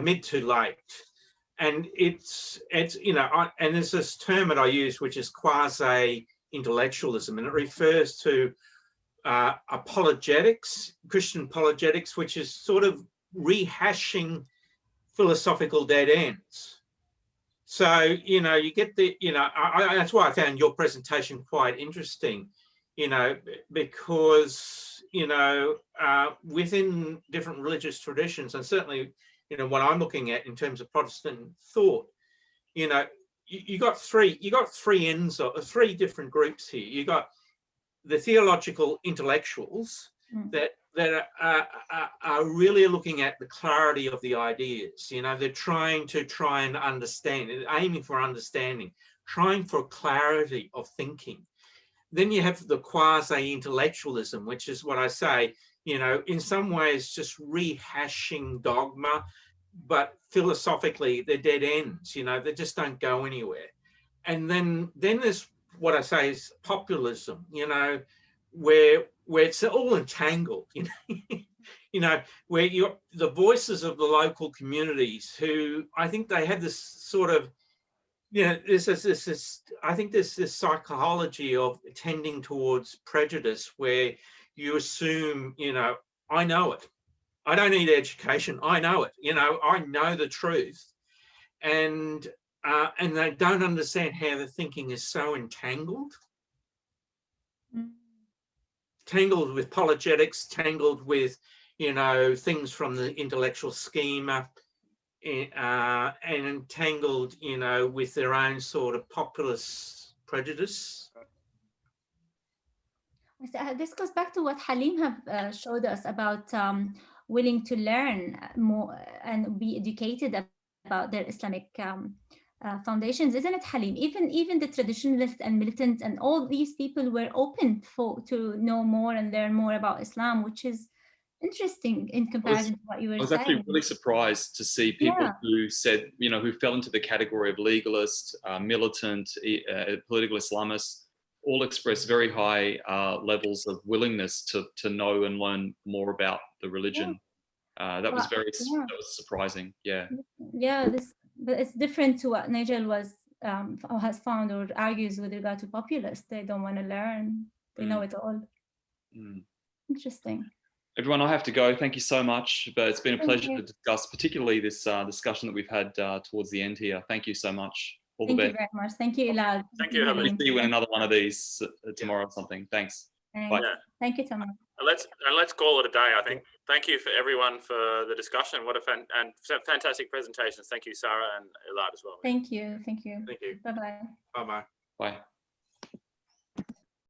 mid to late. And it's and there's this term that I use, which is quasi-intellectualism, and it refers to apologetics, Christian apologetics, which is sort of rehashing philosophical dead ends. So, you get the, that's why I found your presentation quite interesting, because, within different religious traditions, and certainly, what I'm looking at in terms of Protestant thought, you got three ends of three different groups here. You got the theological intellectuals that are really looking at the clarity of the ideas. They're trying and understand, aiming for understanding, trying for clarity of thinking. Then you have the quasi-intellectualism, which is what I say, in some ways just rehashing dogma, but philosophically they're dead ends. They just don't go anywhere. And then there's what I say is populism, where it's all entangled, where the voices of the local communities, who I think they have this sort of, I think there's this psychology of tending towards prejudice, where you assume, I know it. I don't need education. I know it. I know the truth. And they don't understand how the thinking is so entangled. Tangled with apologetics, tangled with, things from the intellectual schema, and entangled, with their own sort of populist prejudice. This goes back to what Halim have showed us about willing to learn more and be educated about their Islamic foundations, isn't it, Halim? Even the traditionalists and militants and all these people were open to know more and learn more about Islam, which is interesting in comparison to what you were saying. I was actually really surprised to see people who said, who fell into the category of legalist, militant, political Islamists, all express very high levels of willingness to know and learn more about the religion. That was surprising. Yeah. Yeah, but it's different to what Nigel has found or argues with regard to populists. They don't want to learn. They know it all. Interesting. Everyone, I have to go. Thank you so much. But it's been a pleasure to discuss, particularly this discussion that we've had towards the end here. Thank you so much. All the best. Thank you very much. Thank you, Elad. Thank you. We'll see you in another one of these tomorrow or something. Thanks. Bye. Thank you, Tamar. Let's call it a day, I think. Thank you for everyone for the discussion. What a fantastic presentations. Thank you, Sara and Elad as well. Thank you. Thank you. Bye-bye. Bye-bye. Bye.